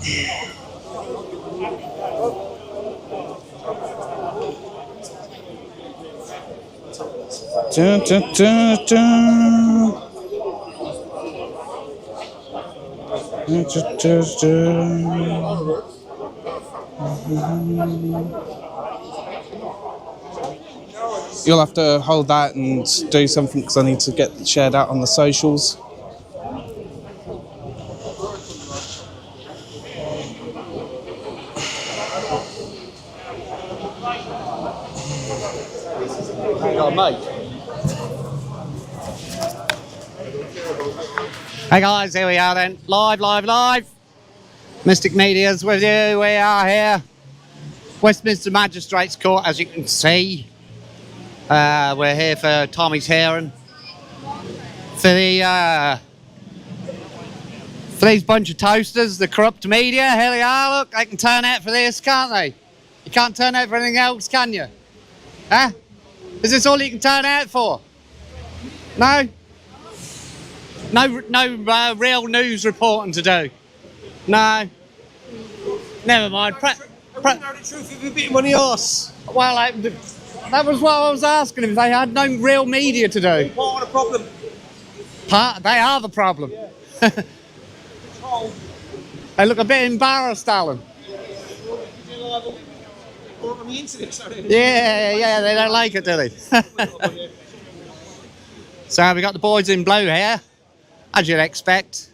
Dun, dun, dun, dun. Dun, dun, dun, dun. You'll have to hold that and do something because I need to get shared out on the socials. Hey guys, here we are then. Live. Mystic Media's with you. We are here. Westminster Magistrates Court, as you can see. We're here for Tommy's hearing. For these bunch of toasters, the corrupt media, here they are, look, they can turn out for this, can't they? You can't turn out for anything else, can you? Huh? Is this all you can turn out for? No? No real news reporting to do? No? Never mind. Know the truth if you've been on the arse. Well, that was what I was asking them, if they had no real media to do. Part of the problem. They are the problem. Yeah. They look a bit embarrassed, Alan. Yeah, they don't like it, do they? So we got the boys in blue here, as you'd expect,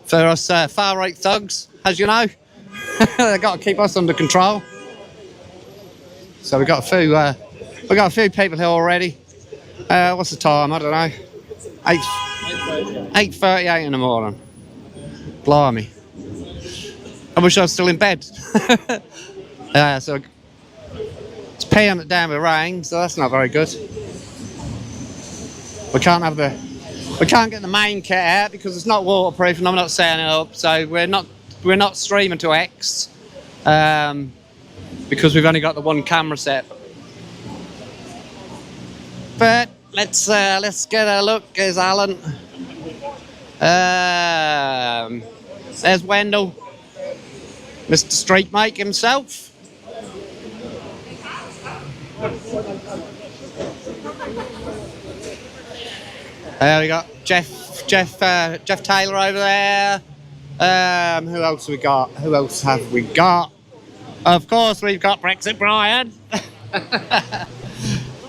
for us far-right thugs, as you know. They've got to keep us under control. So we've got a few people here already. What's the time? I don't know. 8:38 in the morning. Blimey. I wish I was still in bed. So it's peeing it down with rain, so that's not very good. We can't get the main kit out because it's not waterproof and I'm not setting it up. So we're not streaming to X because we've only got the one camera set. But let's get a look. There's Alan. There's Wendell, Mr. Street Mike himself. We got Jeff Taylor over there. Who else we got? Who else have we got? Of course, we've got Brexit Brian.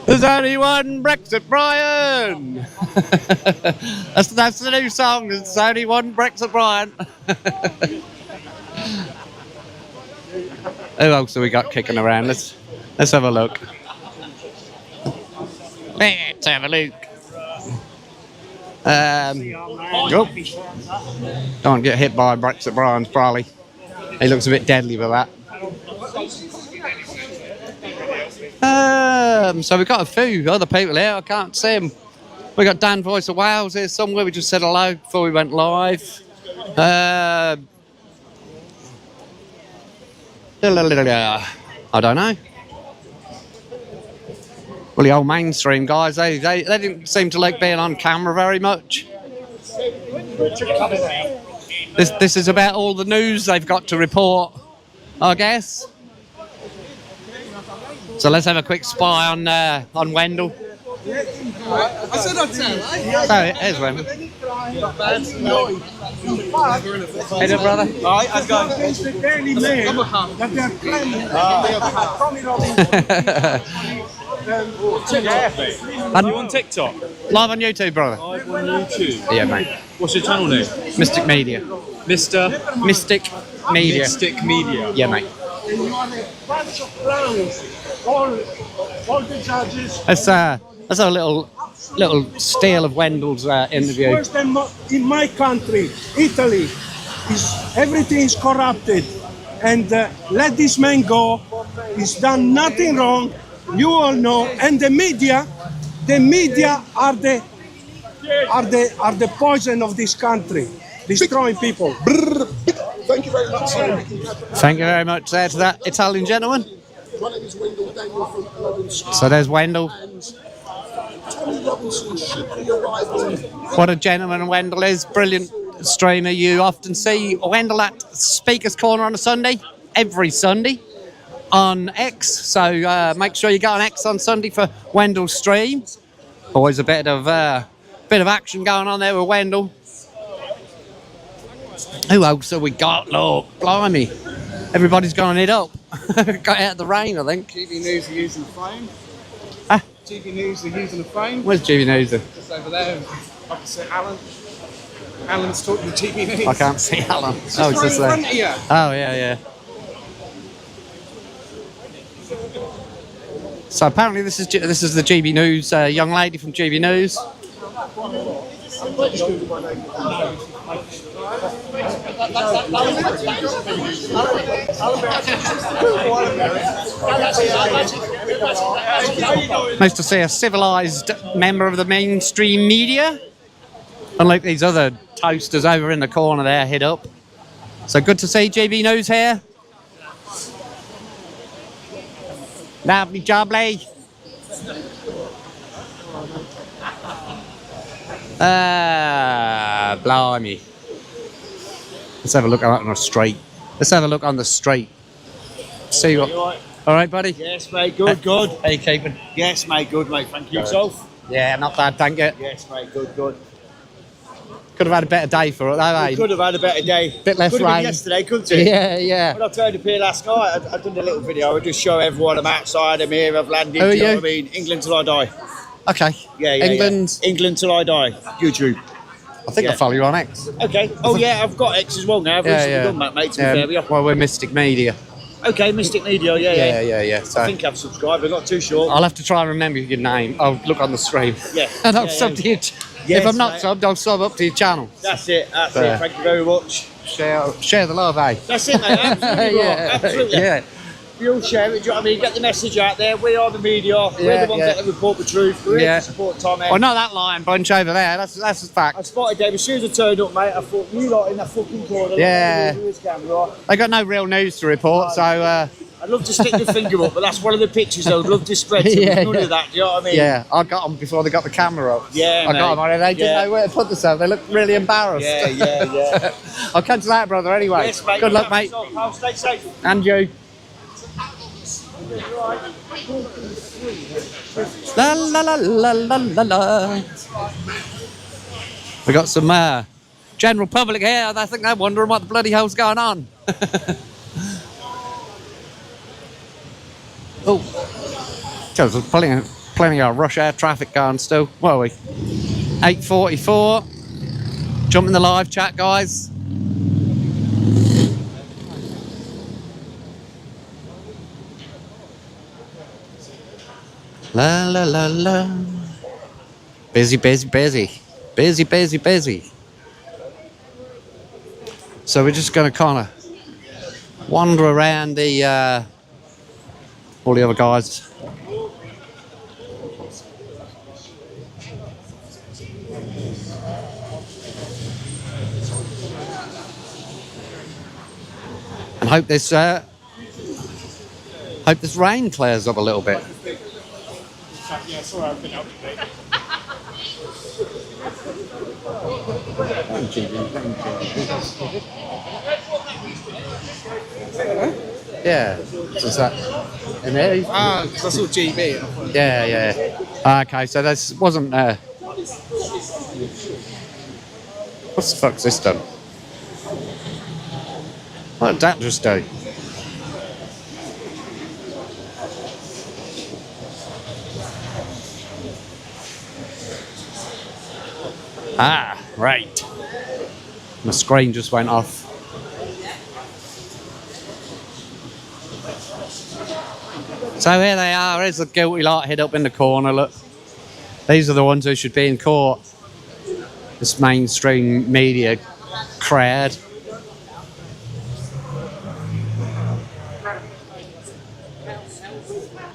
There's only one Brexit Brian. That's the new song. There's only one Brexit Brian. Who else have we got kicking around? Let's have a look. Let's have a look. Don't get hit by Brexit Brian's probably. He looks a bit deadly with that. So we've got a few other people here. I can't see them. We got Dan Voice of Wales here somewhere. We just said hello before we went live. I don't know. Well, the old mainstream guys, they didn't seem to like being on camera very much. This is about all the news they've got to report, I guess. So let's have a quick spy on Wendell. I said I'd tell, eh? Oh, here's Wendell. Hey there, brother. Alright, how's it going? It's the Daily Mail that they are claiming. Are you on TikTok? Live on YouTube, brother. Live on YouTube. Yeah, mate. What's your channel name? Mystic Media. Mr. Mystic Media. Mystic Media. Yeah, mate. And you are a bunch of clowns. All the judges. Let's have a little steal of Wendell's interview. Worse than in my country, Italy. Everything is corrupted. And let this man go. He's done nothing wrong. You all know. And the media are the poison of this country, destroying people. Thank you very much, sir. Thank you very much there to that Italian gentleman. My name is Wendell Daniel from London Street. So there's Wendell. And Tommy Robinson should be arriving. What a gentleman Wendell is. Brilliant streamer, you often see Wendell at Speaker's Corner on a Sunday, every Sunday on X. So make sure you go on X on Sunday for Wendell's stream. Always a bit of action going on there with Wendell. Who else have we got? Look, blimey. Everybody's gone it up. Got out of the rain, I think. GB News are using the phone. Ah. GB News are using the phone. Where's GB News? Just over there, opposite Alan. Alan's talking to GB News. I can't see Alan. It's Oh, right it's just in there. front of you. Oh, yeah. So apparently this is the GB News young lady from GB News. Nice to see a civilised member of the mainstream media, unlike these other toasters over in the corner there, hid up. So good to see GB News here. Lovely jubbly. Blimey. Let's have a look out on the street. Let's have a look on the street. See what. All right, buddy? Yes, mate, good. How you keeping? Yes, mate, good, mate. Thank you. Yourself? Yeah, not bad, thank you. Yes, mate, good. Could have had a better day for it, though, eh? Could have had a better day. Bit less Could have rain. been yesterday, couldn't it? Yeah. When I turned up here last night, I done a little video. I just show everyone I'm outside, I'm here, I've landed. Who are do you know you? what I mean? England till I die. Okay. Yeah. England. England till I die. YouTube. I think I Yeah. follow you on X. Okay. Oh, yeah, I've got X as well now. I've recently done that, mate, to be fair with you. Well, we're Mystic Media. Okay, Mystic Media, yeah. So I think I've subscribed, I'm not too sure. I'll have to try and remember your name. I'll look on the stream. Yeah. And I'll Yeah, sub yeah. to you. Yes, If I'm not mate. subbed, I'll sub up to your channel. That's it. Fair. Thank you very much. Share the love, eh? That's it, mate. Absolutely. Yeah. Absolutely. Yeah. We all share it, do you know what I mean? Get the message out there. We are the media. We're Yeah, the ones yeah. that report the truth. We're here to support Tom. Well, not that lion bunch over there. That's a I fact. spotted Dave. As soon as I turned up, mate, I thought, you lot in that fucking corner. Yeah. Look at his camera. They got no real news to report, so I'd love to stick the finger up, but that's one of the pictures I would love to spread. So Yeah, none yeah. of that, do you know what I mean? yeah, I got them before they got the camera up. Yeah, I got them on it. They didn't Yeah. know where to put themselves. They looked really embarrassed. Yeah. I'll catch you later, brother. Anyway, Yes, mate. good luck, mate. Pal, stay safe. And you. La la la la la la la. We got some general public here. I think they're wondering what the bloody hell's going on. Oh, there's plenty of rush hour traffic going still. What are we? 8:44. Jump in the live chat, guys. La la la la. Busy. So we're just going to kind of wander around the all the other guys. And hope this rain clears up a little bit. Yeah, sorry, I've been out today. Yeah. Is that in there? Ah, that's all GB. Yeah. Okay, so this wasn't. What the fuck's this done? What did that just do? Ah, right. My screen just went off. So here they are. Here's the guilty lot hid up in the corner. Look, these are the ones who should be in court. This mainstream media crowd.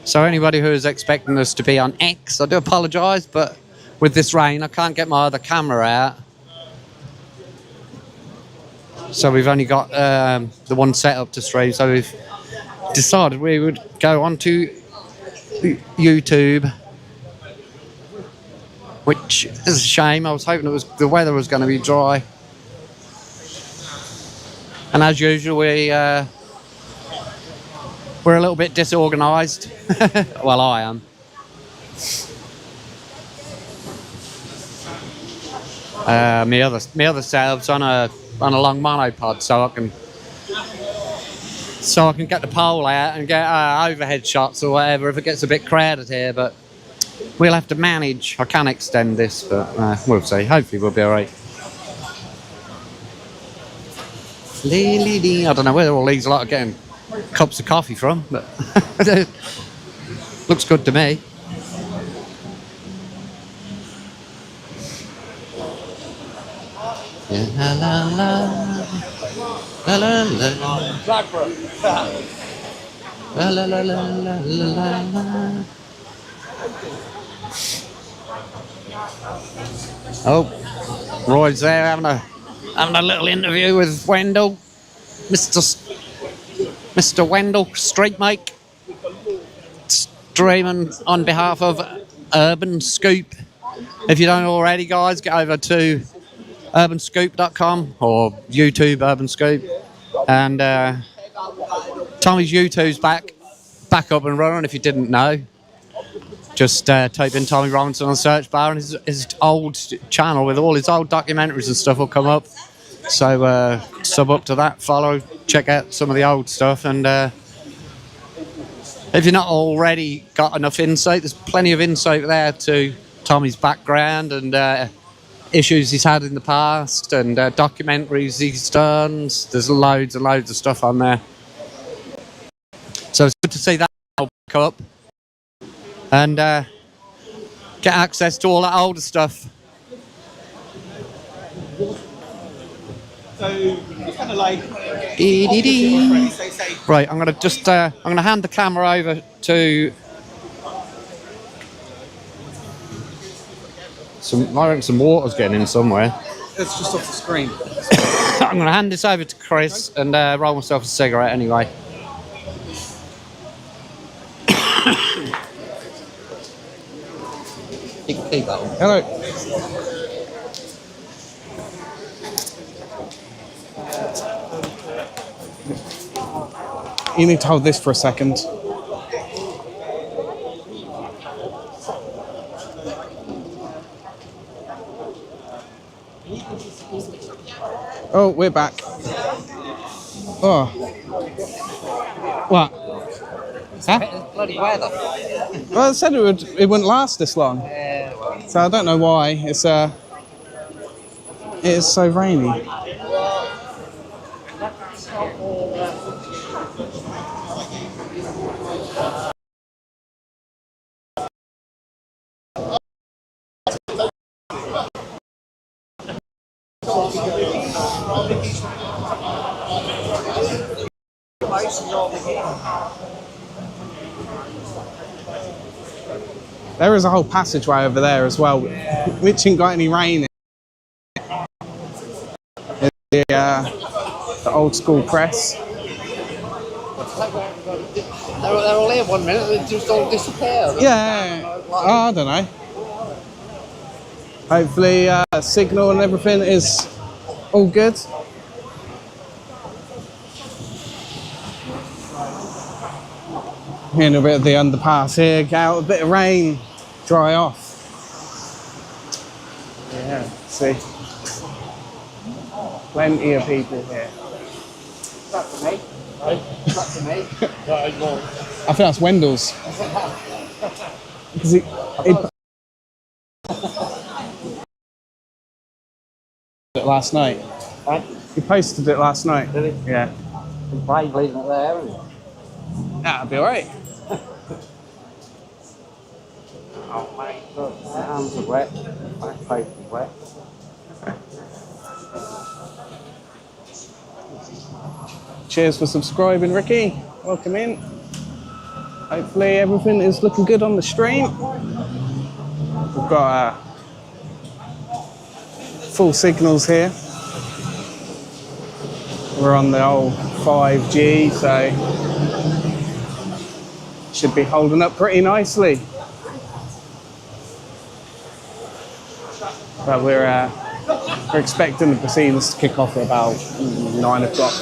So anybody who is expecting us to be on X, I do apologise, but with this rain, I can't get my other camera out. So we've only got the one set up to stream. So we've decided we would go onto YouTube, which is a shame. I was hoping the weather was going to be dry. And as usual, we're a little bit disorganised. Well, I am. My other setup's on a long monopod, so I can get the pole out and get overhead shots or whatever if it gets a bit crowded here. But we'll have to manage. I can extend this, but we'll see. Hopefully, we'll be all right. I don't know where all these lot are getting cups of coffee from, but looks good to me. Yeah, la la la la la la la la la la la. Oh, Roy's there having a little interview with Wendell, Mr. Wendell Street Mike, streaming on behalf of Urban Scoop. If you don't already, guys, get over to urbanscoop.com or YouTube Urban Scoop, and Tommy's YouTube's back up and running. If you didn't know, just type in Tommy Robinson on the search bar, and his old channel with all his old documentaries and stuff will come up. So sub up to that, follow, check out some of the old stuff, and if you're not already got enough insight, there's plenty of insight there to Tommy's background and issues he's had in the past, and documentaries he's done. There's loads and loads of stuff on there. So it's good to see that back up and get access to all that older stuff. So it's kind of like Right, I'm gonna hand the camera over to I reckon some water's getting in somewhere. It's just off the screen. I'm gonna hand this over to Chris and roll myself a cigarette anyway. Keep that on. Hello. You need to hold this for a second. Oh, we're back. Oh. What? Huh? Bloody weather. Well, I said it wouldn't last this long. So I don't know why. It is so rainy. There is a whole passageway over there as well, which ain't got any rain in it. The old school press. They're all here 1 minute, they just all disappear. Yeah, I don't know. Hopefully signal and everything is all good. In a bit of the underpass here, get out a bit of rain, dry off. Yeah, see. Plenty of people here. Is that for me? Is that for me? I think that's Wendell's. Because he it last night. Right. He posted it last night. Did he? Yeah. It's brave leaving it there, isn't it? That'll be alright. Oh mate, look, my hands are wet, my face is wet. Cheers for subscribing, Ricky. Welcome in. Hopefully everything is looking good on the stream. We've got full signals here. We're on the old 5G, so should be holding up pretty nicely. But we're We're expecting the proceedings to kick off at about 9 o'clock.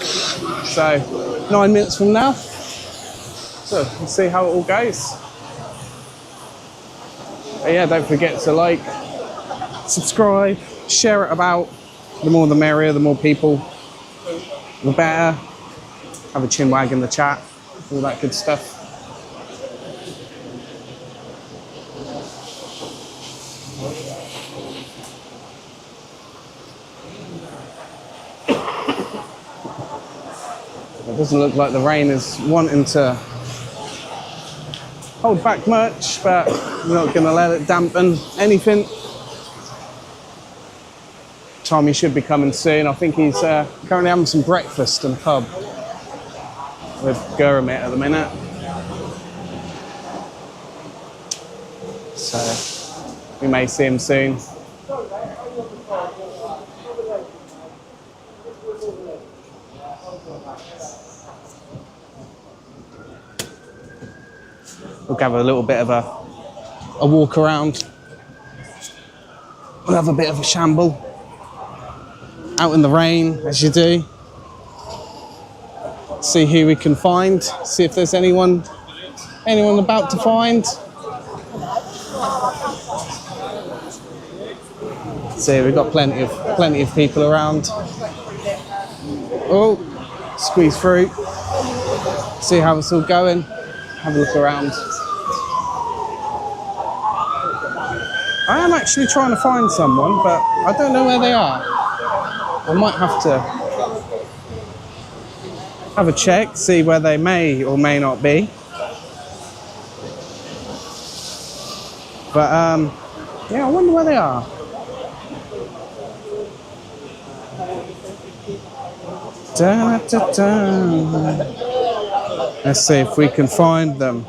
So 9 minutes from now. So we'll see how it all goes. But yeah, don't forget to like, subscribe, share it about. The more the merrier, the more people, the better. Have a chin wag in the chat, all that good stuff. It doesn't look like the rain is wanting to hold back much, but we're not going to let it dampen anything. Tommy should be coming soon. I think he's currently having some breakfast in the pub with Gurumit at the minute. So we may see him soon. We'll have a little bit of a walk around. We'll have a bit of a shamble. Out in the rain, as you do. See who we can find. See if there's anyone about to find. See, we've got plenty of people around. Oh, squeeze through. See how it's all going. Have a look around. I am actually trying to find someone, but I don't know where they are. I might have to have a check, see where they may or may not be. But yeah, I wonder where they are. Da, da, da. Let's see if we can find them.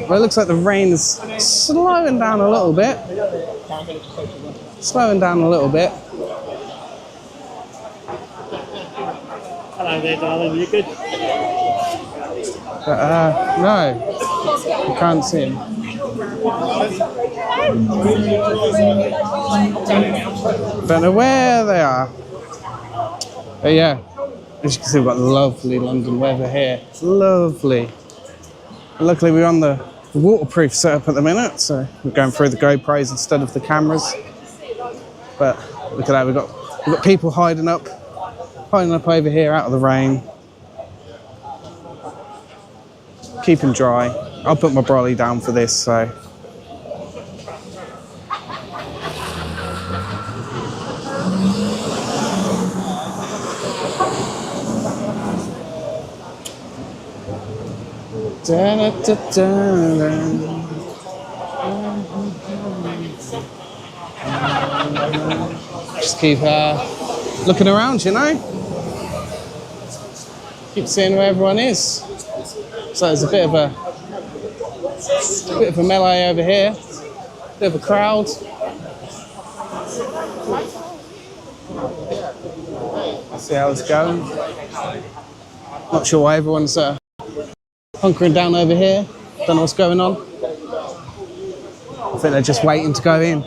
Well, it looks like the rain is slowing down a little bit. Slowing down a little bit. Hello there, darling. You good? But no, you can't see him. Don't know where they are. But yeah, as you can see, we've got lovely London weather here. It's lovely. And luckily, we're on the waterproof setup at the minute, so we're going through the GoPros instead of the cameras. But look at that, we've got people hiding up over here out of the rain. Keep them dry. I'll put my brolly down for this, so. Da, da, da, da. Just keep looking around, you know? Keep seeing where everyone is. So there's a bit of a melee over here, a bit of a crowd. Let's see how it's going. Not sure why everyone's hunkering down over here. Don't know what's going on. I think they're just waiting to go in.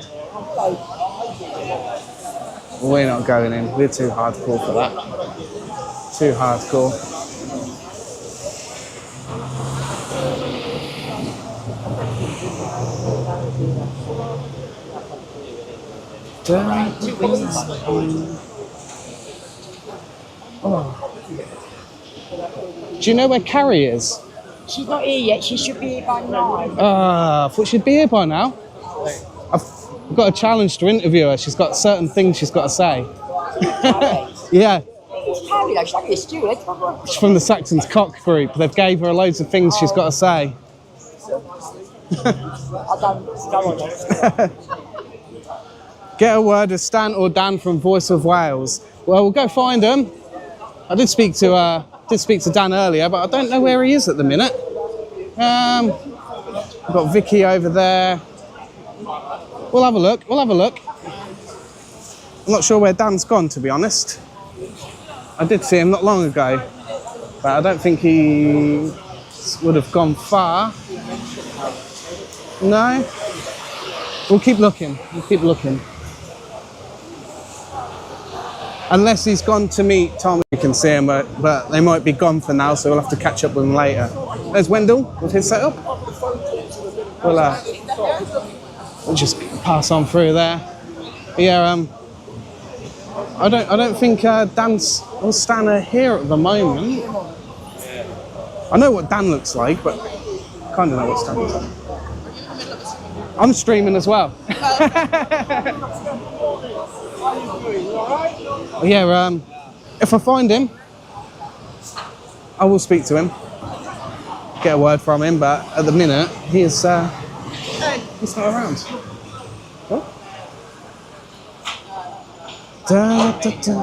We're not going in. We're too hardcore for that. Too hardcore. Oh. Do you know where Carrie is? She's not here yet. She should be here by 9. I thought she'd be here by now. I've got a challenge to interview her. She's got certain things she's got to say. Yeah. It's Carrie though. She's like a steward. She's from the Saxon's Cock group. They've gave her loads of things she's got to say. I don't go on it. Get a word of Stan or Dan from Voice of Wales. Well, we'll go find them. I did speak to Dan earlier, but I don't know where he is at the minute. We've got Vicky over there. We'll have a look. I'm not sure where Dan's gone, to be honest. I did see him not long ago, but I don't think he would have gone far. No? We'll keep looking. Unless he's gone to meet Tom, you can see him, but they might be gone for now, so we'll have to catch up with him later. There's Wendell with his setup. We'll just pass on through there. But yeah, I don't think Dan's or Stan are here at the moment. I know what Dan looks like, but I kind of know what Stan looks like. I'm streaming as well. Yeah, if I find him, I will speak to him, get a word from him, but at the minute, he's not around. Oh. Da, da, da.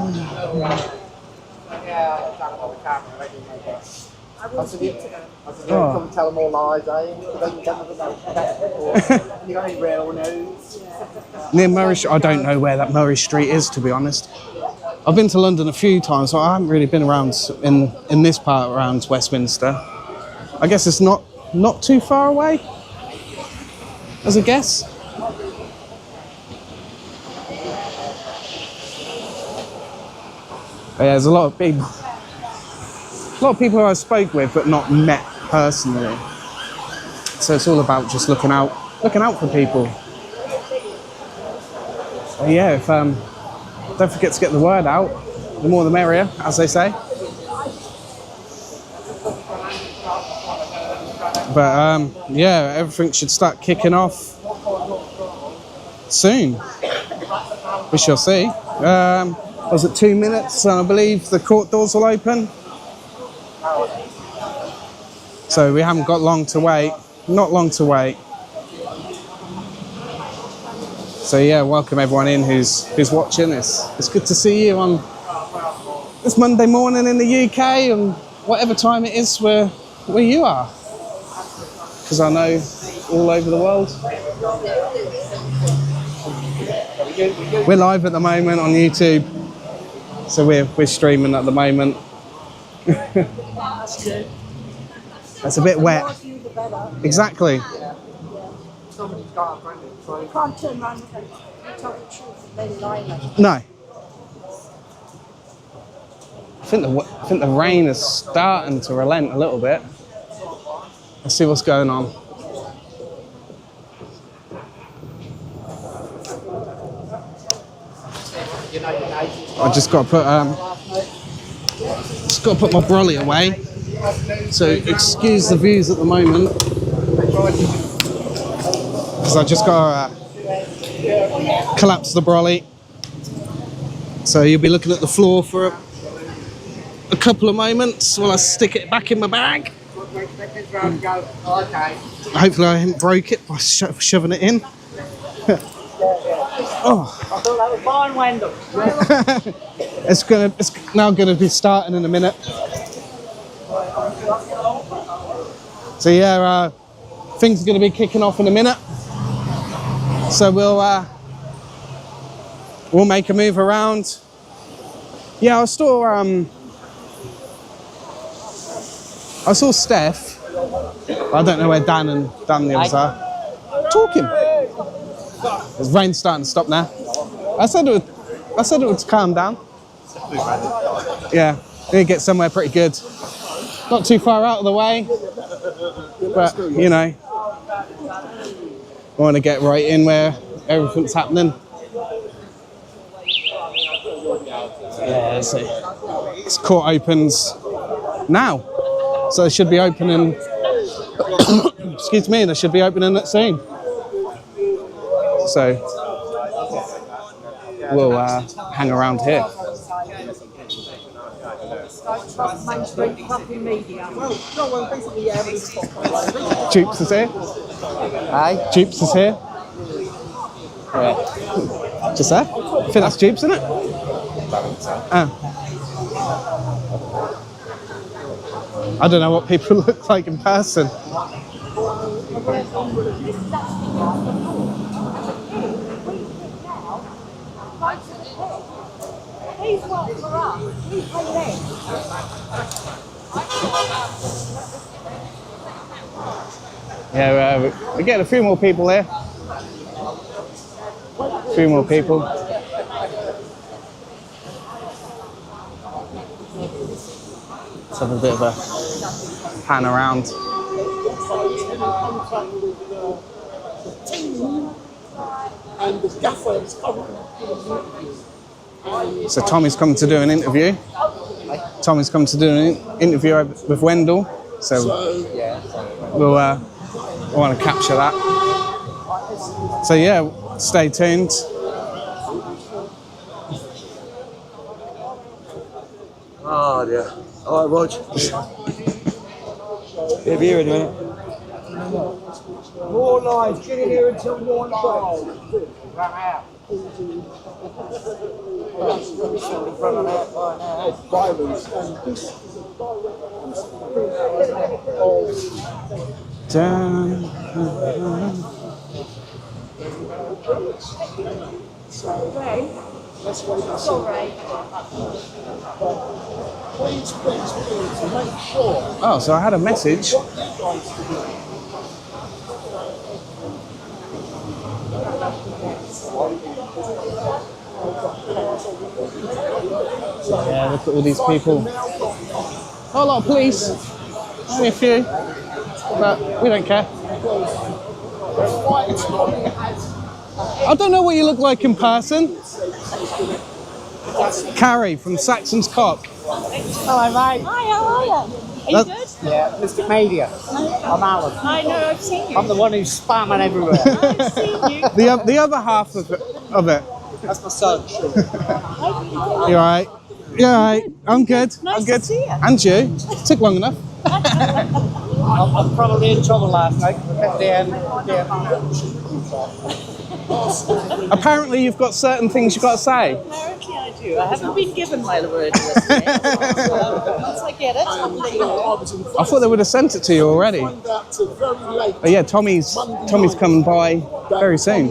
Come tell them all lies, eh? You got any real news? Near Murray Street, I don't know where that Murray Street is, to be honest. I've been to London a few times, so I haven't really been around in this part around Westminster. I guess it's not too far away, as a guess. But yeah, there's a lot of people who I spoke with but not met personally. So it's all about just looking out for people. So yeah, don't forget to get the word out. The more the merrier, as they say. But yeah, everything should start kicking off soon. We shall see. Was it 2 minutes? And I believe the court doors will open. So we haven't got long to wait. Not long to wait. So yeah, welcome everyone in who's watching this. It's good to see you on this Monday morning in the UK and whatever time it is where you are. Because I know all over the world. We're live at the moment on YouTube. So we're streaming at the moment. That's a bit wet. Exactly. You can't turn around and tell the truth and then lie like it. No. I think the rain is starting to relent a little bit. Let's see what's going on. I just got to put my brolly away. So excuse the views at the moment, because I just got to collapse the brolly. So you'll be looking at the floor for a couple of moments while I stick it back in my bag. Hopefully I haven't broke it by shoving it in. Oh. I thought that was fine, Wendell. It's now gonna be starting in a minute. So yeah, things are gonna be kicking off in a minute. So we'll make a move around. Yeah, I saw Steph. I don't know where Dan and the others are. Talking. There's rain starting to stop now. I said it would calm down. Yeah, we need to get somewhere pretty good. Not too far out of the way, but you know, I want to get right in where everything's happening. Yeah, let's see. This court opens now, so it should be opening. Excuse me, they should be opening it soon. So we'll hang around here. Jupes is here. Hey? Jupes is here. Yeah. Just there? I think that's Jupes, isn't it? I don't know what people look like in person. He's worked for us. We pay them. Yeah, we're getting a few more people here. A few more people. Let's have a bit of a pan around. And the gaffer is currently. So Tommy's coming to do an interview. Tommy's coming to do an interview with Wendell. So we'll want to capture that. So yeah, stay tuned. Oh dear. All right, Rog. Be here in a minute. More live. Get in here until 1 o'clock. Run out. Running out by now. Violence and this Dun. Sorry. please, make sure. Oh, so I had a message. Yeah, look at all these people. Oh, a lot of police. Only a few, but we don't care. I don't know what you look like in person. Carrie from Saxon's Cop. Hello, mate. Hi, how are you? Are you good? Yeah, Mr. Media. I'm Alan. I know, I've seen you. I'm the one who's spamming everywhere. I've seen you. The other half of it. That's my son. You alright? You alright? I'm good. Nice I'm good. to see you. And you? Took long enough. I'm probably in trouble last night because I kept Apparently you've got certain things you've got to say. Apparently I do. I haven't been given my word list yet. Once I get it, I'll let you know. I thought they would have sent it to you already. Oh yeah, Tommy's coming by very soon.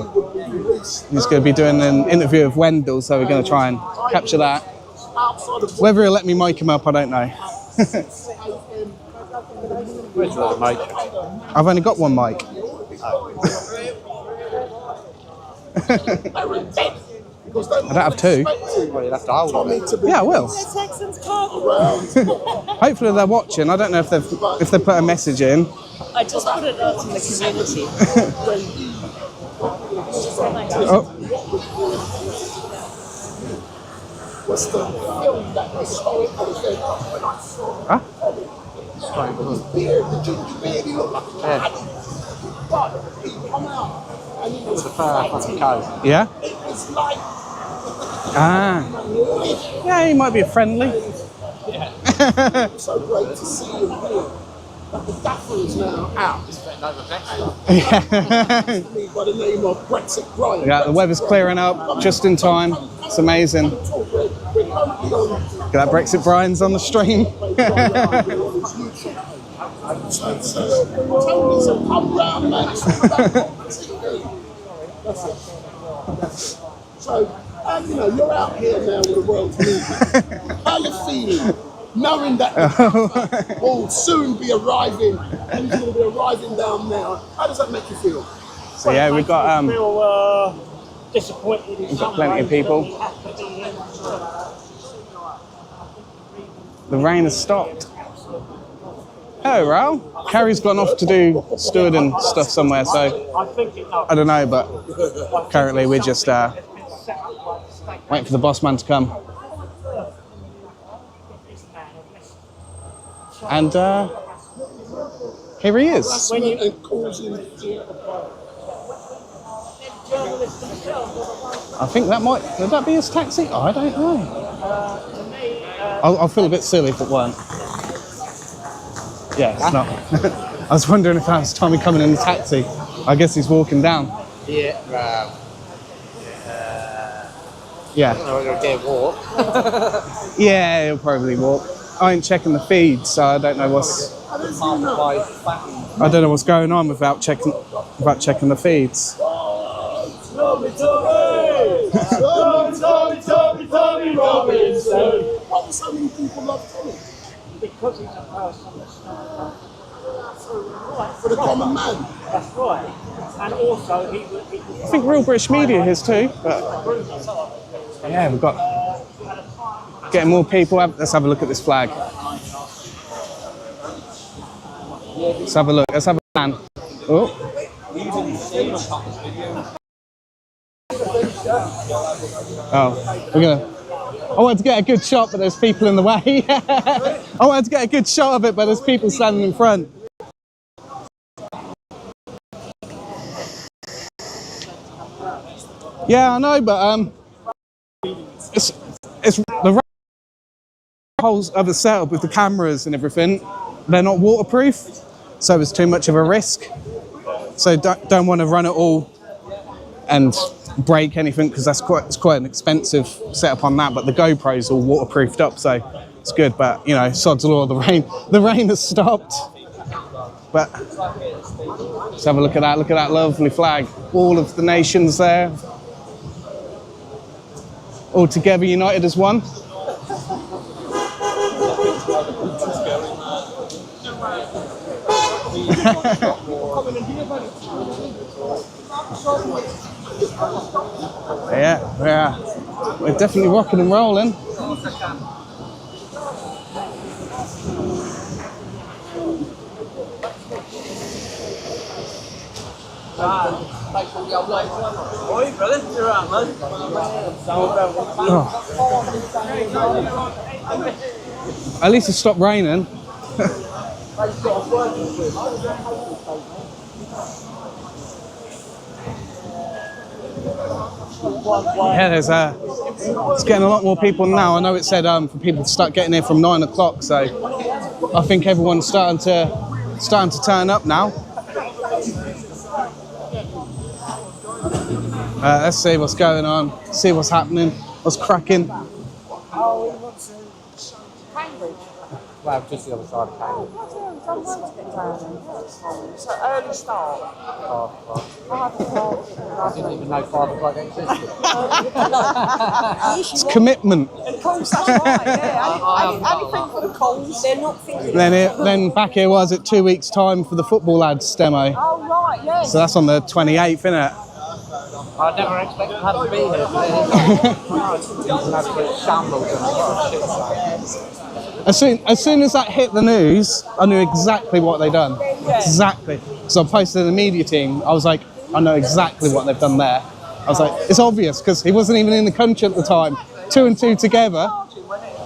He's going to be doing an interview with Wendell, so we're going to try and capture that. Whether he'll let me mic him up, I don't know. Where's your mic? I've only got one mic. I don't have two. Well, you'll have to hold it. Yeah, I will. Saxon's Cop. Hopefully they're watching. I don't know if they've put a message in. I just put it out in the community. Oh. What's the film that was Huh? beard, the ginger beard, he looked like a cat. But he come out and he was fucking coat. Yeah? it was like Ah. Yeah, he might be friendly. so great to see him here. But the gaffer is now out. Yeah. Me by the name of Brexit Brian. Yeah, the weather's clearing up just in time. It's amazing. Look at that, Brexit Brian's on the stream. So, you know, you're out here now with the world's news. How you feeling? Knowing that will soon be arriving, and he's going to be arriving down now. How does that make you feel? So yeah, we've got Disappointed. we've got plenty of people. The rain has stopped. Oh, Raoul. Carrie's gone off to do steward and stuff somewhere, so I don't know, but currently we're just waiting for the boss man to come. And here he is. I think that would that be his taxi? Oh, I don't know. I'll feel a bit silly if it weren't. Yeah, it's not. I was wondering if that was Tommy coming in the taxi. I guess he's walking down. Yeah, Yeah. I don't know whether he'll walk. Yeah, he'll probably walk. I ain't checking the feed, so I don't know what's going on without checking the feeds. Tommy Robinson. Why do so many people love Tommy? Because he's a person that's For the common man. That's right. And also, he I think Real British Media is too, but yeah, we've got getting more people. Let's have a look at this flag. Let's have a look. Let's have a plan. Oh. Oh, we're gonna. I wanted to get a good shot, but there's people in the way. I wanted to get a good shot of it, but there's people standing in front. Yeah, I know, but it's the holes of the setup with the cameras and everything. They're not waterproof, so it's too much of a risk. So don't want to run it all and break anything, because it's quite an expensive setup on that. But the GoPro's all waterproofed up, so it's good. But you know, sod's law, the rain has stopped. But let's have a look at that. Look at that lovely flag. All of the nations there, all together, united as one. Yeah, we're definitely rocking and rolling. Oh. At least it stopped raining. Yeah, it's getting a lot more people now. I know it said for people to start getting here from 9 o'clock, so I think everyone's starting to turn up now. Let's see what's going on, see what's happening, what's cracking. Oh, he wants to Cambridge. Well, just the other side of Cambridge. It's an early start. I didn't even know 5 o'clock existed. It's commitment. Of course, that's right, yeah. Anything for the calls, they're not thinking. Then back here was it 2 weeks' time for the football lads demo. Oh, right, yes. So that's on the 28th, isn't it? I never expected her to be here today. Shambles and As soon as that hit the news, I knew exactly what they'd done. Exactly. So I posted in the media team. I was like, I know exactly what they've done there. I was like, it's obvious, because he wasn't even in the country at the time. 2 and 2 together.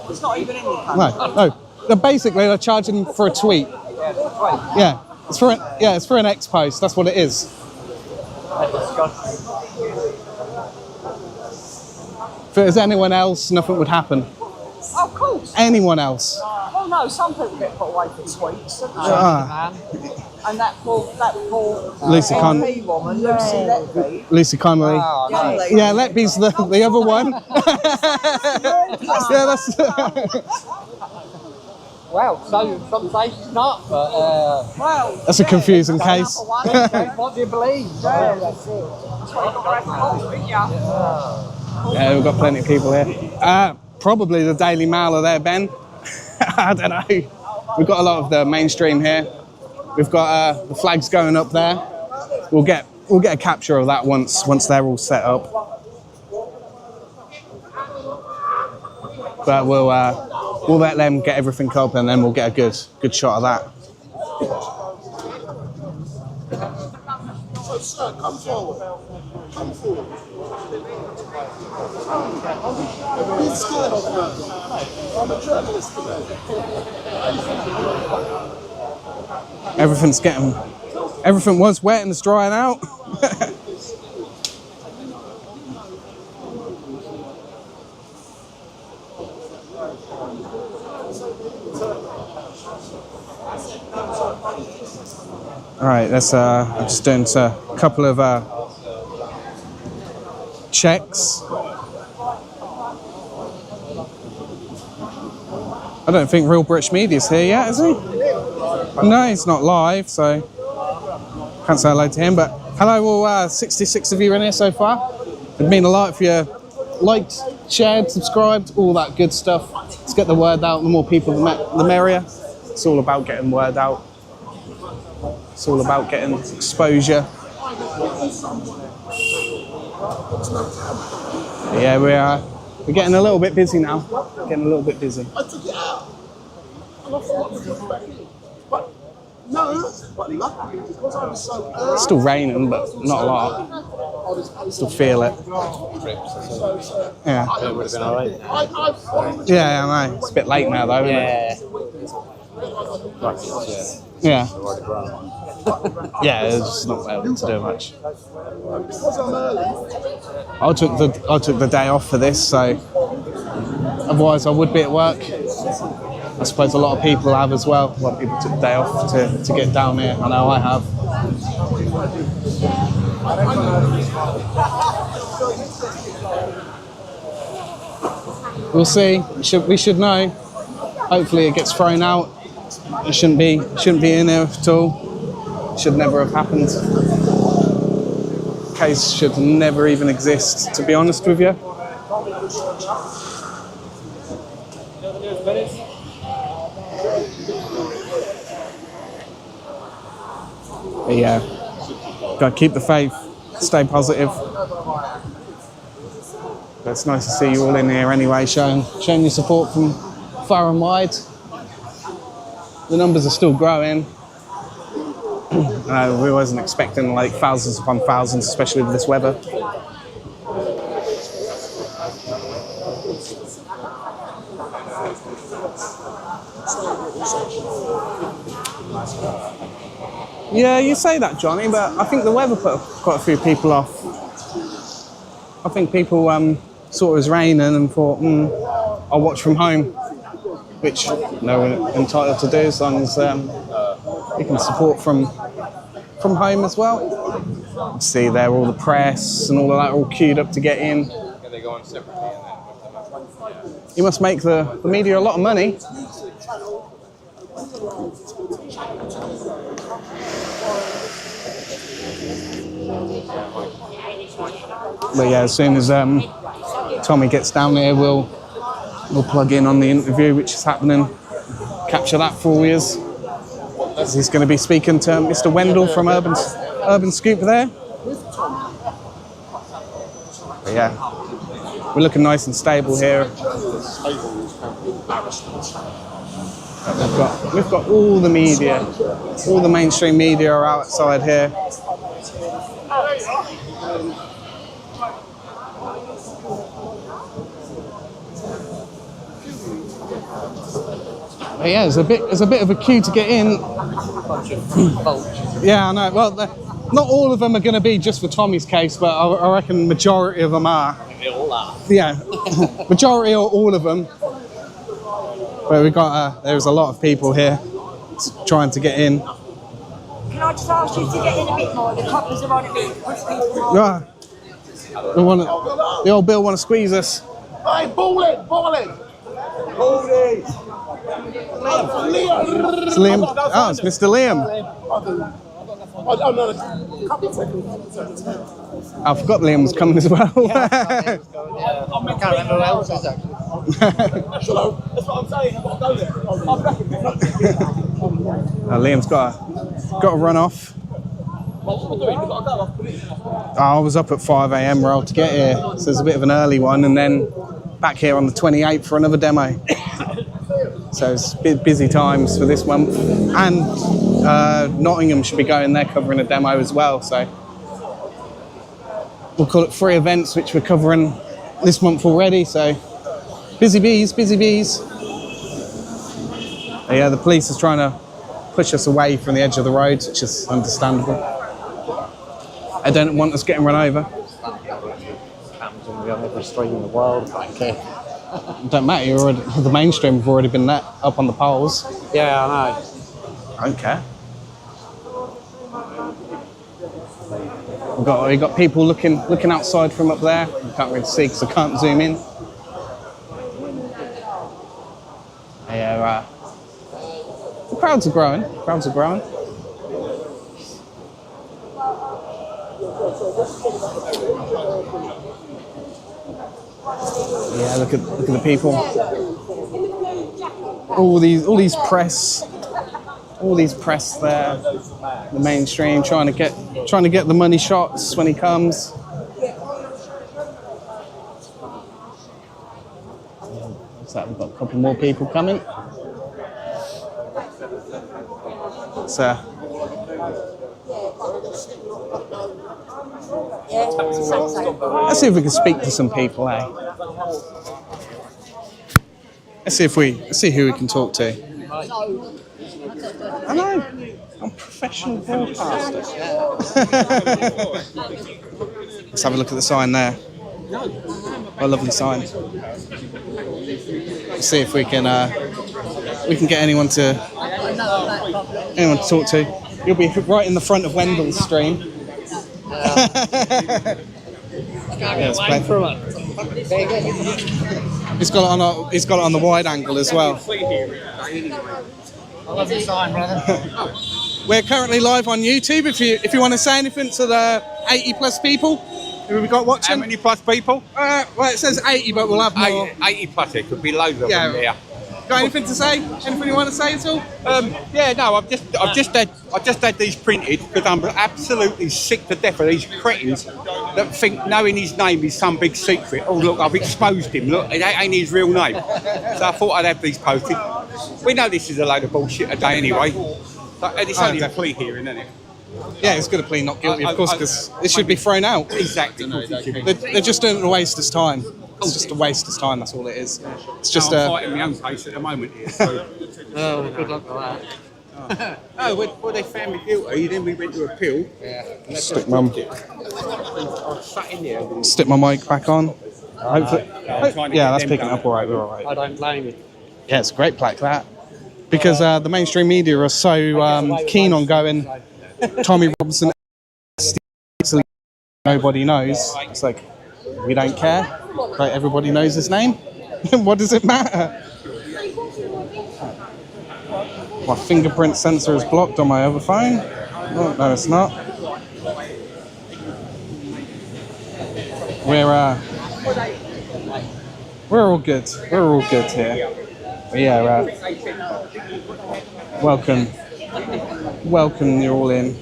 It's not even in the country. No. Basically, they're charging for a tweet. Yeah, it's for an X post. That's what it is. If it was anyone else, nothing would happen. Of course. Anyone else. Well, no, some people get put away for tweets, don't they? And that poor Lucy MP woman, Lucy Letby. Lucy Connolly. Oh, no. Yeah, Letby's the other one. Yeah, that's. Well, so some say she's not, but Well, That's a confusing case. what do you believe? Yeah, that's it. That's what you've got to have to yeah. Yeah, we've got plenty of people here. Probably the Daily Mail are there, Ben. I don't know. We've got a lot of the mainstream here. We've got the flags going up there. We'll get a capture of that once they're all set up. But we'll let them get everything up, and then we'll get a good shot of that. So, sir, come forward. Come forward. Be scared of me. I'm a journalist today. Everything was wet and it's drying out. All right, I'm just doing a couple of checks. I don't think Real British Media's here yet, is he? No, he's not live, so can't say hello to him. But hello, all 66 of you in here so far. It'd mean a lot if you liked, shared, subscribed, all that good stuff. Let's get the word out. The more people, the merrier. It's all about getting word out. It's all about getting exposure. Yeah, we're getting a little bit busy now. Getting a little bit busy. I took it out. And I thought, what? No, but luckily, because I was so early, It's still raining, but not a lot. Still feel it. Yeah. It would have been alright. Yeah, I know. It's a bit late now, though, isn't it? Yeah. Yeah. Yeah, it's just not able to do much. I took the day off for this, so otherwise I would be at work. I suppose a lot of people have as well. A lot of people took the day off to get down here. I know I have. We'll see. We should know. Hopefully it gets thrown out. It shouldn't be in here at all. Should never have happened. Case should never even exist, to be honest with you. But yeah, gotta keep the faith, stay positive. But it's nice to see you all in here anyway, showing your support from far and wide. The numbers are still growing. We wasn't expecting like thousands upon thousands, especially with this weather. Yeah, you say that, Johnny, but I think the weather put quite a few people off. I think people saw it was raining and thought, I'll watch from home, which we're entitled to do as long as you can support from home as well. See there, all the press and all of that all queued up to get in. They go on separately and then You must make the media a lot of money. But yeah, as soon as Tommy gets down there, we'll plug in on the interview which is happening. Capture that for you. He's going to be speaking to Mr. Wendell from Urban Scoop there. But yeah, we're looking nice and stable here. We've got all the media, all the mainstream media are outside here. But yeah, there's a bit of a queue to get in. Yeah, I know. Well, not all of them are going to be just for Tommy's case, but I reckon majority of them are. they all are. Yeah, majority or all of them. But we got there's a lot of people here trying to get in. Can I just ask you to get in a bit more? The coppers are on a bit. Push people on. Yeah. The old Bill want to squeeze us. Hey, ball it! Liam. It's Liam. Oh, it's Mr. Liam. I forgot Liam was coming as well. I can't remember who else is actually. That's what I'm saying. I've got to go there. Liam's got to run off. I was up at 5 a.m. roll to get here, so it's a bit of an early one, and then back here on the 28th for another demo. So it's busy times for this month, and Nottingham should be going there covering a demo as well. So we'll call it 3 events which we're covering this month already. So busy bees. But yeah, the police is trying to push us away from the edge of the road, which is understandable. They don't want us getting run over. Happens on every street in the world. I don't care. It don't matter. The mainstream have already been up on the poles. Yeah, I know. I don't care. We've got people looking outside from up there. You can't really see because I can't zoom in. Yeah, the crowds are growing. Yeah, look at the people. All these press there. The mainstream trying to get the money shots when he comes. What's that? We've got a couple more people coming. So let's see if we can speak to some people, eh? Let's see who we can talk to. Hello, I'm a professional broadcaster. Let's have a look at the sign there. What a lovely sign. Let's see if we can get anyone to talk to. You'll be right in the front of Wendell's stream. Yeah, he's got it on the wide angle as well. I love the sign, brother. We're currently live on YouTube. If you want to say anything to the 80 plus people who we've got watching. How many plus people? Well, it says 80, but we'll have more. 80 plus. It could be loads of them here. Got anything to say? Anything you want to say at all? Yeah, no. I've just had these printed because I'm absolutely sick to death of these cretins that think knowing his name is some big secret. Oh look, I've exposed him. Look, it ain't his real name. So I thought I'd have these posted. We know this is a load of bullshit today anyway. But it's only a plea hearing, isn't it? Yeah, it's good to plead not guilty, of course, because it should be thrown out. Exactly. They're just doing it to waste his time. It's just a waste of time. That's all it is. It's just I'm fighting my own case at the moment here. So. Oh, good luck with that. Well, they found me guilty. Then we went to appeal. Yeah. Stick Stick my mic back on. Hopefully, yeah, that's picking up all right. We're all right. I don't blame you. Yeah, it's a great plaque that, because the mainstream media are so keen on going Tommy Robinson. Nobody knows. It's like we don't care. Like everybody knows his name. What does it matter? My fingerprint sensor is blocked on my other phone. Oh, no, it's not. We're all good. We're all good here. But yeah, welcome. You're all in.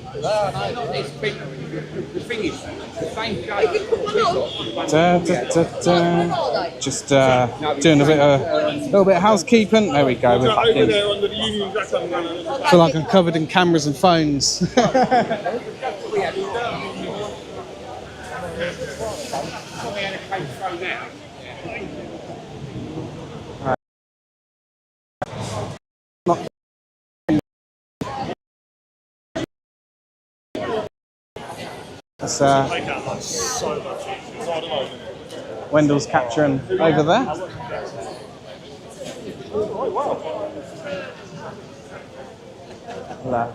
Just doing a little bit of housekeeping. There we go. We're back in. I feel like I'm covered in cameras and phones. That's Wendell's capturing over there. Hello.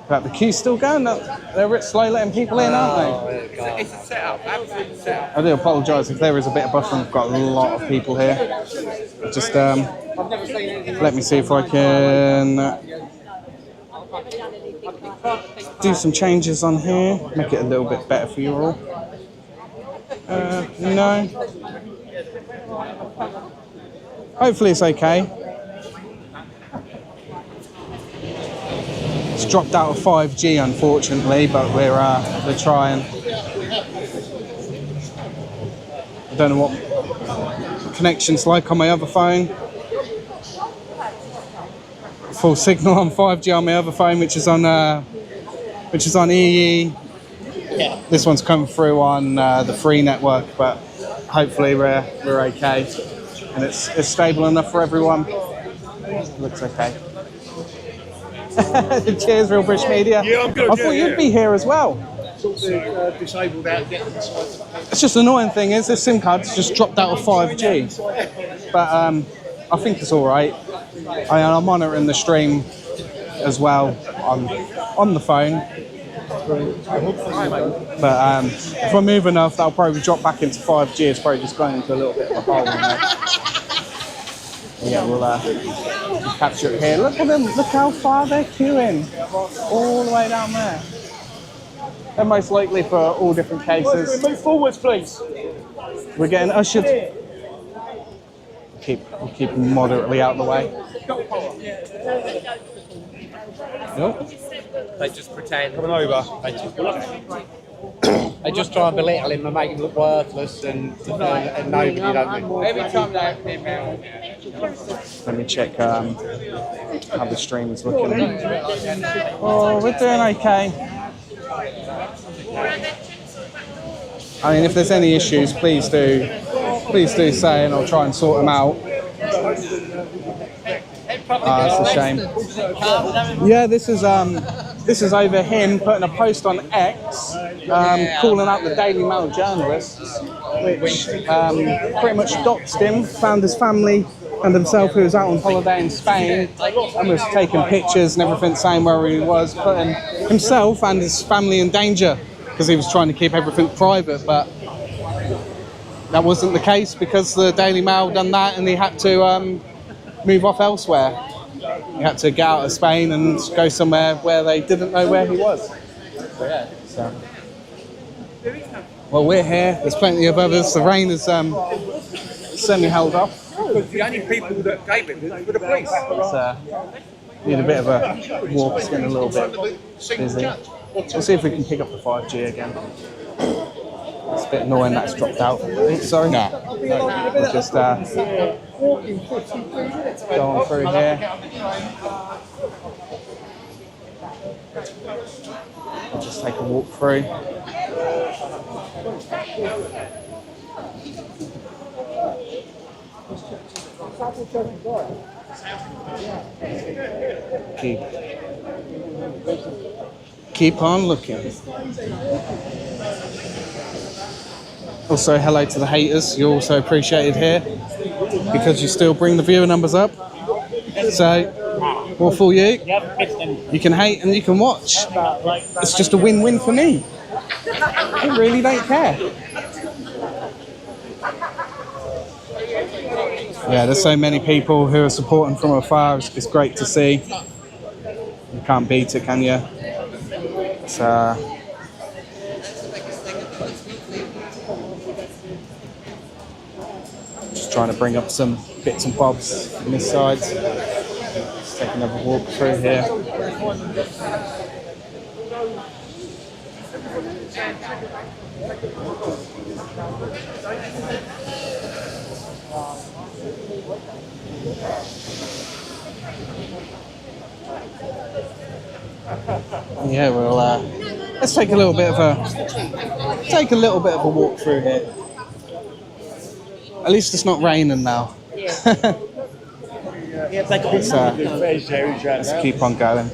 But the queue's still going. They're a bit slow letting people in, aren't they? It's a setup, absolute setup. I do apologise if there is a bit of buffering. We've got a lot of people here. Just let me see if I can do some changes on here, make it a little bit better for you all. No. Hopefully it's okay. It's dropped out of 5G unfortunately, but we're trying. I don't know what the connection's like on my other phone. Full signal on 5G on my other phone, which is on EE. Yeah. This one's come through on the free network, but hopefully we're okay, and it's stable enough for everyone. Looks okay. Cheers, Real British Media. Yeah, I'm good. I thought you'd be here as well. Disabled out. It's just annoying thing is this SIM card's just dropped out of 5G, but I think it's all right. I'm monitoring the stream as well on the phone. But if I move enough, that'll probably drop back into 5G. It's probably just going into a little bit of a hole in there. Yeah, we'll capture it here. Look at them. Look how far they're queuing. All the way down there. They're most likely for all different cases. Move forwards, please. We're getting ushered. We'll keep moderately out of the way. Nope. They just pretend. Coming over. They just pretend. They just try and belittle him and make him look worthless, and nobody don't. Every time they Let me check how the stream is looking. Oh, we're doing okay. I mean, if there's any issues, please do say, and I'll try and sort them out. It's a shame. Yeah, this is over him putting a post on X, calling out the Daily Mail journalists, which pretty much doxed him, found his family and himself, who was out on holiday in Spain, and was taking pictures and everything, saying where he was, putting himself and his family in danger because he was trying to keep everything private. But that wasn't the case, because the Daily Mail done that, and he had to move off elsewhere. He had to get out of Spain and go somewhere where they didn't know where he was. So. Well, we're here. There's plenty of others. The rain has certainly held off. The only people that gave it were the police. Need a bit of a walk. It's getting a little bit busy. We'll see if we can pick up the 5G again. It's a bit annoying that's dropped out. Sorry. No. We'll just go on through here. I'll just take a walk through. Keep on looking. Also, hello to the haters. You're also appreciated here because you still bring the viewer numbers up. So, well, for you, you can hate and you can watch. It's just a win-win for me. I really don't care. Yeah, there's so many people who are supporting from afar. It's great to see. You can't beat it, can you? It's, just trying to bring up some bits and bobs on this side. Let's take another walk through here. Yeah, well, let's take a little bit of a walk through here. At least it's not raining now. Let's keep on going.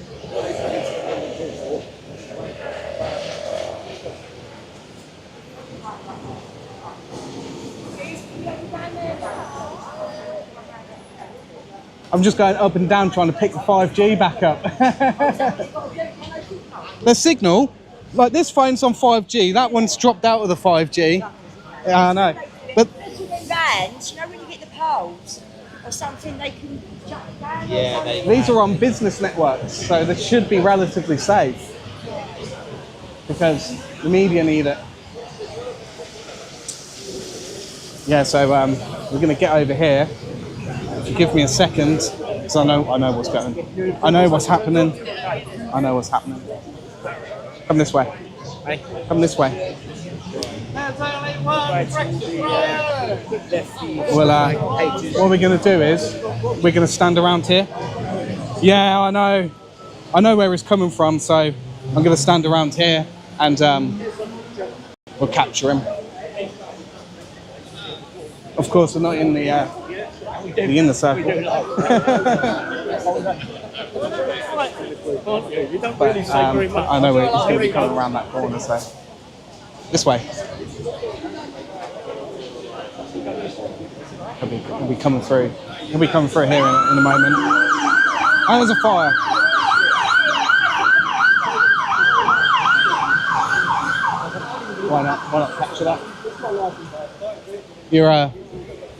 I'm just going up and down trying to pick the 5G back up. The signal, like this phone's on 5G, that one's dropped out of the 5G. Yeah, I know. But vans, you know, when you get the poles or something, they can jump down. Yeah, these are on business networks, so they should be relatively safe because the media need it. Yeah, so we're going to get over here. If you give me a second, because I know what's going. I know what's happening. I know what's happening. Come this way. Come this way. Well, what we're going to do is we're going to stand around here. Yeah, I know where he's coming from, so I'm going to stand around here and we'll capture him. Of course, we're not in the inner circle. But, I know he's going to be coming around that corner, so this way. He'll be coming through. He'll be coming through here in a moment. Oh, there's a fire. Why not capture that?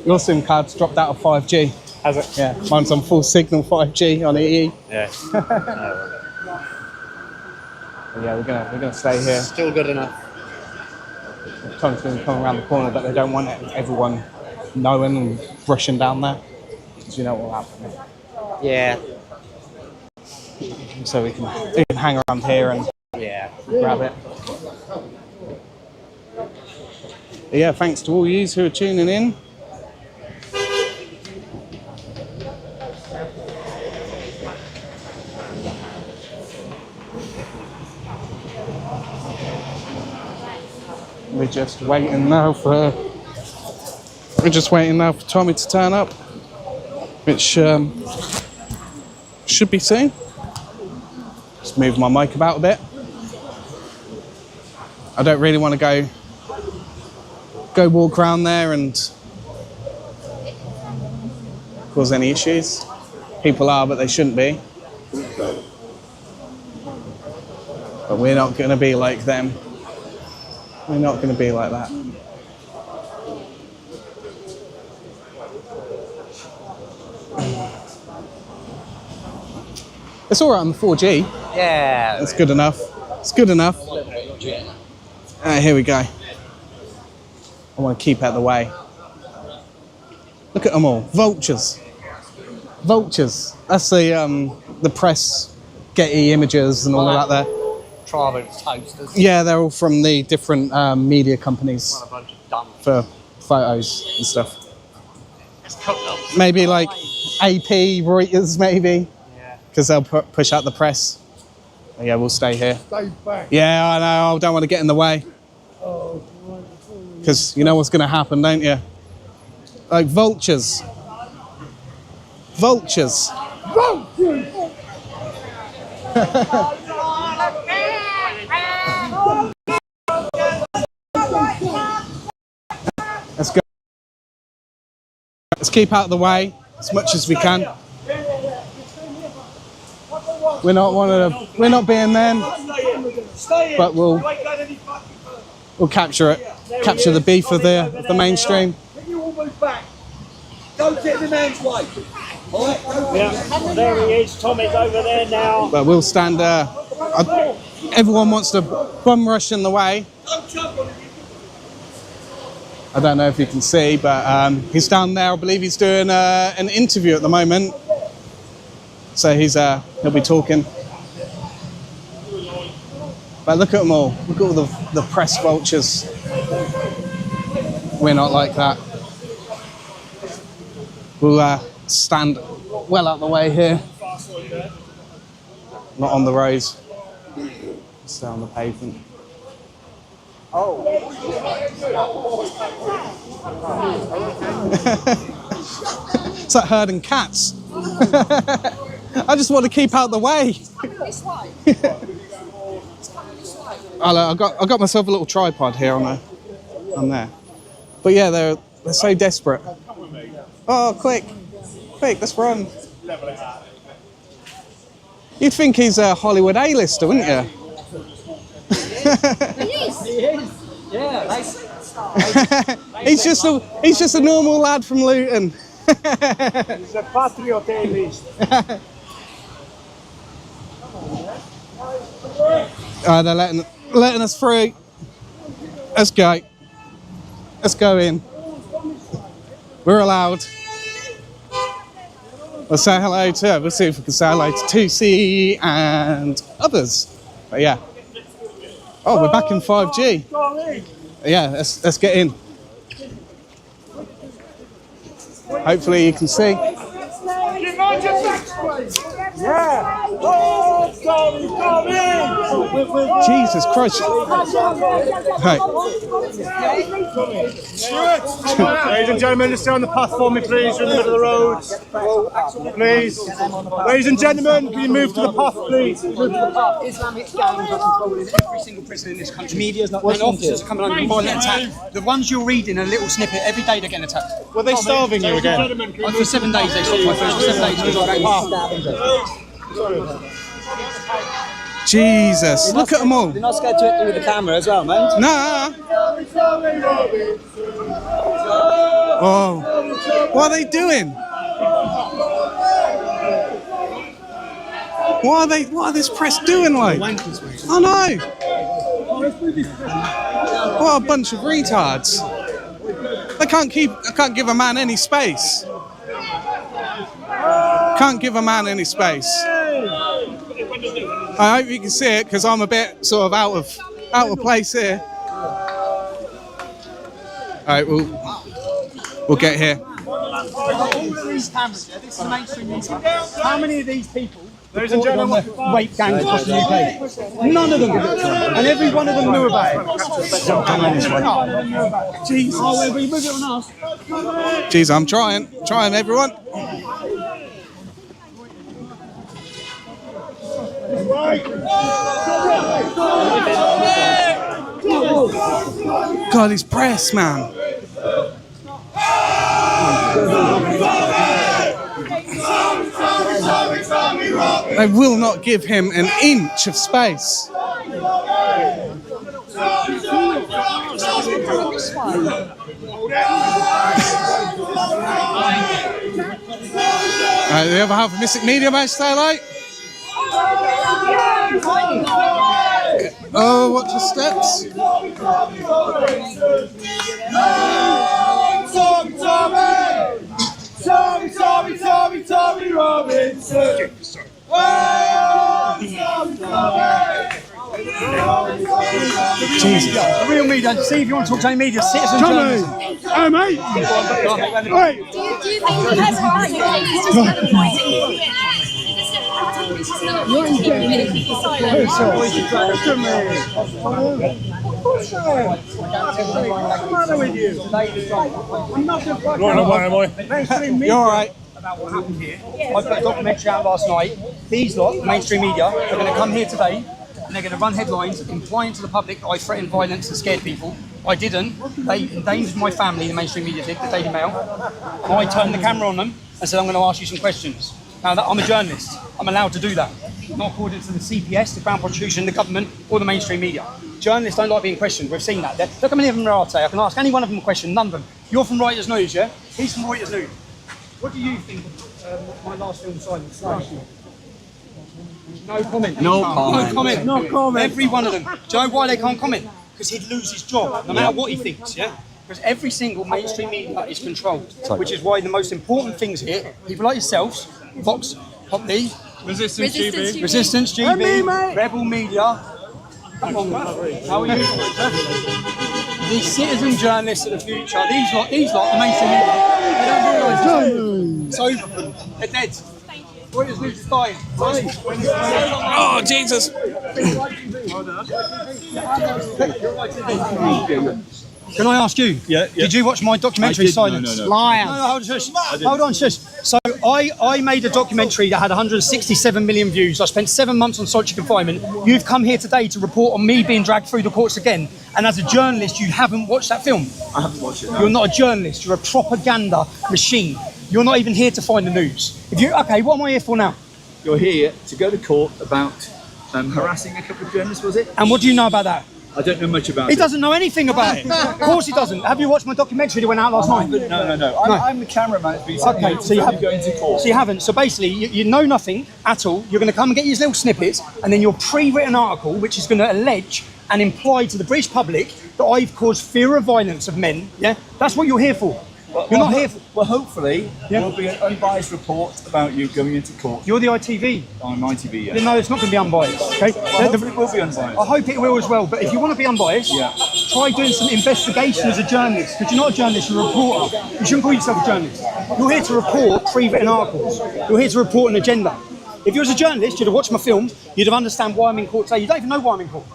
Your SIM card's dropped out of 5G. Has it? Yeah, mine's on full signal 5G on EE. Yeah. Yeah, we're gonna stay here. Still good enough. Tom's going to come around the corner, but they don't want everyone knowing and rushing down there, because you know what will happen. Yeah. So we can hang around here and grab it. Yeah, thanks to all yous who are tuning in. We're just waiting now for Tommy to turn up, which should be soon. Just move my mic about a bit. I don't really want to go walk around there and cause any issues. People are, but they shouldn't be. But we're not going to be like them. We're not going to be like that. It's all right on the 4G. Yeah. That's good enough. It's good enough. Here we go. I want to keep out of the way. Look at them all. Vultures. Vultures. That's the press, Getty Images and all of that there. Tribal toasters. Yeah, they're all from the different media companies What a bunch of dumb. for photos and stuff. It's cooked up. Maybe like AP, Reuters, maybe. Yeah. Because they'll push out the press. But yeah, we'll stay here. Stay back. Yeah, I know. I don't want to get in the way. Because you know what's going to happen, don't you? Like vultures. Vultures. Let's go. Let's keep out of the way as much as we can. We're not being them, but we'll capture it. Capture the beef of the mainstream. Don't get the man's way. Yeah, there he is. Tommy's over there now. But we'll stand there. Everyone wants to bum rush in the way. I don't know if you can see, but he's down there. I believe he's doing an interview at the moment. So he'll be talking. But look at them all. Look at all the press vultures. We're not like that. We'll stand well out the way here. Not on the roads. Stay on the pavement. It's like herding cats. I just want to keep out the way. I got myself a little tripod here on there. But yeah, they're so desperate. Oh, quick, let's run. You'd think he's a Hollywood A-lister, wouldn't you? He is. Yeah, he's just a normal lad from Luton. he's a patriot A-list. They're letting us through. Let's go. Let's go in. We're allowed. We'll say hello to. We'll see if we can say hello to 2C and others. But yeah. Oh, we're back in 5G. Yeah, let's get in. Hopefully you can see. Yeah. Oh, Jesus Christ. Hey. Ladies and gentlemen, just stay on the path for me, please. You're in the middle of the road. Please. Ladies and gentlemen, can you move to the path, please? Move to the path. Islamic gangs are controlling every single prison in this country. Media's not and officers are coming under violent attack. The ones you're reading a little snippet every day they're getting attacked. Were they starving you again? For 7 days they stopped my food. For 7 days because I Jesus, look at them all. You're not scared to hit me with the camera as well, man? Nah. Oh, what are they doing? What are this press doing like? I know. What a bunch of retards. I can't give a man any space. Can't give a man any space. I hope you can see it because I'm a bit sort of out of place here. right, we'll get here. All of these cameras, yeah, this is mainstream media. How many of these people Ladies and gentlemen, rape gangs across the UK? None of them. And every one of them knew about it. Jeez. Oh, well, you move it on us. Jeez, I'm trying, everyone. God, he's press, man. They will not give him an inch of space. The other half of Mystic Media may stay late. Oh, watch the steps. Tommy Robinson. Jesus. The real media. See if you want to talk to any media. Citizen journalism. Hey, mate. Hey. Do you think that's right? He's just kind of pointing you in. You're all right. About what happened here. I've got a documentary out last night. These lot, mainstream media, are going to come here today and they're going to run headlines implying to the public that I threatened violence and scared people. I didn't. They endangered my family, the mainstream media did, the Daily Mail. And I turned the camera on them and said, I'm going to ask you some questions. Now, I'm a journalist. I'm allowed to do that. Not according to the CPS, the Crown Prosecution, the government, or the mainstream media. Journalists don't like being questioned. We've seen that. Look how many of them there are today. I can ask any one of them a question, none of them. You're from Reuters News, yeah? He's from Reuters News. What do you think of my last film, Silence? No comment. No comment. No comment. No comment. Every one of them. Do you know why they can't comment? Because he'd lose his job, no matter what he thinks, yeah? Because every single mainstream media is controlled, which is why the most important things here, people like yourselves, Vox, Popney, Resistance GB, Rebel Media. Come on, how are you? These citizen journalists of the future, these lot, the mainstream media, they don't realise it's over for them. They're dead. Reuters News is dying. Oh, Jesus. Can I ask you? Yeah. Did you watch my documentary, Silence? No. Liar. No, hold on, shush. So I made a documentary that had 167 million views. I spent 7 months on solitary confinement. You've come here today to report on me being dragged through the courts again. And as a journalist, you haven't watched that film. I haven't watched it. No. You're not a journalist. You're a propaganda machine. You're not even here to find the news. Okay, what am I here for now? You're here to go to court about harassing a couple of journalists, was it? And what do you know about that? I don't know much about it. He doesn't know anything about it. Of course he doesn't. Have you watched my documentary that went out last night? No. I'm the cameraman. Okay, so you haven't going to court. So you haven't. So basically, you know nothing at all. You're going to come and get these little snippets, and then your pre-written article, which is going to allege and imply to the British public that I've caused fear of violence of men. Yeah, that's what you're here for. You're not here for... Well, hopefully, there'll be an unbiased report about you going into court. You're the ITV. I'm ITV, yeah. No, it's not going to be unbiased, okay? Well, hopefully it will be unbiased. I hope it will as well, but if you want to be unbiased, try doing some investigation as a journalist, because you're not a journalist, you're a reporter. You shouldn't call yourself a journalist. You're here to report pre-written articles. You're here to report an agenda. If you was a journalist, you'd have watched my film, you'd have understand why I'm in court today. You don't even know why I'm in court.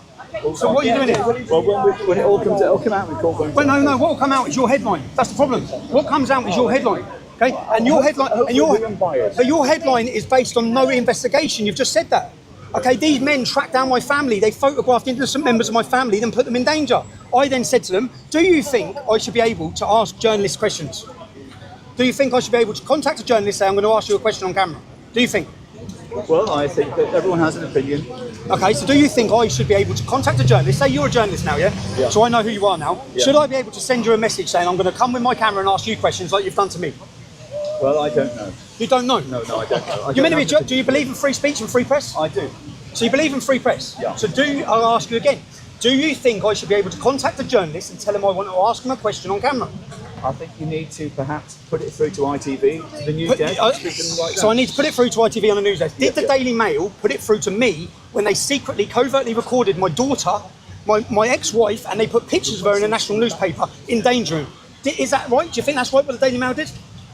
So what are you doing here? Well, when it all comes out, it'll come out in court. Well, no. What will come out is your headline. That's the problem. What comes out is your headline. Okay, and your headline, but your headline is based on no investigation. You've just said that. Okay, these men tracked down my family. They photographed innocent members of my family, then put them in danger. I then said to them, "Do you think I should be able to ask journalists questions? Do you think I should be able to contact a journalist and say I'm going to ask you a question on camera? Do you think?" Well, I think that everyone has an opinion. Okay, so do you think I should be able to contact a journalist? Say you're a journalist now, yeah? So I know who you are now. Yeah. Should I be able to send you a message saying I'm going to come with my camera and ask you questions like you've done to me? Well, I don't know. You don't know? No, I don't know. Do you believe in free speech and free press? I do. So you believe in free press? Yeah. So I'll ask you again. Do you think I should be able to contact a journalist and tell him I want to ask him a question on camera? I think you need to perhaps put it through to ITV, to the news desk. So I need to put it through to ITV on the news desk. Did the Daily Mail put it through to me when they secretly, covertly recorded my daughter, my ex-wife, and they put pictures of her in a national newspaper endangering? Is that right? Do you think that's right what the Daily Mail did?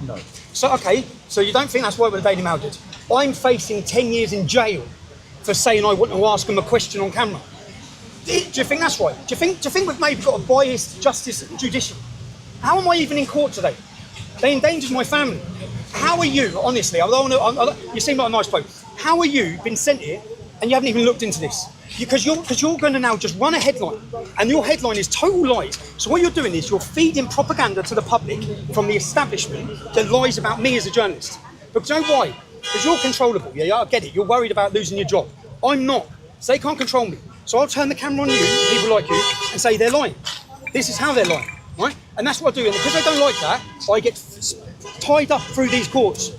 No. So, okay, so you don't think that's right what the Daily Mail did? I'm facing 10 years in jail for saying I want to ask them a question on camera. Do you think that's right? Do you think we've maybe got a biased justice judiciary? How am I even in court today? They endangered my family. How are you, honestly, you seem like a nice bloke. How are you been sent here and you haven't even looked into this? Because you're going to now just run a headline, and your headline is total lies. So what you're doing is you're feeding propaganda to the public from the establishment that lies about me as a journalist. Because you know why? Because you're controllable, yeah, I get it. You're worried about losing your job. I'm not. So they can't control me. So I'll turn the camera on you, people like you, and say they're lying. This is how they're lying, right? And that's what I do. And because they don't like that, I get tied up through these courts.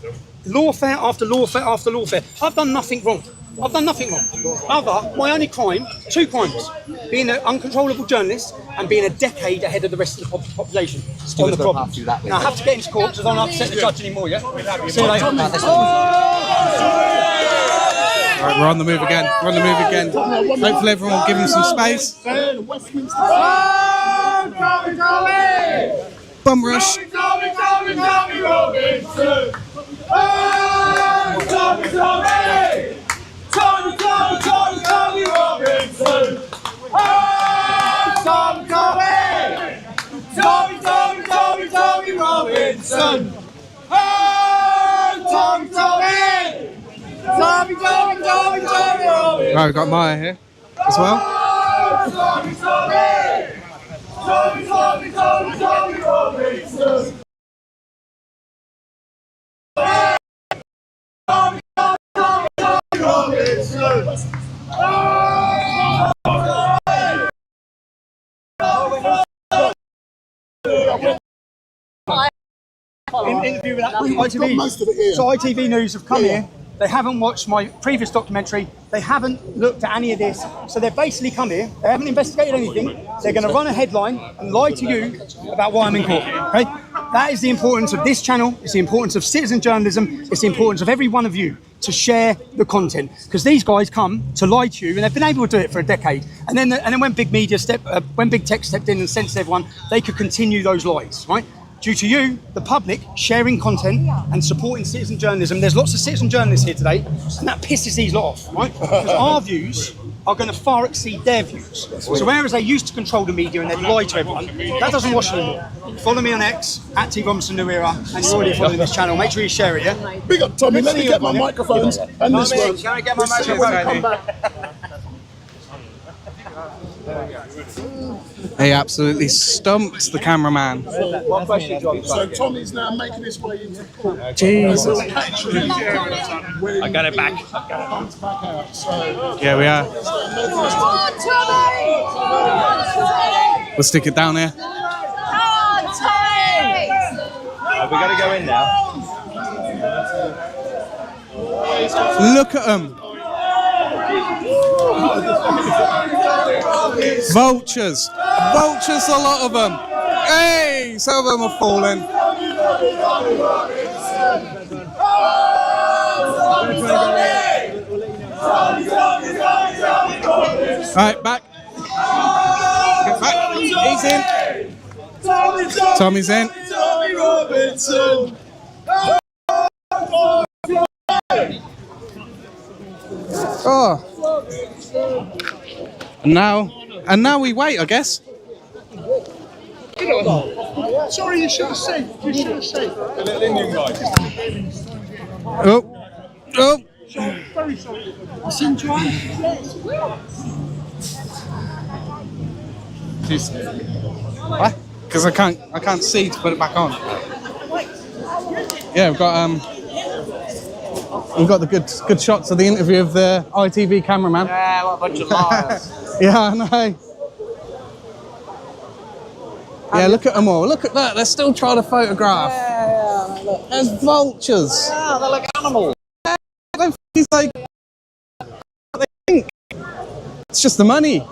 Lawfare after lawfare after lawfare. I've done nothing wrong. I've done nothing wrong. Other, my only crime, 2 crimes, being an uncontrollable journalist and being a decade ahead of the rest of the population on the problem. Now I have to get into court because I don't upset the judge anymore, yeah? See you later. Right, we're on the move again. We're on the move again. Hopefully everyone will give him some space. Bum rush. Right, we've got Maya here as well. Interview with that ITV. So ITV News have come here. They haven't watched my previous documentary. They haven't looked at any of this. So they've basically come here. They haven't investigated anything. They're going to run a headline and lie to you about why I'm in court. Okay? That is the importance of this channel. It's the importance of citizen journalism. It's the importance of every one of you to share the content. Because these guys come to lie to you, and they've been able to do it for a decade. And then when big media when big tech stepped in and censored everyone, they could continue those lies, right? Due to you, the public, sharing content and supporting citizen journalism. There's lots of citizen journalists here today, and that pisses these lot off, right? Because our views are going to far exceed their views. So whereas they used to control the media and they'd lie to everyone, that doesn't wash anymore. Follow me on X, @T.Robinson New Era, and you're already following this channel. Make sure you share it, yeah? Big up, Tommy. Let me get my microphones and this one. Can I get my microphone? He absolutely stumped the cameraman. One question, John. So Tommy's now making his way into court. Jesus. I got it back. Yeah, we are. We'll stick it down here. We got to go in now. Look at them. Vultures. Vultures, a lot of them. Hey, some of them are falling. Right, back. Get back. He's in. Tommy's in. Tommy Robinson. Oh. And now we wait, I guess. Sorry, you should have said. You should have said. The little Indian guy. Oh. Oh. Very sorry. Listen, John. What? Because I can't see to put it back on. Yeah, we've got the good shots of the interview of the ITV cameraman. Yeah, what a bunch of liars. Yeah, I know. Yeah, look at them all. Look at that. They're still trying to photograph. Yeah, look. There's vultures. Yeah, they're like animals. He's like, what they think. It's just the money.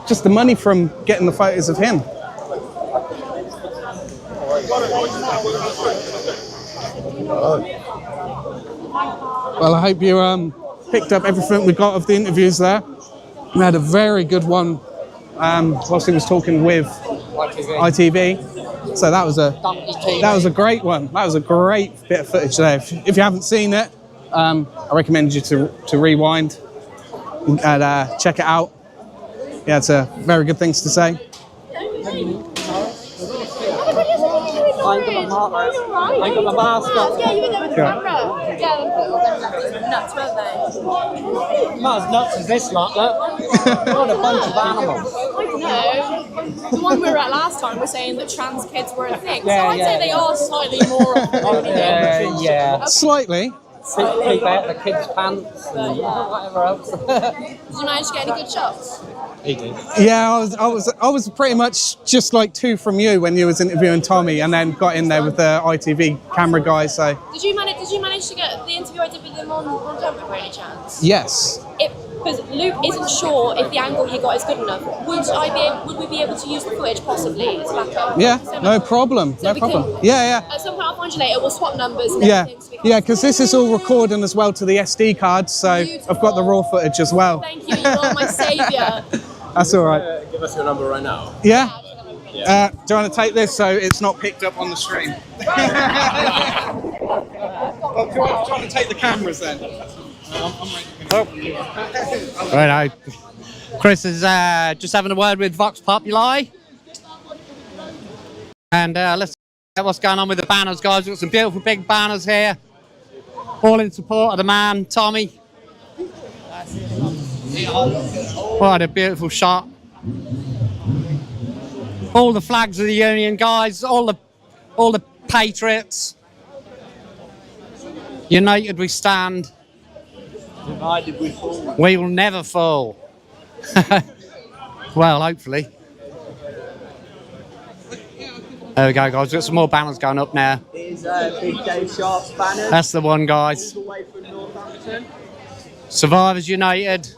Just the money from getting the photos of him. Well, I hope you picked up everything we got of the interviews there. We had a very good one whilst he was talking with ITV. So that was a great one. That was a great bit of footage there. If you haven't seen it, I recommend you to rewind and check it out. Yeah, it's a very good things to say. I ain't got my mask on. Yeah, you were there with the camera. Yeah, them nuts, weren't they? Not as nuts as this lot, look. What a bunch of animals. I don't know. The one we were at last time was saying that trans kids were a thing. Yeah, so I'd say they are slightly more of the Yeah. Slightly. Keep out the kids' pants and whatever else. Did you manage to get any good shots? He did. Yeah, I was pretty much just like two from you when you was interviewing Tommy, and then got in there with the ITV camera guys. So Did you manage to get the interview I did with him on camera by any chance? yes. Because Luke isn't sure if the angle he got is good enough. Would we be able to use the footage possibly as backup? Yeah, no problem. No problem. Yeah. At some point I'll find you later. We'll swap numbers. And Yeah, everything, so we can yeah, because this is all recording as well to the SD card, so I've got the raw footage as well. Thank you. You are my saviour. That's all right. Give us your number right now. Yeah? Do you want to take this so it's not picked up on the stream? Well, do you want to take the cameras then? Righto. Chris is just having a word with Vox Populi. And let's see what's going on with the banners, guys. We've got some beautiful big banners here. All in support of the man, Tommy. What a beautiful shot. All the flags of the union, guys. All the patriots. United we stand. United we fall. We will never fall. Well, hopefully. There we go, guys. We've got some more banners going up now. Here's Big Dave Sharp's banner. That's the one, guys. All the way from Northampton. Survivors United.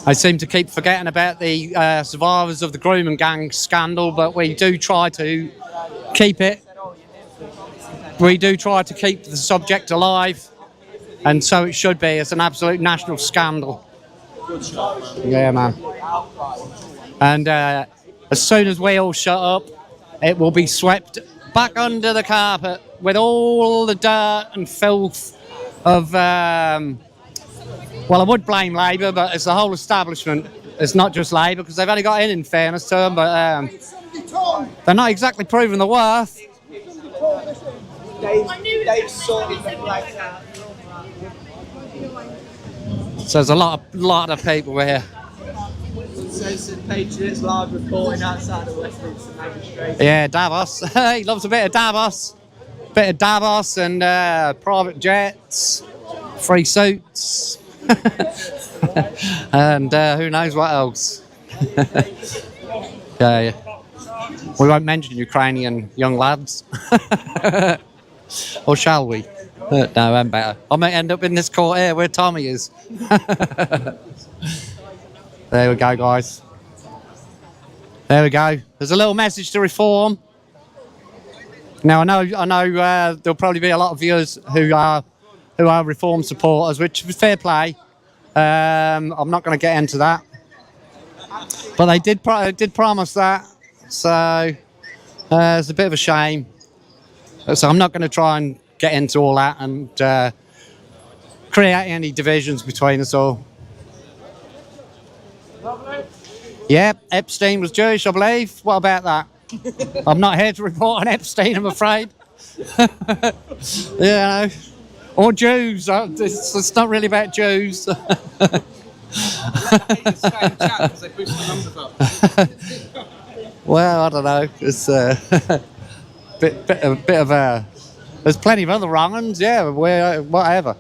I seem to keep forgetting about the survivors of the grooming gang scandal, but we do try to keep it. We do try to keep the subject alive, and so it should be. It's an absolute national scandal. Yeah, man. And as soon as we all shut up, it will be swept back under the carpet with all the dirt and filth of... well, I would blame Labour, but it's the whole establishment. It's not just Labour, because they've only got in fairness to them, but they're not exactly proving the worth. Dave sorted the flags out. So there's a lot of people here. Says the Patriots live reporting outside of Westminster Magistrates. Yeah, Davos. He loves a bit of Davos. Bit of Davos and private jets, free suits, and who knows what else. Yeah. We won't mention Ukrainian young lads. Or shall we? No, I'm better. I might end up in this court here where Tommy is. There we go, guys. There we go. There's a little message to reform. Now I know there'll probably be a lot of viewers who are reform supporters, which is fair play. I'm not going to get into that, but they did promise that, so it's a bit of a shame. So I'm not going to try and get into all that and create any divisions between us all. Yeah, Epstein was Jewish, I believe. What about that? I'm not here to report on Epstein, I'm afraid. Yeah, or Jews. It's not really about Jews. Well, I don't know. It's bit of a. There's plenty of other wrong ones. Yeah, whatever.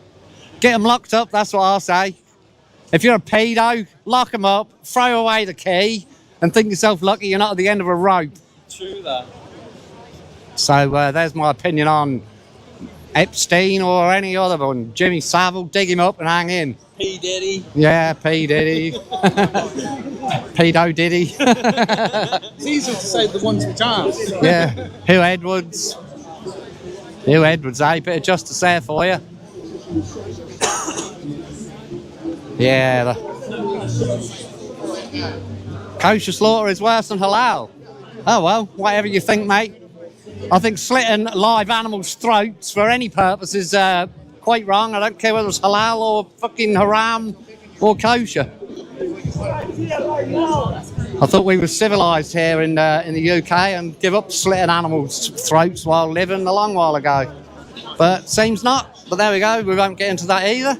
Get them locked up. That's what I'll say. If you're a pedo, lock them up, throw away the key, and think yourself lucky you're not at the end of a rope. True that. So there's my opinion on Epstein or any other one. Jimmy Savile, dig him up and hang in. P. Diddy. Yeah, P. Diddy. Pedo Diddy. It's easier to say the ones which aren't. Yeah, Hugh Edwards. Hugh Edwards, eh? Bit of justice there for you. Yeah. Kosher slaughter is worse than halal. Oh well, whatever you think, mate. I think slitting live animals' throats for any purpose is quite wrong. I don't care whether it's halal or fucking haram or kosher. I thought we were civilised here in the UK and give up slitting animals' throats while living a long while ago. But seems not. But there we go. We won't get into that either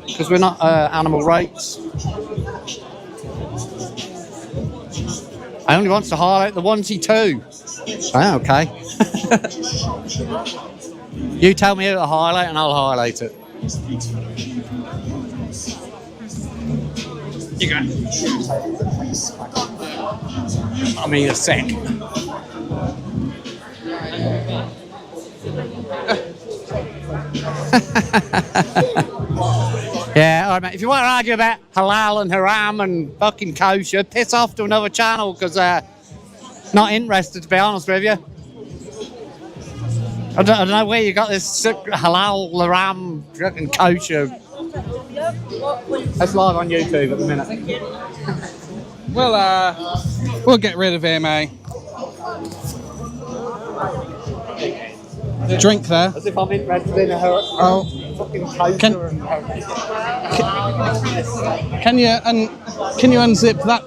because we're not animal rights. I only want to highlight the 1-2. Oh, okay. You tell me who to highlight and I'll highlight it. You go. I mean, a sec. Yeah, all right, mate. If you want to argue about halal and haram and fucking kosher, piss off to another channel because not interested, to be honest with you. I don't know where you got this halal, haram, fucking kosher. That's live on YouTube at the minute. We'll get rid of him, eh? Drink there. As if I'm interested in fucking kosher Can you unzip that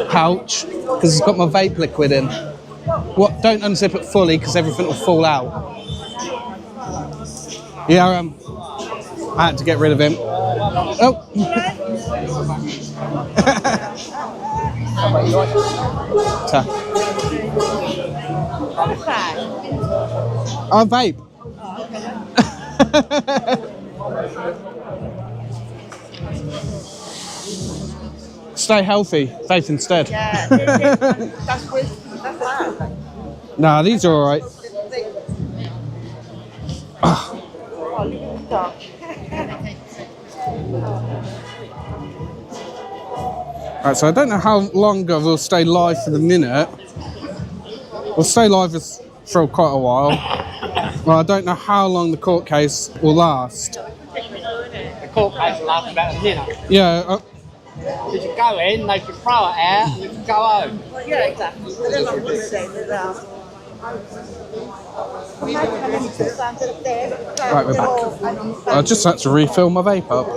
pouch because it's got my vape liquid in? What? Don't unzip it fully because everything will fall out. Yeah, I had to get rid of him. Oh. I'll vape. Stay healthy, vape instead. Yeah, that's bad. Nah, these are alright. Right, so I don't know how longer we'll stay live for the minute. We'll stay live for quite a while. Well, I don't know how long the court case will last. The court case will last about a minute. Yeah. You can go in, they can throw it out, and you can go home. Well, yeah, exactly. They're not going to say that. Right, we're back. I just had to refill my vape up.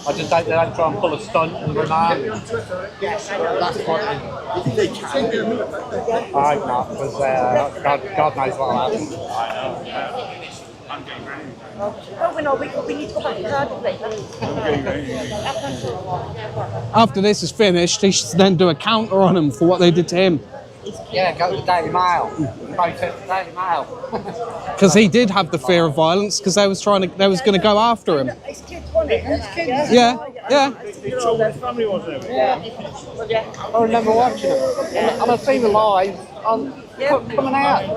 I just hope they don't try and pull a stunt and remand. Yes, I know. That's what I hope not, because God knows what will happen. Oh, we need to go back to Cardiff. After this is finished, he should then do a counter on him for what they did to him. Yeah, go to the Daily Mail. Protest the Daily Mail. Because he did have the fear of violence because they was going to go after him. His kids won it. Yeah. His family was there. Yeah. I remember watching it. And I've seen the live coming out.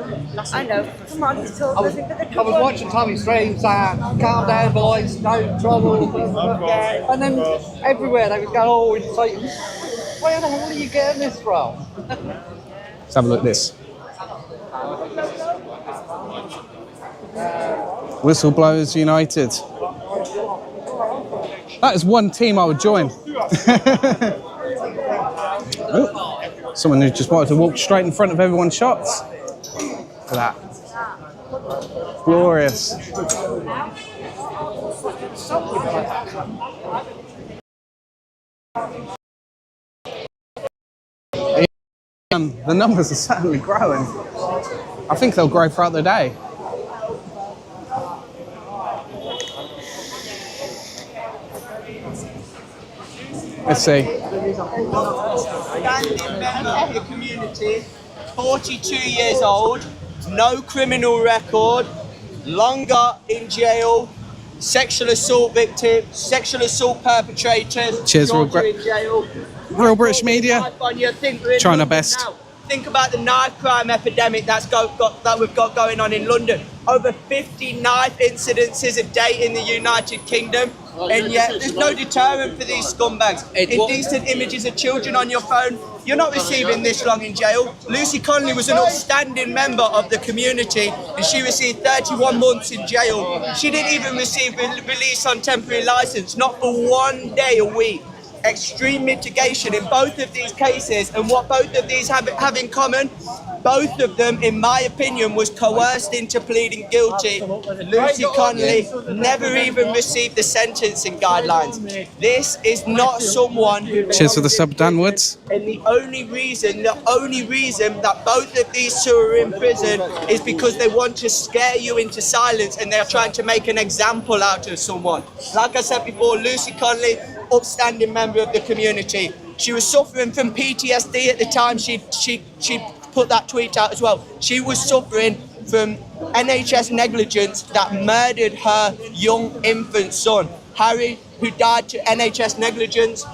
I know. Come on, he's told us. I was watching Tommy Stream saying, calm down boys, no trouble. And then everywhere they would go, oh, it's like, where the hell are you getting this from? Let's have a look at this. Whistleblowers United. That is one team I would join. Oh, someone who just wanted to walk straight in front of everyone's shots. Look at that. Glorious. The numbers are certainly growing. I think they'll grow throughout the day. Let's see. Member of the community, 42 years old, no criminal record, longer in jail, sexual assault victim, sexual assault perpetrators. Cheers, in jail. Real British media. Trying our best. Now. Think about the knife crime epidemic that we've got going on in London. Over 50 knife incidences a day in the United Kingdom, and yet there's no deterrent for these scumbags. Indecent images of children on your phone, You're not receiving this long in jail. Lucy Connolly was an upstanding member of the community and she received 31 months in jail. She didn't even receive release on temporary licence, not for 1 day a week. Extreme mitigation in both of these cases, and what both of these have in common, both of them, in my opinion, was coerced into pleading guilty. Lucy Connolly never even received the sentencing guidelines. This is not someone who... Cheers for the sub, Dan Woods. And the only reason that both of these two are in prison is because they want to scare you into silence and they're trying to make an example out of someone. Like I said before, Lucy Connolly, upstanding member of the community. She was suffering from PTSD at the time she put that tweet out as well. She was suffering from NHS negligence that murdered her young infant son. Harry, who died to NHS negligence,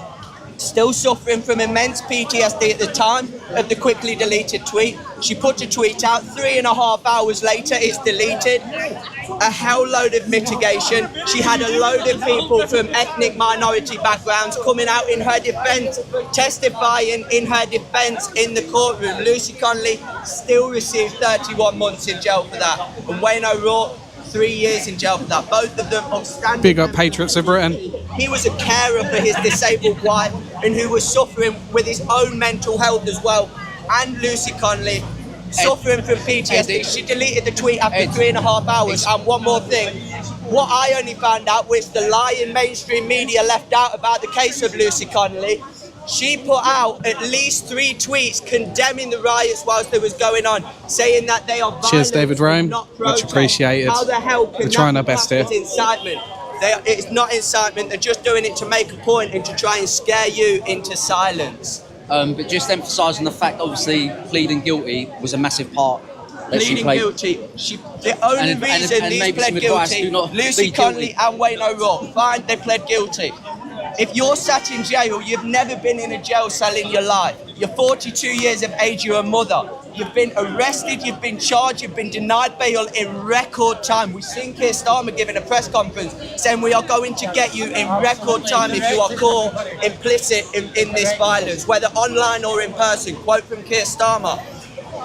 still suffering from immense PTSD at the time of the quickly deleted tweet. She put a tweet out, 3.5 hours later it's deleted. A hell load of mitigation. She had a load of people from ethnic minority backgrounds coming out in her defence, testifying in her defence in the courtroom. Lucy Connolly still received 31 months in jail for that. And Wayne O'Rourke, 3 years in jail for that. Both of them outstanding. Big up Patriots of Britain. He was a carer for his disabled wife and who was suffering with his own mental health as well. And Lucy Connolly, suffering from PTSD. She deleted the tweet after 3.5 hours. And one more thing, what I only found out, which the lying mainstream media left out about the case of Lucy Connolly, she put out at least 3 tweets condemning the riots whilst they was going on, saying that they are violent. Cheers, David Rome. Not Much protest. appreciated. How the hell can We're trying that our be best classed here. as incitement? It's not incitement. They're just doing it to make a point and to try and scare you into silence. But just emphasising the fact, obviously, pleading guilty was a massive part. Pleading guilty. The only reason these pled guilty, Lucy Connolly and Wayne O'Rourke, fine, they pled guilty. If you're sat in jail, you've never been in a jail cell in your life. You're 42 years of age, you're a mother. You've been arrested, you've been charged, you've been denied bail in record time. We've seen Keir Starmer giving a press conference saying we are going to get you in record time if you are caught implicit in this violence, whether online or in person. Quote from Keir Starmer.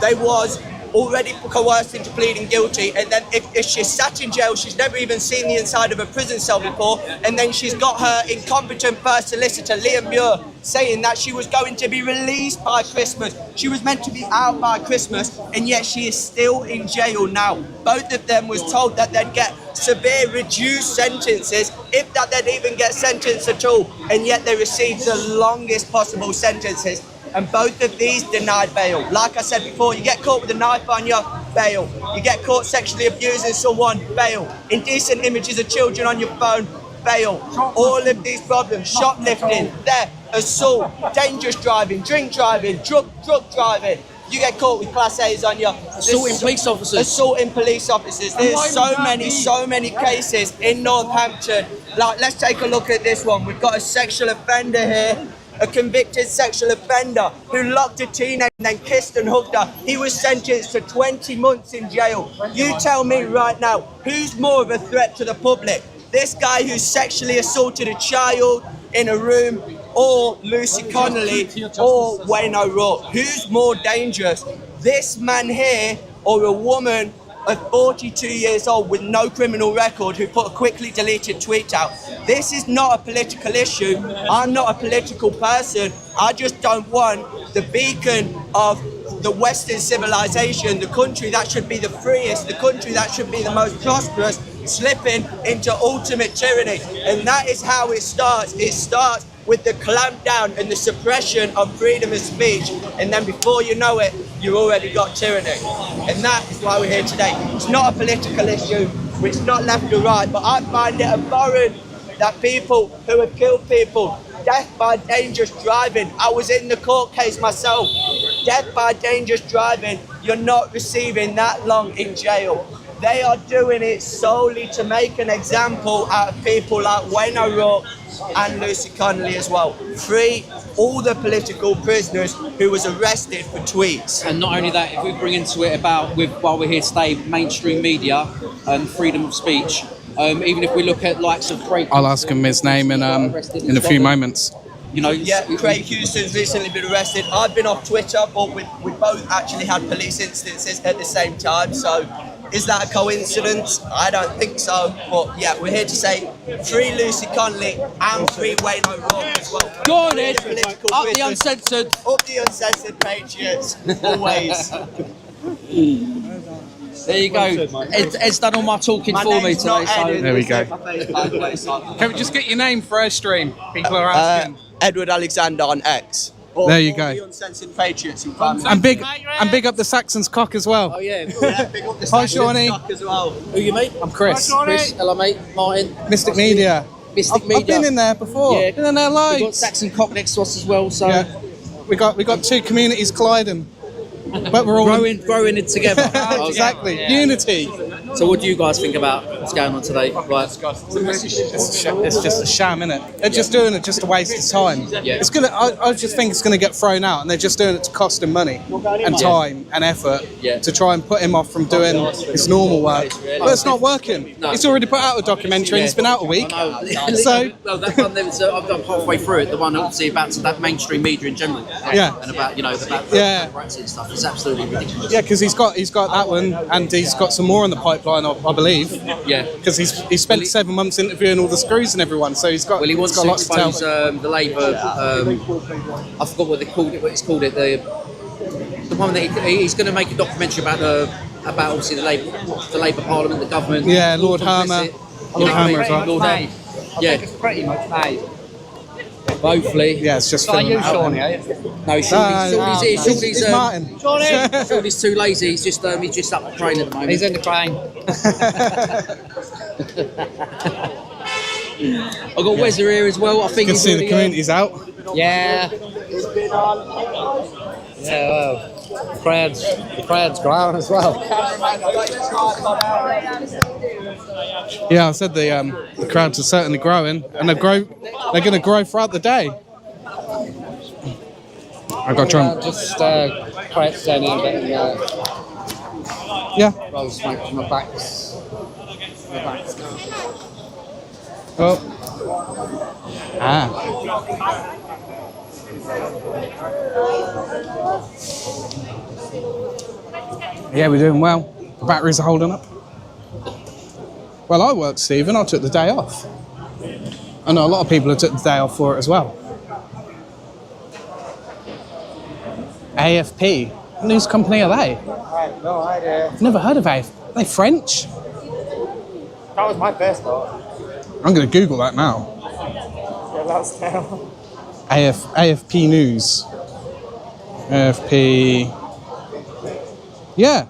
They was already coerced into pleading guilty, and then if she's sat in jail, she's never even seen the inside of a prison cell before, and then she's got her incompetent first solicitor, Liam Muir, saying that she was going to be released by Christmas. She was meant to be out by Christmas, and yet she is still in jail now. Both of them was told that they'd get severe reduced sentences, if that they'd even get sentenced at all, and yet they received the longest possible sentences. And both of these denied bail. Like I said before, you get caught with a knife on you, bail. You get caught sexually abusing someone, bail. Indecent images of children on your phone, bail. All of these problems, shoplifting, theft, assault, dangerous driving, drink driving, drug driving. You get caught with class A's on you. Assaulting police officers. Assaulting police officers. There's so many cases in Northampton. Like, let's take a look at this one. We've got a sexual offender here. A convicted sexual offender who locked a teenager and then kissed and hugged her. He was sentenced to 20 months in jail. You tell me right now, who's more of a threat to the public? This guy who sexually assaulted a child in a room, or Lucy Connolly, or Wayne O'Rourke? Who's more dangerous? This man here, or a woman of 42 years old with no criminal record who put a quickly deleted tweet out? This is not a political issue. I'm not a political person. I just don't want the beacon of the Western civilization, the country that should be the freest, the country that should be the most prosperous, slipping into ultimate tyranny. And that is how it starts. It starts with the clampdown and the suppression of freedom of speech, and then before you know it, you've already got tyranny. And that is why we're here today. It's not a political issue, it's not left or right, but I find it abhorrent that people who have killed people, death by dangerous driving, I was in the court case myself, death by dangerous driving, you're not receiving that long in jail. They are doing it solely to make an example out of people like Wayne O'Rourke and Lucy Connolly as well. Free all the political prisoners who was arrested for tweets. And not only that, if we bring into it about, while we're here today, mainstream media and freedom of speech, even if we look at likes of... I'll ask him his name in a few moments. You know, Yeah, Craig Houston's recently been arrested. I've been off Twitter, but we both actually had police instances at the same time. So, is that a coincidence? I don't think so. But yeah, we're here to say free Lucy Conley and free Wayne O'Rourke as well. Go on, Ed. Up the uncensored. Up the uncensored Patriots. Always. There you go. Ed's done all my talking for me today. So. There we go. Can we just get your name for our stream? People are asking. Edward Alexander on X. There you go. The uncensored Patriots in family. And big up the Saxon's cock as well. Oh yeah. Big up the Hi, Saxon's Shawnee. cock as well. Who you mate? I'm Chris. Chris. Hello mate. Martin. Mystic Media. Mystic Media. I've been in there before. Yeah. Been in there We've got loads. Saxon Cock next to us as well. So We got two communities colliding, but we're all growing it together. exactly. Yeah. Unity. So what do you guys think about what's going on today? Right. It's just a sham, innit? They're just doing it just to waste his time. Yeah. It's gonna. I just think it's gonna get thrown out, and they're just doing it to cost him money and time and effort to try and put him off from doing his normal work. But it's not working. No. He's already put out a documentary. And it's been out a week. So well, that one there was I've got halfway through it. The one obviously about that mainstream media in general. Yeah. And about about Yeah. rights and stuff. It's absolutely ridiculous. yeah, because he's got that one, and he's got some more in the pipeline, I believe. Yeah. Because he spent 7 months interviewing all the screws and everyone, so he's got. Well, he wants got to lots to tell. expose the Labour. I forgot what they called it. What it's called it. The one that he's going to make a documentary about obviously the Labour Parliament, the government. Yeah, Lord Hammer. Lord Hammer as well. Lord Hammer. Yeah. It's pretty much made. Hopefully. Yeah, it's just Are filling you it out. Shawnee, then. are you? No, Shorty's It's Martin. Shorty's too lazy. He's just up the crane at the moment. He's in the crane. I've got Wezzer here as well. I You think can he's see the already, community's out. Yeah. Yeah, well, the crowd's growing as well. Yeah, I said the crowds are certainly growing, and they're going to grow throughout the day. I got to try and... Just crouch down here a bit and Yeah. roll smoke from my back's. Oh. Ah. Yeah, we're doing well. The batteries are holding up. Well, I worked, Stephen. I took the day off. I know a lot of people have took the day off for it as well. AFP. What news company are they? I have no idea. I've never heard of AFP. Are they French? That was my first thought. I'm going to Google that now. Yeah, that's now. AFP News. AFP. Yeah.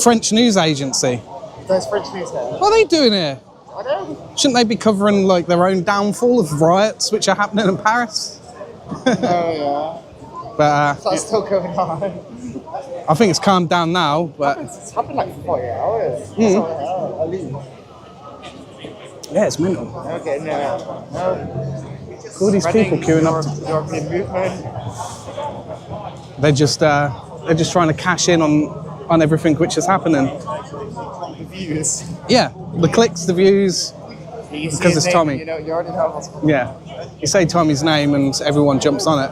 French news agency. There's French news here. What are they doing here? I don't. Shouldn't they be covering like their own downfall of riots which are happening in Paris? Oh, But yeah. That's still going on. I think it's calmed down now. But It's happened like for 40 hours. Mm. At least. yeah, it's mental. Okay, no. All these people queuing up. European movement. They're just trying to cash in on everything which is happening. The views. Yeah, the clicks, the views. You see Because his it's name, Tommy. You know, you already know what's going on. Yeah, you say Tommy's name and everyone jumps on it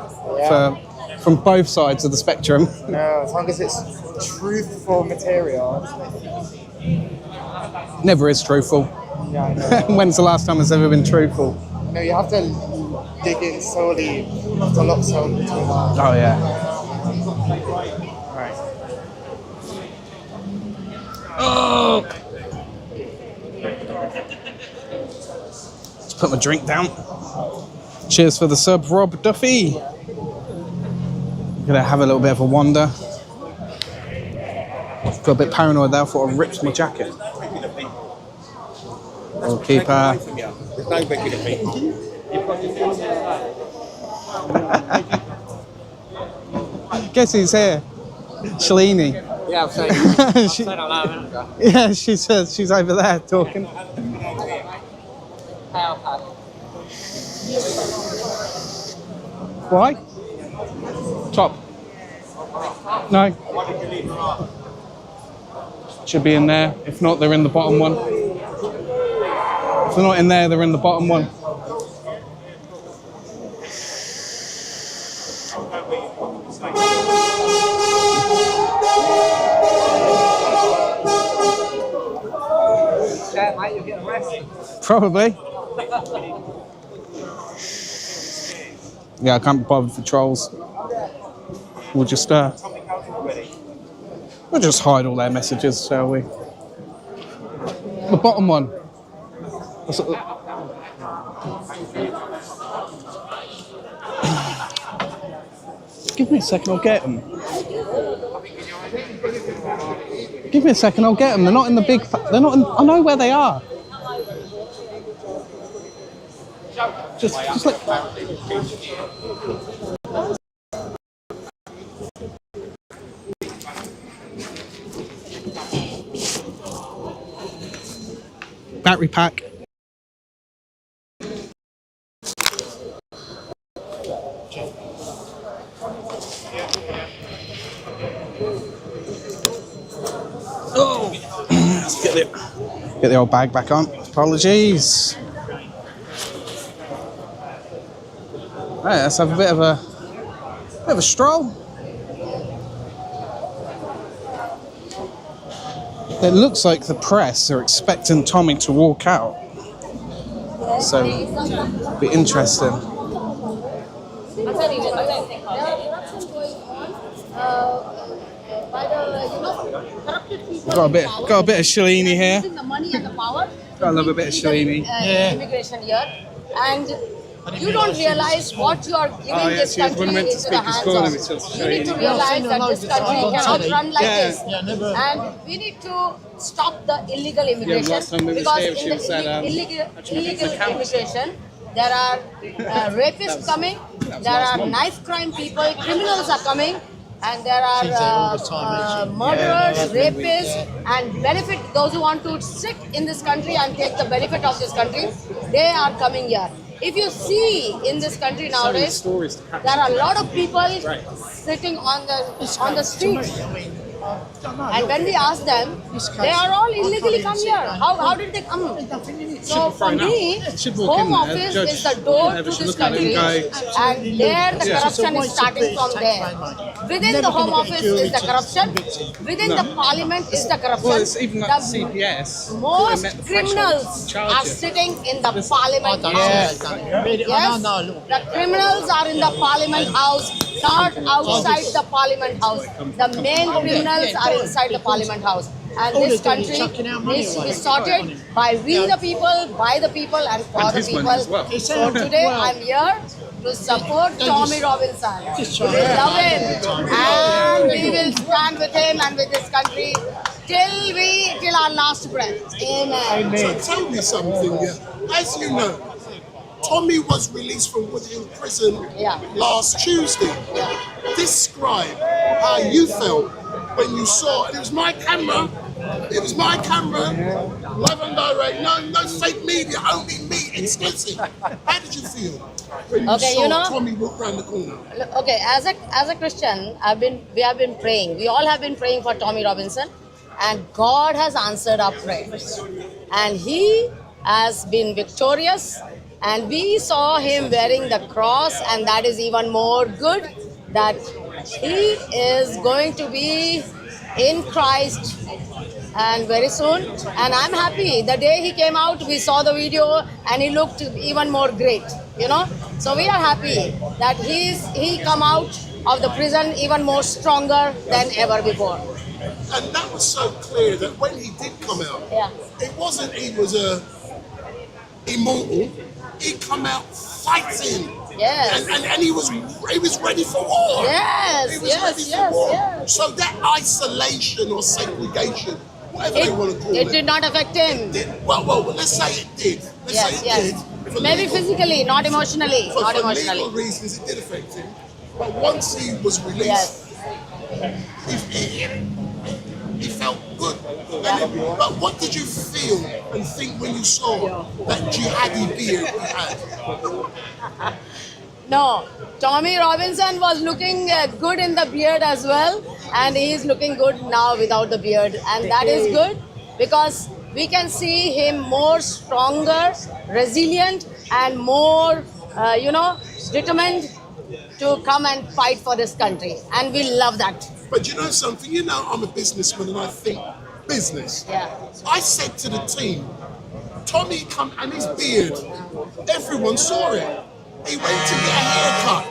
from both sides of the spectrum. No, as long as it's truthful material. Never is truthful. Yeah, I know. When's the last time it's ever been truthful? No, you have to dig in slowly. You have to look slowly between lines. Oh yeah. Right. Oh. Let's put my drink down. Cheers for the sub, Rob Duffy. Gonna have a little bit of a wander. Got a bit paranoid there. I thought I ripped my jacket. We'll keep. There's no regular people. Guess who's here? Shalini. Yeah, I'm saying. She- Saying out loud a minute ago. Yeah, she's over there talking. Why? Top. No. Should be in there. If not, they're in the bottom one. If they're not in there, they're in the bottom one. there, mate, you'll get arrested. Probably. Yeah, I can't be bothered for trolls. We'll just hide all their messages, shall we? The bottom one. Give me a second, I'll get them. Give me a second, I'll get them. They're not in the big. They're not in. I know where they are. Just like. Battery pack. Oh, let's get the old bag back on. Apologies. Right, let's have a bit of a stroll. It looks like the press are expecting Tommy to walk out, so it'll be interesting. Got a bit of Shalini here. Got a little bit of Shalini. Immigration here, and you don't realize what you are giving this country into the hands of. You need to realize that this country cannot run like this, and we need to stop the illegal immigration, because in the illegal immigration there are rapists coming, there are knife crime people, criminals are coming, and there are murderers, rapists, and benefit those who want to sit in this country and take the benefit of this country. They are coming here. If you see in this country nowadays, there are a lot of people sitting on the streets. And when we ask them, they are all illegally come here. How did they come? So for me, Home Office is the door to this country, and there the corruption is starting from there. Within the Home Office is the corruption. Within the Parliament is the corruption. Well, it's even like CPS. Most criminals are sitting in the Parliament House. Yes, the criminals are in the Parliament House, not outside the Parliament House. The main criminals are inside the Parliament House. And this country needs to be sorted by we the people, by the people, and for the people. So today I'm here to support Tommy Robinson. We love him, and we will stand with him and with this country till our last breath. Amen. So tell me something. As you know, Tommy was released from Woodhill prison last Tuesday. Describe how you felt when you saw it. It was my camera. It was my camera. Live and direct. No fake media. Only me exclusive. How did you feel when you saw Tommy walk around the corner? Okay, as a Christian, we have been praying. We all have been praying for Tommy Robinson, and God has answered our prayers. And he has been victorious. And we saw him wearing the cross, and that is even more good, that he is going to be in Christ and very soon. And I'm happy. The day he came out, we saw the video, and he looked even more great, So we are happy that he come out of the prison even more stronger than ever before. And that was so clear that when he did come out, it wasn't he was immortal. He come out fighting. Yes. And he was ready for war. Yes. He was ready for war. Yes. So that isolation or segregation, whatever they want to call it. It did not affect him. Well, let's say it did. Let's say it did. Maybe physically, not emotionally. For legal reasons, it did affect him. But once he was released, he felt good. But what did you feel and think when you saw that jihadi beard he had? No, Tommy Robinson was looking good in the beard as well, and he is looking good now without the beard, and that is good because we can see him more stronger, resilient, and more, determined to come and fight for this country, and we love that. But you know something? I'm a businessman and I think business. Yeah. I said to the team, Tommy come and his beard, everyone saw it. He went to get a haircut.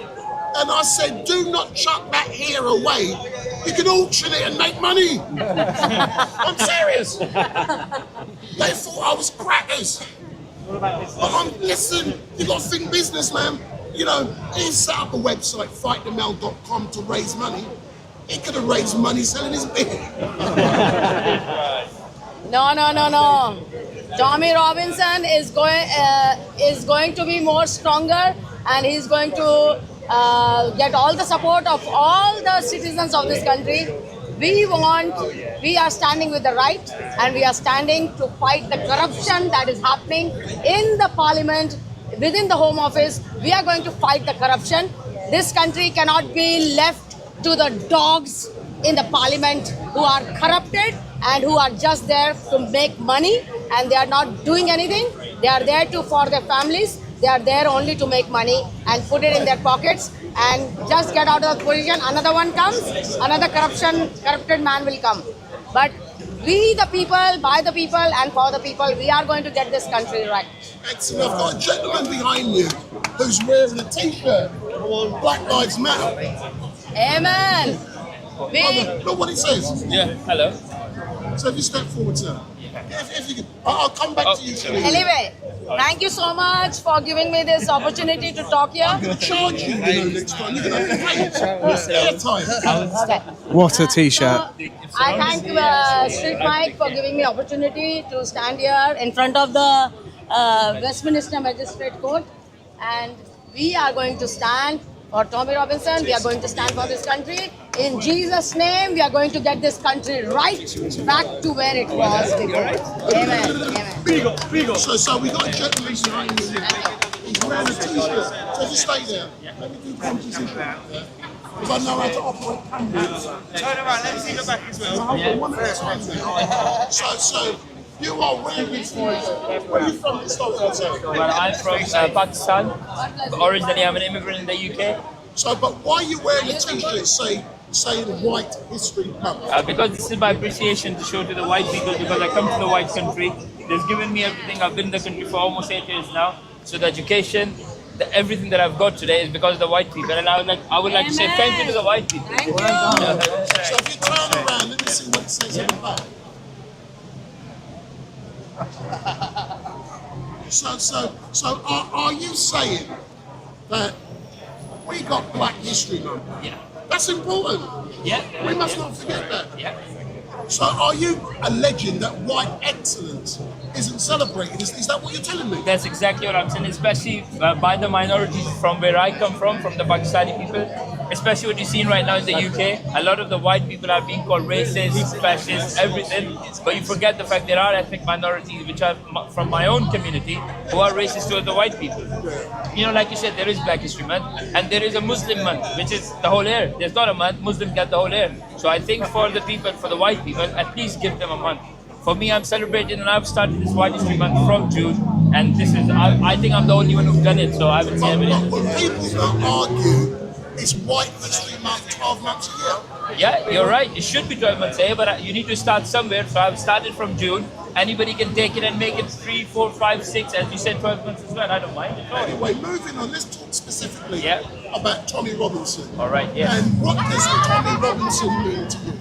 And I said, do not chuck that hair away. You can auction it and make money. I'm serious. They thought I was crackers. Listen, you got to think business, man. You know, he set up a website, fightthemail.com, to raise money. He could have raised money selling his beer. No. Tommy Robinson is going to be more stronger, and he's going to get all the support of all the citizens of this country. We are standing with the right, and we are standing to fight the corruption that is happening in the parliament, within the Home Office. We are going to fight the corruption. This country cannot be left to the dogs in the parliament who are corrupted and who are just there to make money, and they are not doing anything. They are there for their families. They are there only to make money and put it in their pockets and just get out of the position. Another one comes, another corrupted man will come. But we the people, by the people and for the people, we are going to get this country right. Excellent. I've got a gentleman behind you who's wearing a t-shirt, Black Lives Matter. Amen. Look what it says. Yeah, hello. So if you step forward, sir. If you can, I'll come back to you. Anyway, thank you so much for giving me this opportunity to talk here. I'm going to charge you, next time. You're going to pay airtime. What a t-shirt. I thank Street Mike for giving me opportunity to stand here in front of the Westminster Magistrate Court, and we are going to stand for Tommy Robinson. We are going to stand for this country. In Jesus' name, we are going to get this country right back to where it was before. Amen. So we got a gentleman behind you. He's wearing a t-shirt. So just stay there. Let me do composition. Because I know how to operate cameras. Turn around, let me see the back as well. So you are wearing this t-shirt. Where are you from historically, sir? Well, I'm from Pakistan. Originally, I'm an immigrant in the UK. So, but why are you wearing a t-shirt saying White History Month? Because this is my appreciation to show to the white people, because I come to the white country. They've given me everything. I've been in the country for almost 8 years now. So the education, everything that I've got today is because of the white people. And I would like to say thank you to the white people. Thank you. So if you turn around, let me see what it says in the back. So are you saying that we got Black History Month? Yeah. That's important. Yeah. We must not forget that. Yeah. So are you alleging that white excellence isn't celebrated? Is that what you're telling me? That's exactly what I'm saying, especially by the minorities from where I come from the Pakistani people. Especially what you're seeing right now in the UK. A lot of the white people are being called racist, fascist, everything. But you forget the fact there are ethnic minorities which are from my own community who are racist towards the white people. You know, like you said, there is Black History Month and there is a Muslim month, which is the whole year. There's not a month, Muslims get the whole year. So I think for the people, for the white people, at least give them a month. For me, I'm celebrating and I've started this White History Month from June. And this is, I think I'm the only one who's done it, so I haven't seen evidence. But people don't argue it's White History Month 12 months a year. Yeah, you're right. It should be 12 months a year, but you need to start somewhere. So I've started from June. Anybody can take it and make it 3, 4, 5, 6, as you said, 12 months as well. I don't mind. Anyway, moving on, let's talk specifically about Tommy Robinson. All right, yes. And what does Tommy Robinson mean to you?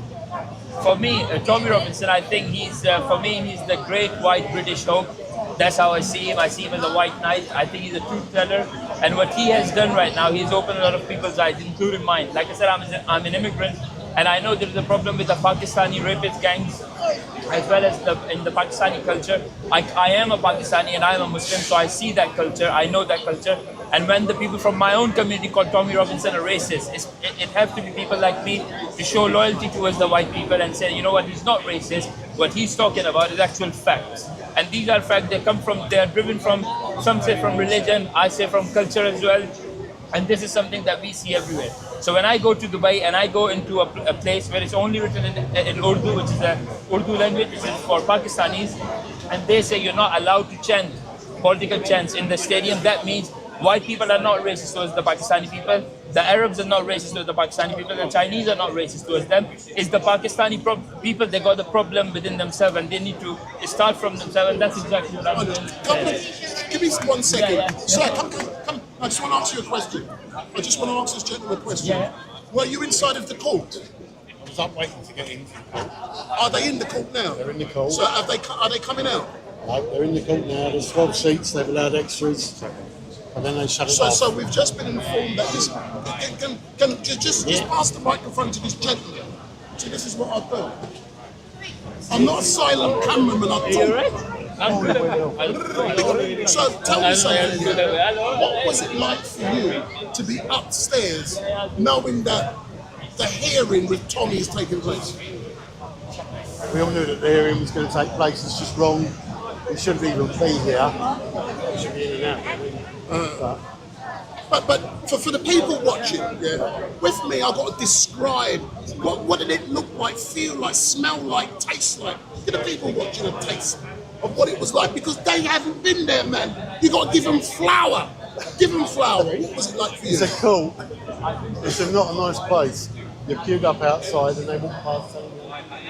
For me, Tommy Robinson, I think he's the great white British hope. That's how I see him. I see him as a white knight. I think he's a truth teller. And what he has done right now, he's opened a lot of people's eyes, including mine. Like I said, I'm an immigrant. And I know there's a problem with the Pakistani rapist gangs, as well as in the Pakistani culture. I am a Pakistani and I'm a Muslim, so I see that culture. I know that culture. And when the people from my own community call Tommy Robinson a racist, it has to be people like me to show loyalty towards the white people and say, you know what, he's not racist. What he's talking about is actual facts. And these are facts. They are driven from, some say from religion, I say from culture as well. And this is something that we see everywhere. So when I go to Dubai and I go into a place where it's only written in Urdu, which is a Urdu language, which is for Pakistanis, and they say you're not allowed to chant political chants in the stadium, that means white people are not racist towards the Pakistani people. The Arabs are not racist towards the Pakistani people. The Chinese are not racist towards them. It's the Pakistani people. They got the problem within themselves, and they need to start from themselves. And that's exactly what I'm doing. Give me 1 second. Yeah. Sir, come. I just want to answer your question. I just want to answer this gentleman a question. Yeah. Were you inside of the court? I was up waiting to get into the court. Are they in the court now? They're in the court. So are they coming out? No, they're in the court now. There's 12 seats. They've allowed extras. And then they shut it off. So we've just been informed that this can just pass the microphone to this gentleman. So this is what I've done. I'm not a silent cameraman. I'm talking. So tell me something. What was it like for you to be upstairs, knowing that the hearing with Tommy is taking place? We all knew that the hearing was going to take place. It's just wrong. We shouldn't even be here. We should be in and out. But for the people watching, with me, I've got to describe what did it look like, feel like, smell like, taste like. Give the people watching a taste of what it was like, because they haven't been there, man. You got to give them flour. Give them flour. What was it like for you? It's a court. It's not a nice place. You're queued up outside and they walk past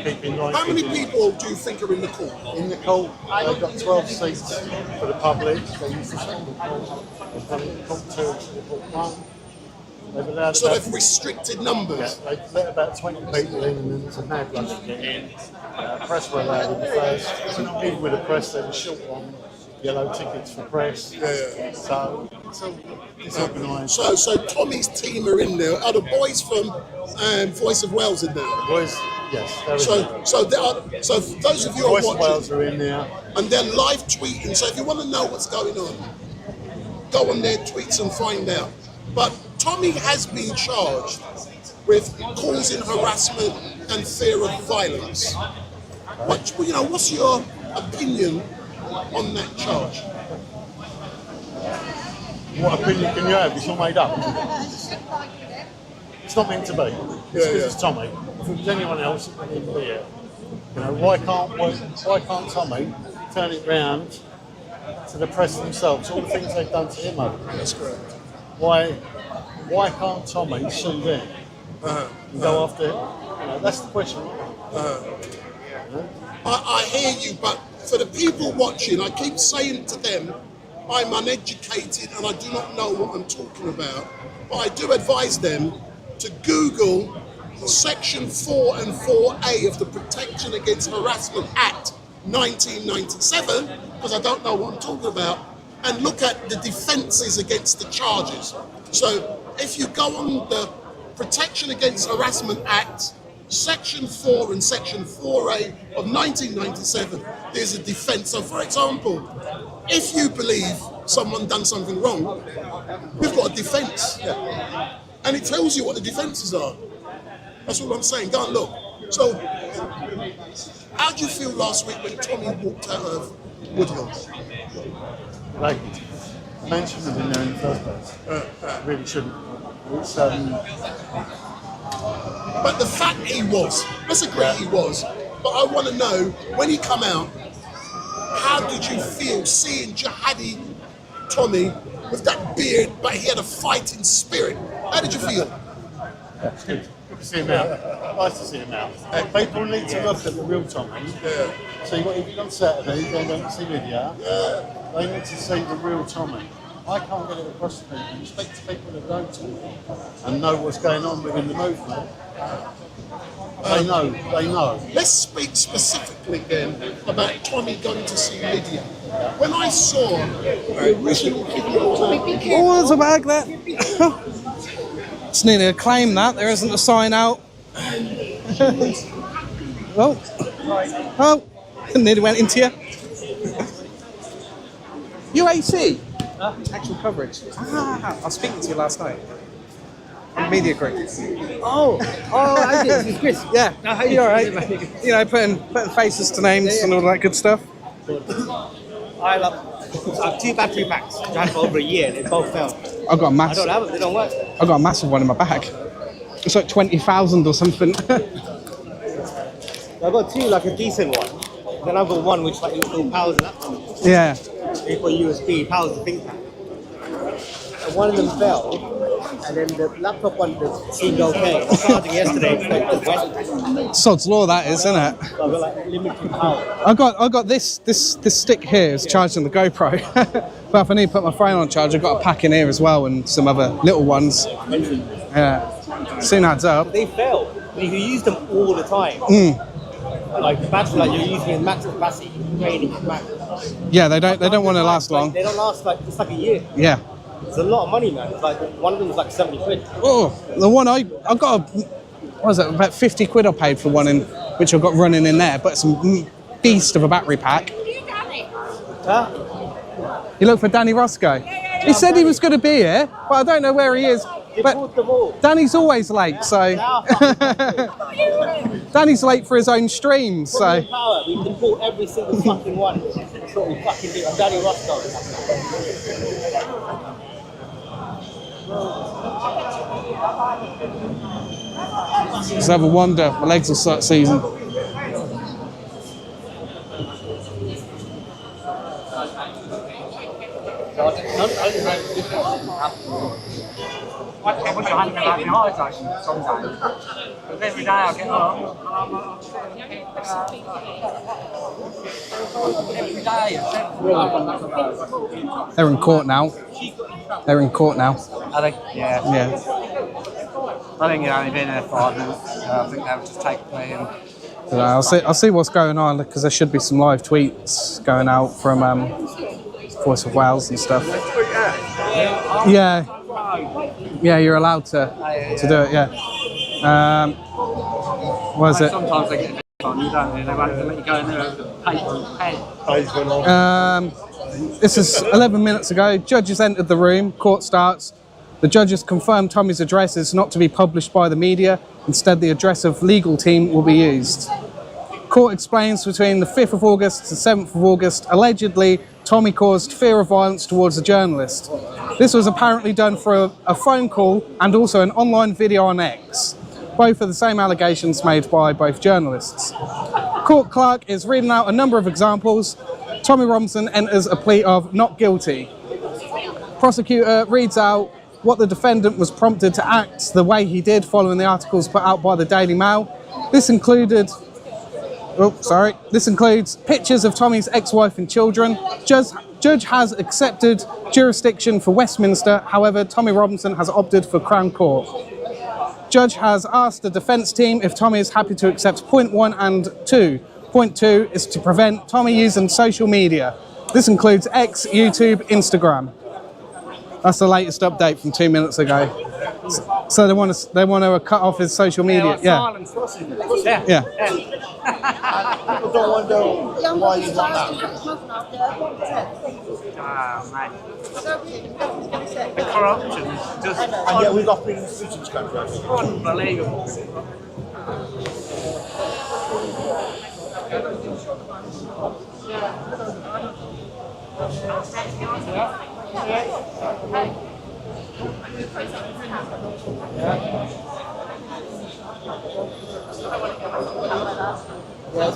keeping How many people do you think are in the court? In the court, they've got 12 seats for the public. They use the court. They've done court 2 and court 1. They've allowed So they've restricted numbers? Yeah, they've let about 20 people in and then there's a mad rush to get in. Press were allowed in first. People with the press, they were short on yellow tickets for press. So it's all disorganised. So Tommy's team are in there. Are the boys from Voice of Wales in there? Boys, yes. So those of you who are Voice of watching, Wales are in there. and they're live tweeting. So if you want to know what's going on, go on their tweets and find out. But Tommy has been charged with causing harassment and fear of violence. What's your opinion on that charge? What opinion can you have? It's all made up. It's not meant to be. It's because it's Tommy. If it was anyone else, it wouldn't be here. Why can't Tommy turn it round to the press themselves? All the things they've done to him over. That's correct. Why can't Tommy sue them and go after him? That's the question. I hear you, but for the people watching, I keep saying to them, I'm uneducated and I do not know what I'm talking about. But I do advise them to Google Section 4 and 4A of the Protection Against Harassment Act 1997, because I don't know what I'm talking about, and look at the defences against the charges. So if you go on the Protection Against Harassment Act, Section 4 and Section 4A of 1997, there's a defence. So for example, if you believe someone done something wrong, we've got a defence. And it tells you what the defences are. That's what I'm saying. Go and look. So, how did you feel last week when Tommy walked out of Woodhill? Like, mentioned them in there in the first place. Really shouldn't. It's, but the fact he was, let's agree he was, but I want to know, when he come out, how did you feel seeing jihadi Tommy with that beard, but he had a fighting spirit? How did you feel? Yeah, it's good. Good to see him out. Nice to see him out. People need to look at the real Tommy. So if you're on Saturday, they don't see video. They need to see the real Tommy. I can't get it across to people. You speak to people that don't talk and know what's going on within the movement. They know. Let's speak specifically then about Tommy going to see Lydia. When I saw the original video, Oh, there's a bag there. It's nearly a claim that there isn't a sign out. Oh, nearly went into you. UAC. Actual coverage. I was speaking to you last night. On Media Group. Oh, I did. It's Chris. Yeah. You all right? Putting faces to names and all that good stuff. I have 2 battery packs. I had for over a year. They both failed. I've got a massive. I don't have them. They don't work. I've got a massive one in my bag. It's like 20,000 or something. I've got 2, like a decent one. Then I've got one which like little powers the laptop. Yeah. It's got USB, powers the ThinkPad. And one of them fell, and then the laptop one seemed okay. Charging yesterday, it went. Sod's law, that is, isn't it? I've got like limited power. I got this stick here is charging the GoPro. But if I need to put my phone on charge, I've got a pack in here as well and some other little ones. Yeah, soon adds up. They fail. I mean, you use them all the time. Like the battery, like you're using in max capacity, training max. Yeah, they don't want to last long. They don't last like it's like a year. Yeah. It's a lot of money, man. It's like one of them is like 70 quid. Oh, the one I got what was it, about 50 quid I paid for one in which I've got running in there, but some beast of a battery pack. Huh? You look for Danny Roscoe. He said he was going to be here, but I don't know where he is. But Danny's always late, so Danny's late for his own streams. So Power. We can pull every single fucking one. That's what we fucking do. I'm Danny Roscoe. just have a wander. My legs will start seizing. I can't put your hand around my eyes actually sometimes. But every day I get up and every day They're in court now. They're in court now. Are they? Yeah. Yeah. I think you've only been there 5 minutes. I think they'll just take me and I'll see what's going on because there should be some live tweets going out from Voice of Wales and stuff. Yeah. Yeah, you're allowed to do it. Yeah. What is it? Sometimes they get on you, don't they? They won't let you go in there with a paper and pen. This is 11 minutes ago. Judges entered the room. Court starts. The judges confirmed Tommy's address is not to be published by the media. Instead, the address of legal team will be used. Court explains between the 5th of August to 7th of August, allegedly, Tommy caused fear of violence towards a journalist. This was apparently done for a phone call and also an online video on X. Both are the same allegations made by both journalists. Court clerk is reading out a number of examples. Tommy Robinson enters a plea of not guilty. Prosecutor reads out what the defendant was prompted to act the way he did following the articles put out by the Daily Mail. This includes pictures of Tommy's ex-wife and children. Judge has accepted jurisdiction for Westminster. However, Tommy Robinson has opted for Crown Court. Judge has asked the defence team if Tommy is happy to accept point 1 and 2. Point 2 is to prevent Tommy using social media. This includes X, YouTube, Instagram. That's the latest update from 2 minutes ago. So they want to cut off his social media. Yeah. Yeah. People don't wonder why you want that. The corruption is just And yet we've got freedom of speech in this country. unbelievable.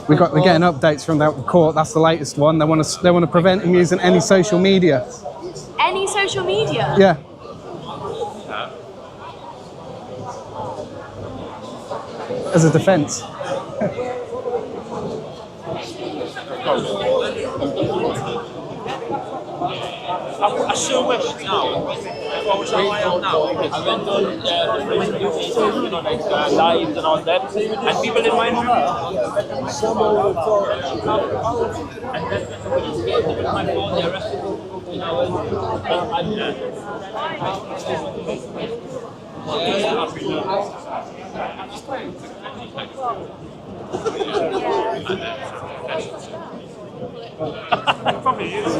We're getting updates from the court. That's the latest one. They want to prevent him using any social media. Any social media? Yeah. As a defence. I sure wish now, if I was how I am now, I went on lives and all that, and people in my home. And then when you get my phone, they arrested Probably is.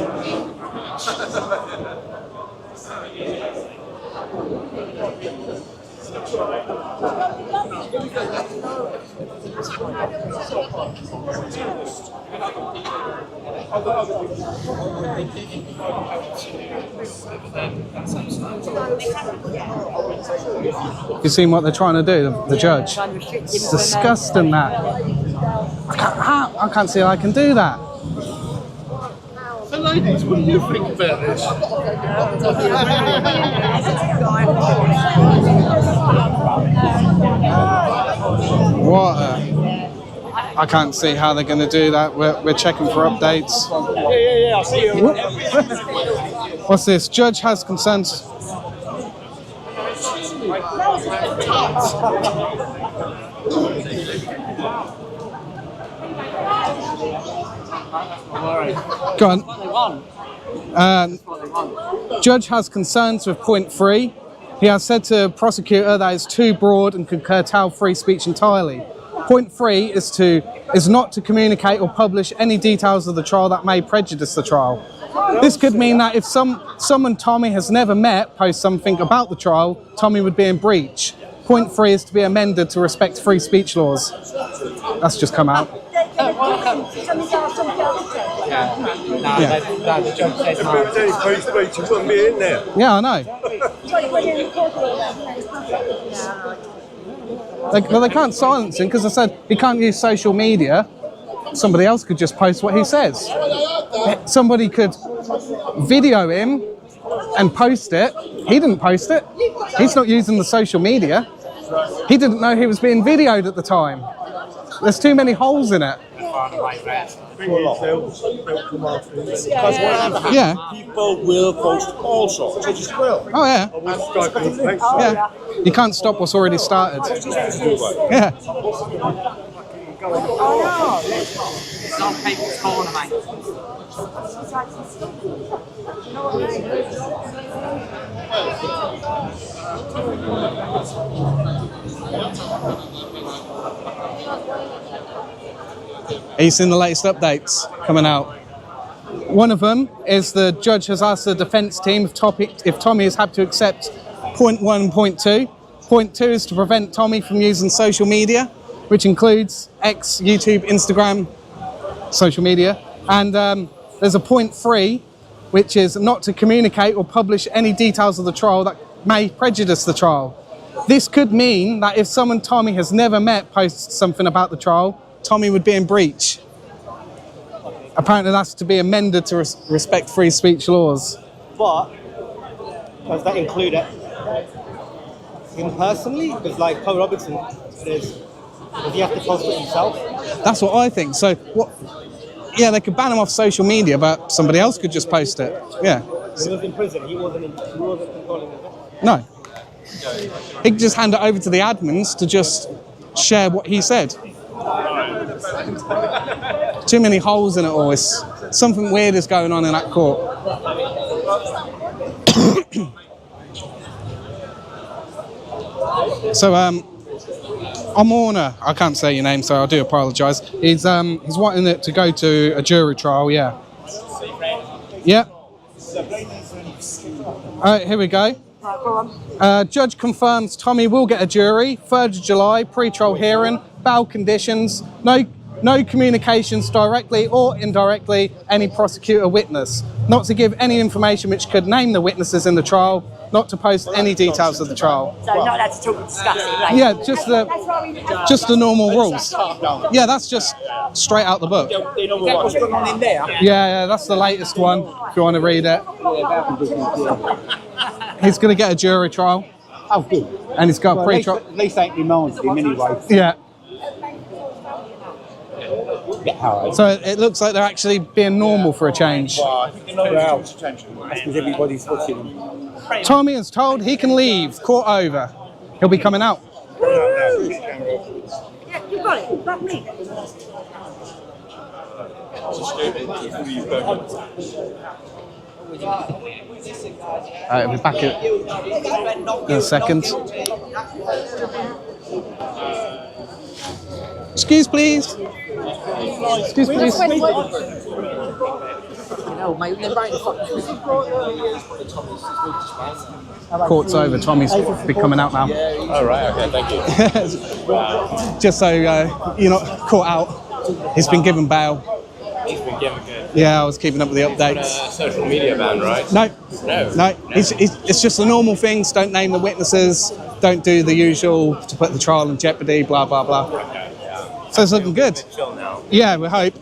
You've seen what they're trying to do, the judge. It's disgusting that. I can't see how I can do that. So ladies, what do you think about this? What? I can't see how they're going to do that. We're checking for updates. Yeah, I'll see you. What's this? Judge has concerns. Go on. Judge has concerns with point 3. He has said to prosecutor that it's too broad and could curtail free speech entirely. Point 3 is not to communicate or publish any details of the trial that may prejudice the trial. This could mean that if someone Tommy has never met posts something about the trial, Tommy would be in breach. Point 3 is to be amended to respect free speech laws. That's just come out. The judge says no. If there was any free speech, you wouldn't be in there. Yeah, I know. They can't silence him because I said he can't use social media. Somebody else could just post what he says. Somebody could video him and post it. He didn't post it. He's not using the social media. He didn't know he was being videoed at the time. There's too many holes in it. Yeah. People will post also. They just will. Oh yeah. Yeah. You can't stop what's already started. Yeah. It's not people's corner, mate. Have you seen the latest updates coming out? One of them is the judge has asked the defence team if Tommy has had to accept point 1 and point 2. Point 2 is to prevent Tommy from using social media, which includes X, YouTube, Instagram, social media. And there's a point 3, which is not to communicate or publish any details of the trial that may prejudice the trial. This could mean that if someone Tommy has never met posts something about the trial, Tommy would be in breach. Apparently that's to be amended to respect free speech laws. But does that include him personally? Because like Paul Robertson, does he have to post it himself? That's what I think. So what? Yeah, they could ban him off social media, but somebody else could just post it. Yeah. He was in prison. He wasn't controlling it. No. He could just hand it over to the admins to just share what he said. Too many holes in it all. Something weird is going on in that court. So, Amorna, I can't say your name, so I do apologise. He's wanting it to go to a jury trial, yeah. Yeah. Alright, here we go. Judge confirms Tommy will get a jury, 3rd of July, pre-trial hearing, bail conditions, no communications directly or indirectly, any prosecutor witness, not to give any information which could name the witnesses in the trial, not to post any details of the trial. So not allowed to talk and discuss it. Like. Yeah, just the normal rules. Yeah, that's just straight out the book. What's going on in there? Yeah, that's the latest one, if you want to read it. He's going to get a jury trial. Oh, good. And he's got a pre-trial. At least they ain't demanded him anyway. Yeah. Hard. So it looks like they're actually being normal for a change. Well, that's because everybody's watching them. Tommy is told he can leave. Court over. He'll be coming out. Yeah, you got it. Back me. We'll be back in a second. Excuse, please. Excuse, please. Court's over. Tommy's be coming out now. All right. Okay. Thank you. Just so you're not caught out. He's been given bail. He's been given good. Yeah, I was keeping up with the updates. Social media ban, right? No. It's just the normal things. Don't name the witnesses. Don't do the usual to put the trial in jeopardy. Blah blah blah. So it's looking good. Chill now. Yeah, we hope.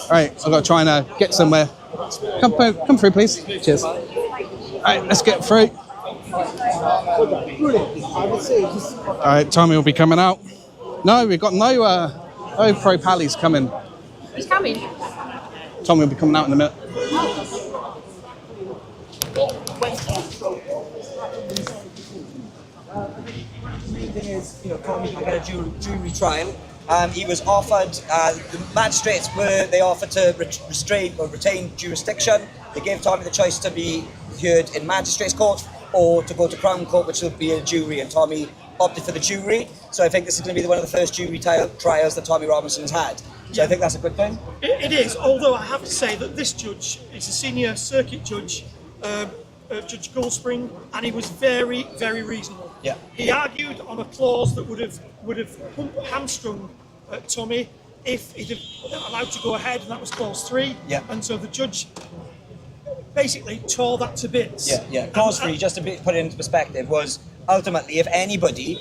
All right, I've got to try and get somewhere Come through, please. Cheers. All right, let's get through. All right, Tommy will be coming out. No, we've got no pro pallies coming. Who's coming? Tommy will be coming out in a minute. The main thing is, Tommy can get a jury trial. He was offered, the magistrates they offered to restrain or retain jurisdiction. They gave Tommy the choice to be heard in magistrates court or to go to Crown Court, which will be a jury, and Tommy opted for the jury. So I think this is going to be one of the first jury trials that Tommy Robinson's had. So I think that's a good thing. It is, although I have to say that this judge is a senior circuit judge, Judge Goldspring, and he was very, very reasonable. Yeah. He argued on a clause that would have hamstrung Tommy if he'd have allowed to go ahead, and that was clause 3. Yeah. And so the judge basically tore that to bits. Yeah. Clause 3, just to put it into perspective, was ultimately if anybody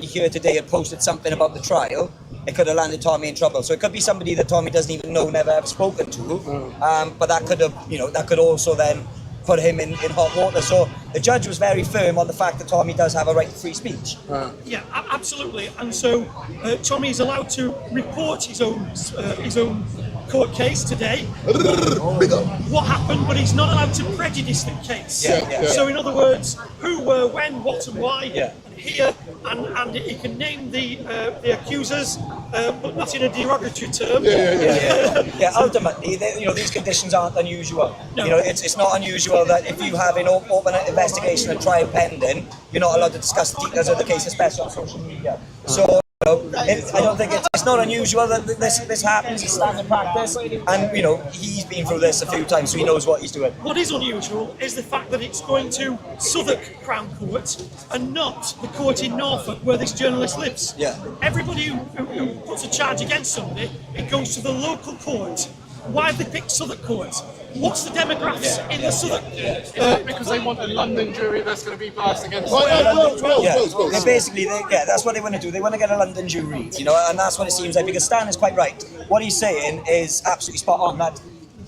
here today had posted something about the trial, it could have landed Tommy in trouble. So it could be somebody that Tommy doesn't even know, never have spoken to, but that could also then put him in hot water. So the judge was very firm on the fact that Tommy does have a right to free speech. Yeah, absolutely. And so Tommy is allowed to report his own court case today. What happened, but he's not allowed to prejudice the case. Yeah. So in other words, who, where, when, what, and why. Yeah. And here, and he can name the accusers, but not in a derogatory term. Yeah. Ultimately, these conditions aren't unusual. No. It's not unusual that if you have an open investigation and trial pending, you're not allowed to discuss the details of the case, especially on social media. So I don't think it's not unusual that this happens. It's standard practice, and he's been through this a few times, so he knows what he's doing. What is unusual is the fact that it's going to Southwark Crown Court and not the court in Norfolk where this journalist lives. Yeah. Everybody who puts a charge against somebody, it goes to the local court. Why have they picked Southwark Court? What's the demographics in the Southwark? Because they want a London jury that's going to be biased against. Basically, that's what they want to do. They want to get a London jury, and that's what it seems like. Because Stan is quite right. What he's saying is absolutely spot on. That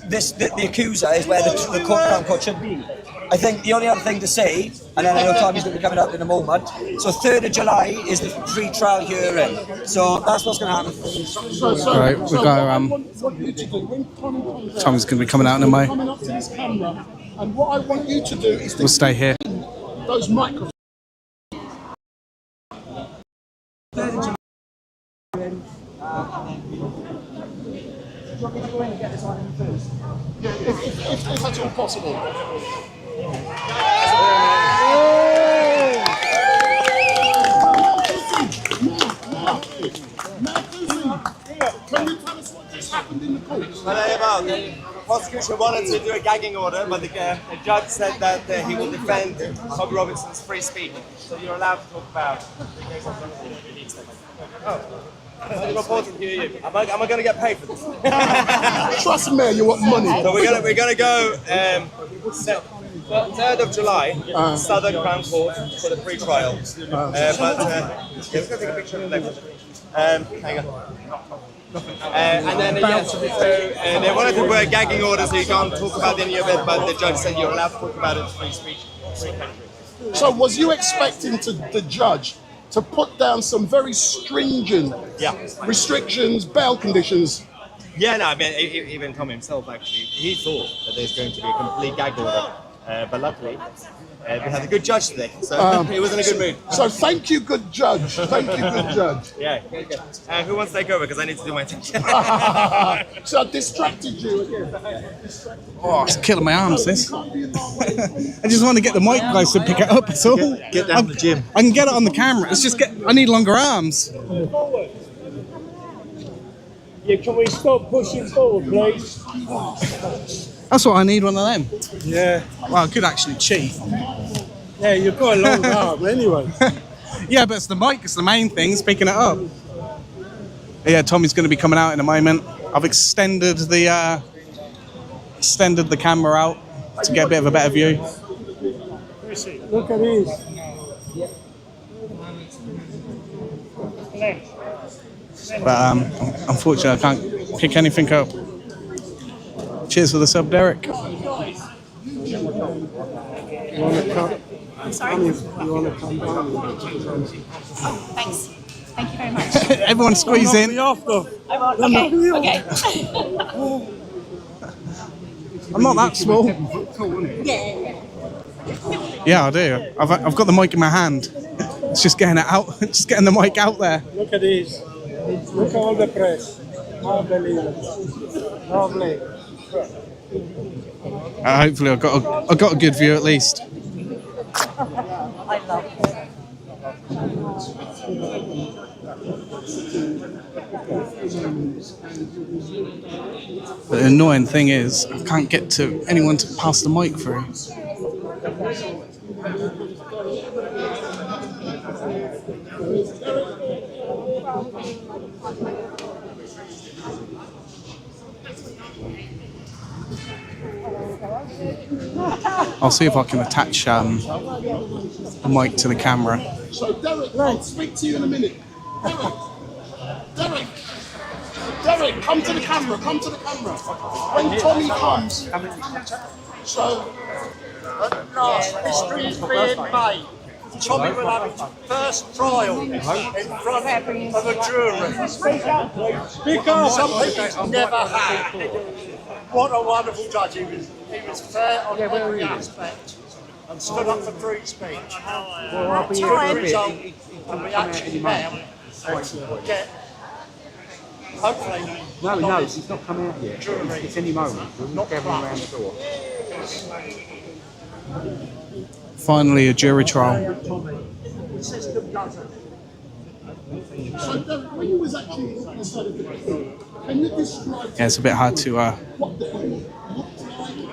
the accuser is where the Crown Court should be. I think the only other thing to say, and then I know Tommy's going to be coming up in a moment, so 3rd of July is the pre-trial hearing. So that's what's going to happen. Right, we've got Tommy's going to be coming out in a moment. Coming up to this camera, and what I want you to do is to We'll stay here. those microphones. If that's all possible. Can you tell us what just happened in the court? The prosecution wanted to do a gagging order, but the judge said that he will defend Tommy Robinson's free speech. So you're allowed to talk about the case of it's important to hear you. Am I going to get paid for this? Trust me, you want money. So we're going to go 3rd of July, Southern Crown Court for the pre-trial. We're going to take a picture of the hang on. And then they wanted to put a gagging order so you can't talk about any of it, but the judge said you're allowed to talk about it free speech, free country. So was you expecting the judge to put down some very stringent restrictions, bail conditions? Yeah, no, I mean, even Tom himself actually, he thought that there's going to be a complete gag order, but luckily we had a good judge today, so he was in a good mood. So thank you, good judge. Thank you, good judge. Yeah. Who wants to take over? Because I need to do my thing. So I distracted you again. Oh, it's killing my arms, this. I just want to get the mic close to pick it up, that's all. Get down to the gym. I can get it on the camera. It's just I need longer arms. Yeah, can we stop pushing forward, please? That's what I need, one of them. Yeah. Well, I could actually cheat. Yeah, you've got a long arm anyway. Yeah, but it's the mic, it's the main thing, it's picking it up. Yeah, Tommy's going to be coming out in a moment. I've extended the camera out to get a bit of a better view. Look at this. But unfortunately, I can't pick anything up. Cheers for the sub, Derek. You want to come? I'm sorry? You want to come down? Oh, thanks. Thank you very much. Everyone squeeze in. Okay. I'm not that small. Yeah, I do. I've got the mic in my hand. It's just getting it out. Just getting the mic out there. Look at this. Look at all the press. Unbelievable. Lovely. Hopefully, I got a good view at least. I love it. But the annoying thing is, I can't get to anyone to pass the mic through. I'll see if I can attach a mic to the camera. So Derek, I'll speak to you in a minute. Derek, come to the camera, come to the camera. When Tommy comes, so At last, history is being made. Tommy will have his first trial in front of a jury. Speak up. Something he's never had. What a wonderful judge he was. He was fair on every aspect and stood up for free speech. I'll be It's here good for a bit. result, He'll and we come out actually any now moment. will get, hopefully, No, he knows. He's not come out yet. Jury. It's any moment. We're not gathering around the door. Finally, a jury trial. the system doesn't. So Derek, when you was actually on the side of the court, can you describe Yeah, it's a bit hard to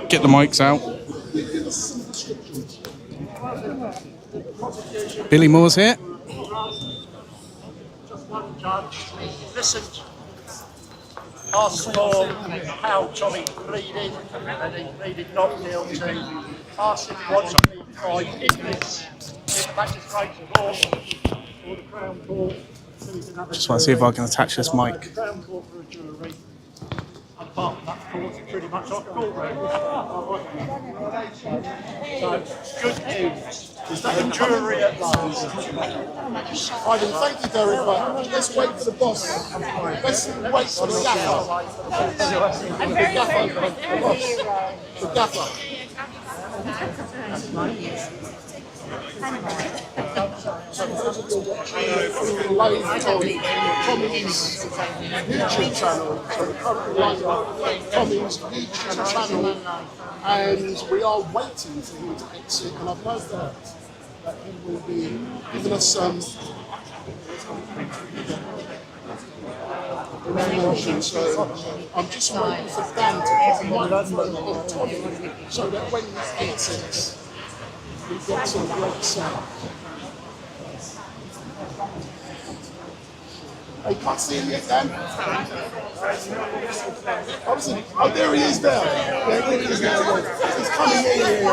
get the mics out. give us some descriptions? Billy Moore's here. Just one judge listened, asked for how Tommy pleaded, and he pleaded not guilty. Asked if he wanted to be tried in this magistrates court or the Crown Court. Just want to see if I can attach this mic. The Crown Court for a jury. Apart from that court, it's pretty much off courtroom. So, good news. Is that a jury at last? Ivan, thank you, Derek, but let's wait for the boss. Let's wait for the gaffer. The gaffer. So for those of you watching live on Tommy's YouTube channel, so we're currently live on Tommy's YouTube channel, and we are waiting for him to exit, and I've no doubt that he will be giving us some information. So I'm just waiting for Dan to put the microphone on Tommy, so that when he exits, we've got some great sound. I can't see him yet, Dan. Oh, there he is now. Yeah, there he is now. He's coming in.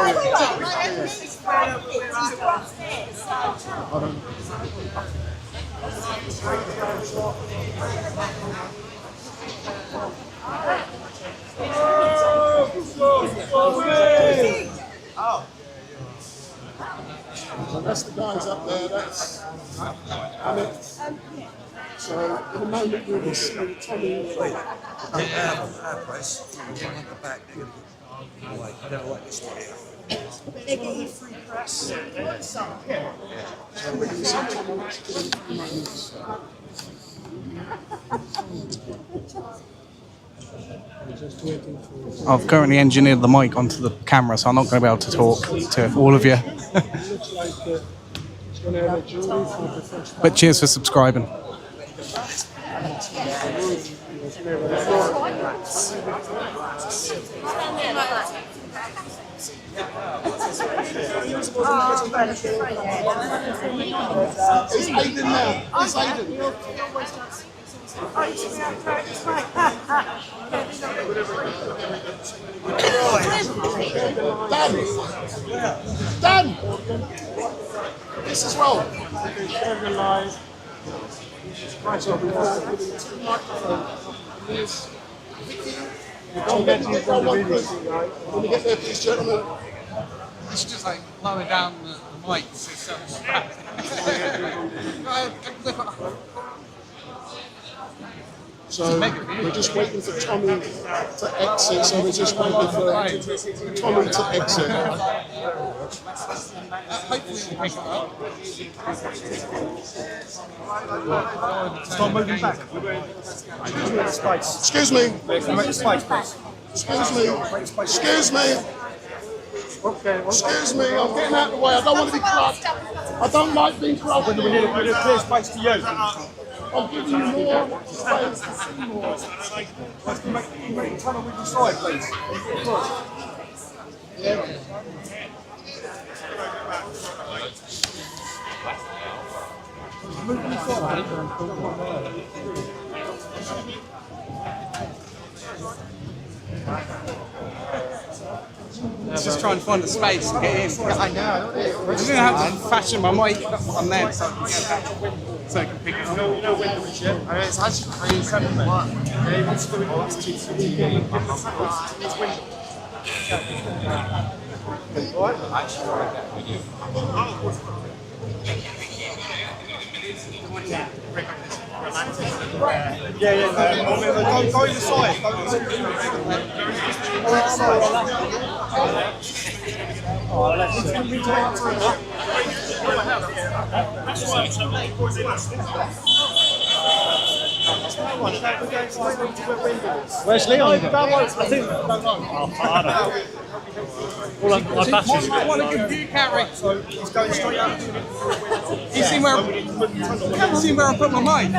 So that's the guys up there. That's Alex. So in a moment we'll be seeing Tommy. Our press, at the back, they're going to go, I don't like this one here. They give you free press. So we're going to see Tommy next in a few moments. I've currently engineered the mic onto the camera, so I'm not going to be able to talk to all of you. But cheers for subscribing. It's Aidan now. It's Aidan. Dan! This as well. Right, so we've got two microphones. Here's Vicky Tom, let me get there, please, gentlemen. You should just like lower down the mics. It's so crap. So we're just waiting for Tommy to exit. So we're just waiting for Tommy to exit. Hopefully we'll pick it up. Start moving back. Excuse me. Space, please. Excuse me. Excuse me. Excuse me. I'm getting out of the way. I don't want to be corrupt. I don't like being corrupt. We need a clear space to you. I'm giving you more space to see more. Make the tunnel with your side, please. Just trying to find the space to get in. I know. I'm just going to have to fashion my mic on there so I can get back. So I can pick it up. You know when the shit? I mean, it's actually crazy. Yeah, he wants to do it on Go either side. Go either side. Oh, Where's Leon? I think don't know. Well, I battered I want a good view, Carrie. So he's going straight out. You see where I put my mic?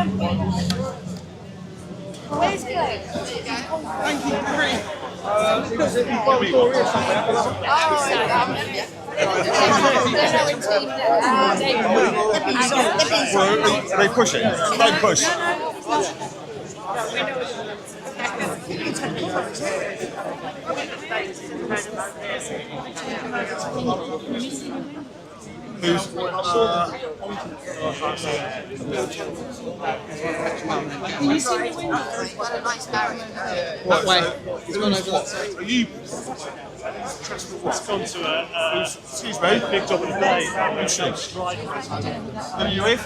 Where's Clay? Thank you, Carrie. Are they pushing? Don't push. Who's Can you see me window? That way. He's gone over that side. Are you? It's gone to Excuse me. big job of the day. Who are you with?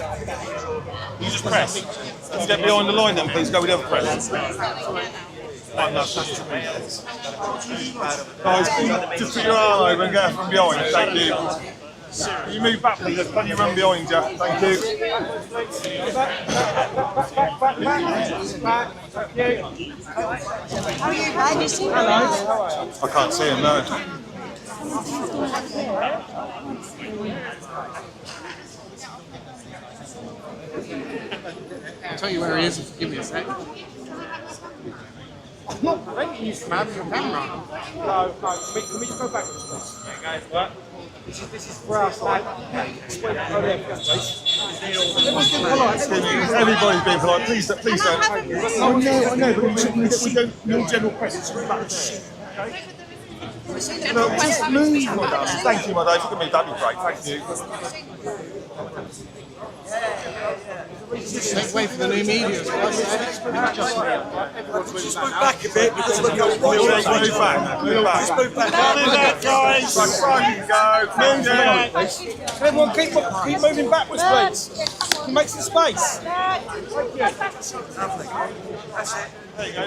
You just press. Can you get behind the line then, please? Go with the other press. Guys, just put your arm over and get from behind. Thank you. Can you move back, please? There's plenty of room behind you. Thank you. How are you, man? You see me? I can't see him, no. I'll tell you where he is. Give me a sec. I'm not preventing you from having your camera. No. Can we just go back to this? Yeah, guys, what? This is for our side. Everybody's being polite. Please don't. Oh, no, I know, but we don't know general questions about the shit. Okay? No, just move, my darling. Thank you, my darling. If you could move, that'd be great. Thank you. Make way for the new media. Just move back a bit because we've got move back. Just move back, guys. Move back. Everyone, keep moving backwards, please. Make some space. There you go.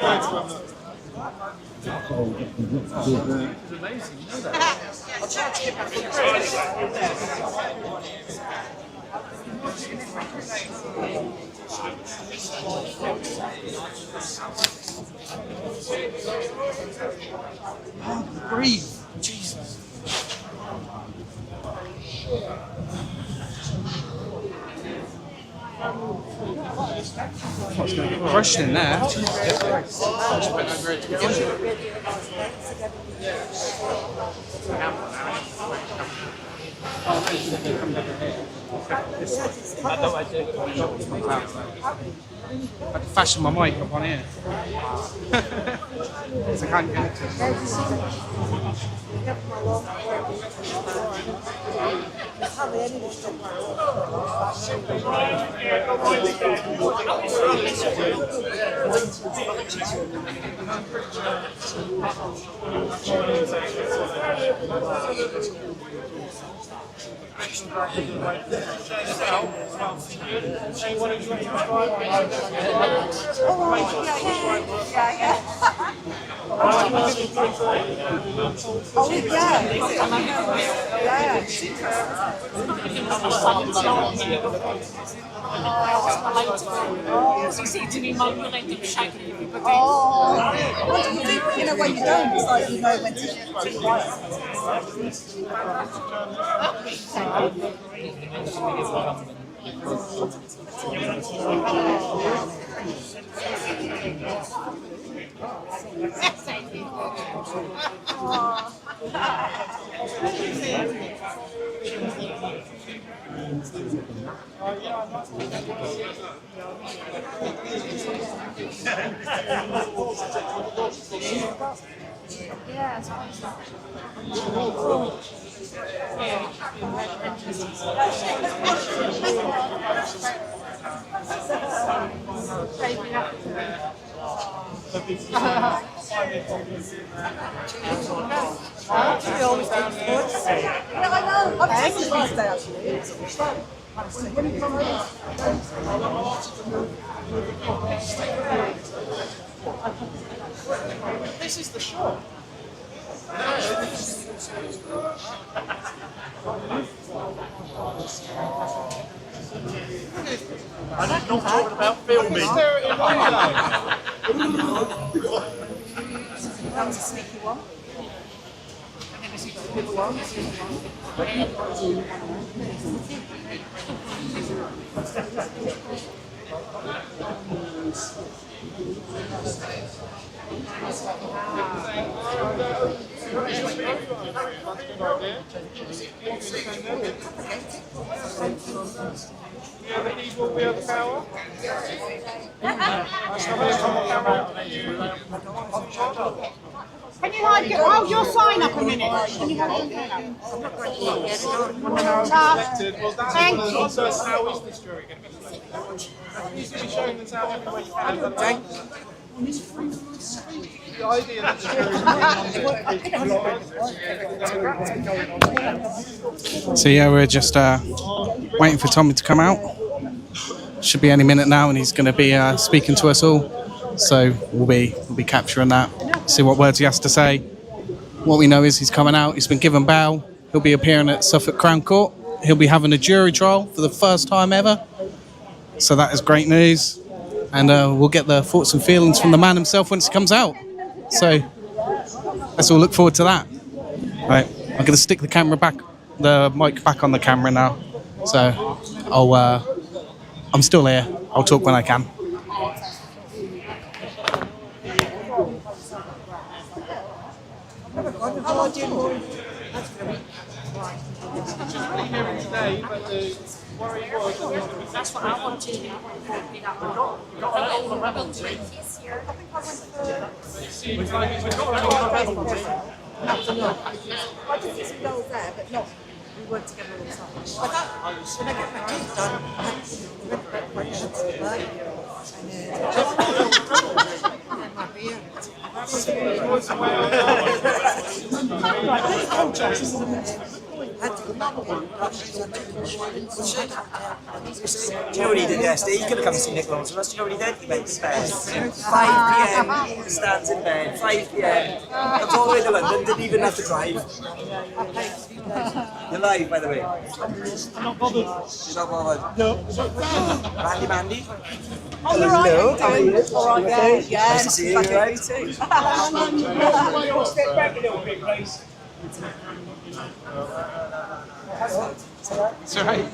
Breathe. Jesus. What's going to get crushed in there? I had to fashion my mic up on here. So I can't get it to You see to me, mum, when I do shagging everybody. What do you do? You know, when you don't, it's like you know when to be quiet. Yeah, it's You always take the sports. Yeah, I know. I've taken the last day actually. When you come home. This is the shop. And I'm not talking about filming. That was a sneaky one. And then this is the little one. Yeah, the evil wield the power. Can you hold your sign up a minute? Can you hold your sign up? Thank you. Also, how is this jury going to be selected? You should be showing this out everywhere you can. Thank you. The idea that the jury So yeah, we're just waiting for Tommy to come out. Should be any minute now, and he's going to be speaking to us all. So we'll be capturing that. See what words he has to say. What we know is he's coming out. He's been given bail. He'll be appearing at Suffolk Crown Court. He'll be having a jury trial for the first time ever. So that is great news. And we'll get the thoughts and feelings from the man himself once he comes out. So let's all look forward to that. Right, I'm going to stick the mic back on the camera now. So I'm still here. I'll talk when I can. That's what I wanted to do. I did see some girls there, but not. We weren't together all the time. When I get my teeth done, I had to rip back my shirts and my beard. Do you know what he did yesterday? He could have come to see Nick Lawrence with us. Do you know what he did? He went to bed. 5 p.m. Stands in bed. 5 p.m. Comes all the way to London. Didn't even have to drive. You're live, by the way. I'm not bothered. You're not bothered. No. Randy Mandy. Oh, you're right. Hello, how are you? All right, yeah. Nice to see you, right? too. Step back a little bit, please. It's all right.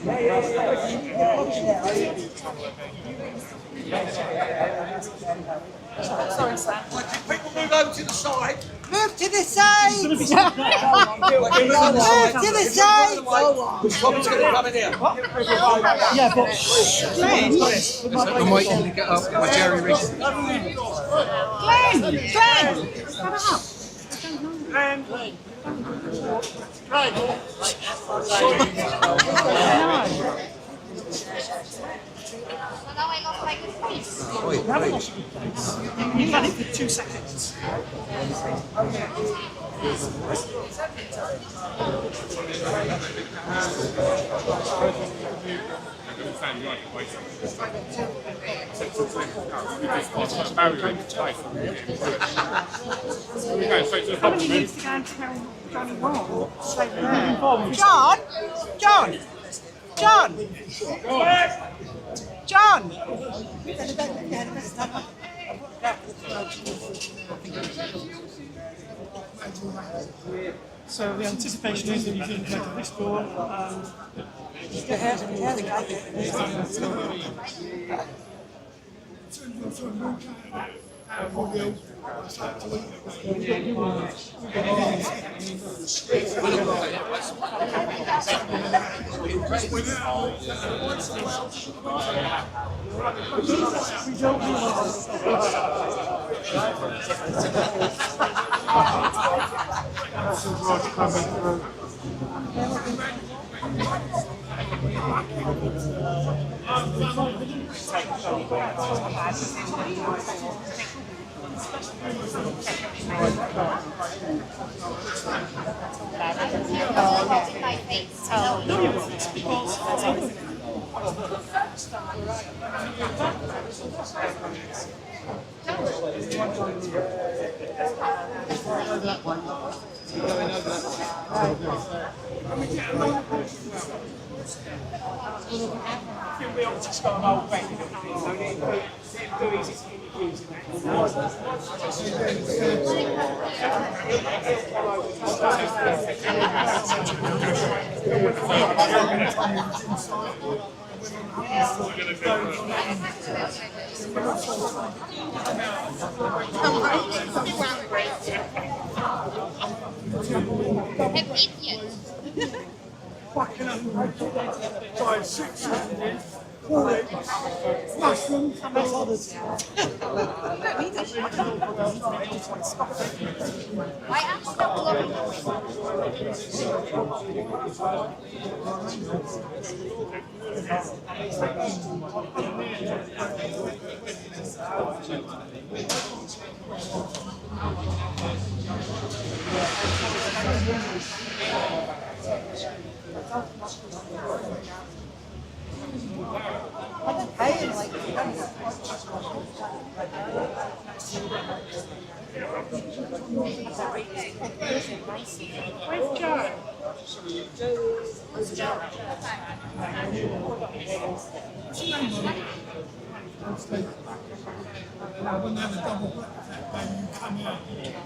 Sorry, Sam. People move over to the side. Move to the side! Move to the side! Tommy's going to come in here. Yeah, but I'm waiting to get up my Jerry Rig. You've had it for 2 seconds. How many years to go and tell Johnny Wall? John! John! John! John! So the anticipation is that he's going to go to this door and no, you won't, because you'll be able to start an old bank. Fucking up 5, 6, 7 years. Mushrooms and others. Where's Joe?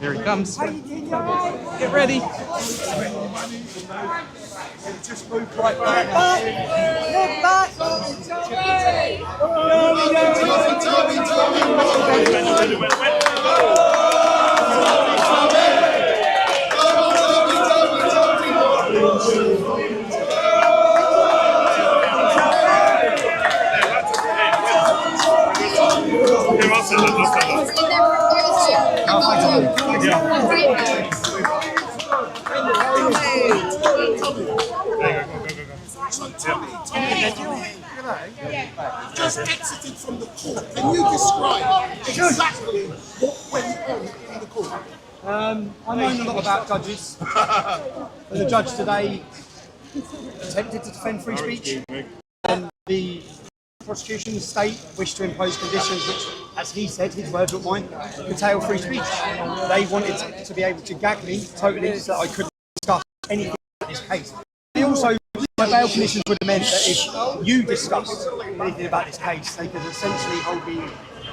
Here he comes. Get ready. Just move right back. Look back! Just exited from the court. Can you describe exactly what went on in the court? I know a lot about judges. The judge today attempted to defend free speech, and the prosecution, the state, wished to impose conditions which, as he said, his words not mine, curtail free speech. They wanted to be able to gag me totally so that I couldn't discuss anything about this case. They also, my bail conditions would have meant that if you discussed anything about this case, they could essentially hold me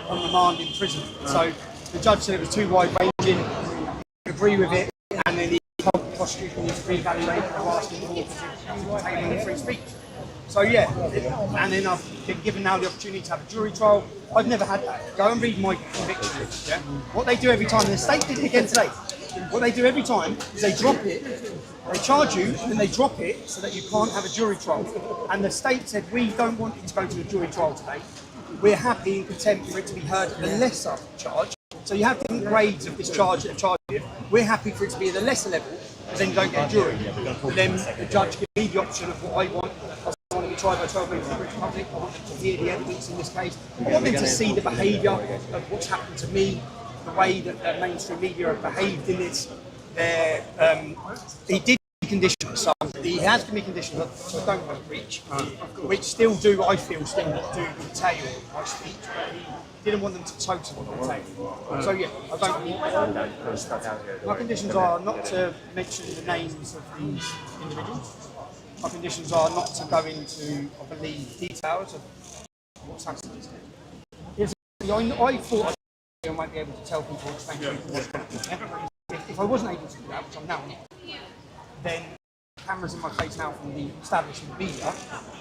on remand in prison. So the judge said it was too wide-ranging, agree with it, and then he prosecution needs to reevaluate and are asking for containing free speech. So yeah, and then I've been given now the opportunity to have a jury trial. I've never had that. Go and read my conviction list. Yeah? What they do every time, and the state did it again today, what they do every time is they drop it, they charge you, and then they drop it so that you can't have a jury trial. And the state said, we don't want it to go to a jury trial today. We're happy and content for it to be heard at the lesser charge. So you have different grades of this charge that are charged you. We're happy for it to be at the lesser level, because then you don't get a jury. But then the judge gives me the option of what I want. I want to be tried by 12 members of the British public. I want them to hear the evidence in this case. I want them to see the behaviour of what's happened to me, the way that mainstream media have behaved in this. He did conditions, so he has given me conditions so I don't want to breach, which still do, I feel, still do entail my speech. He didn't want them to totally entail. So yeah, I don't. My conditions are not to mention the names of these individuals. My conditions are not to go into, I believe, details of what's happened. I thought I might be able to tell people, explain to people what's happening. If I wasn't able to do that, which I'm now not, then cameras in my face now from the establishment media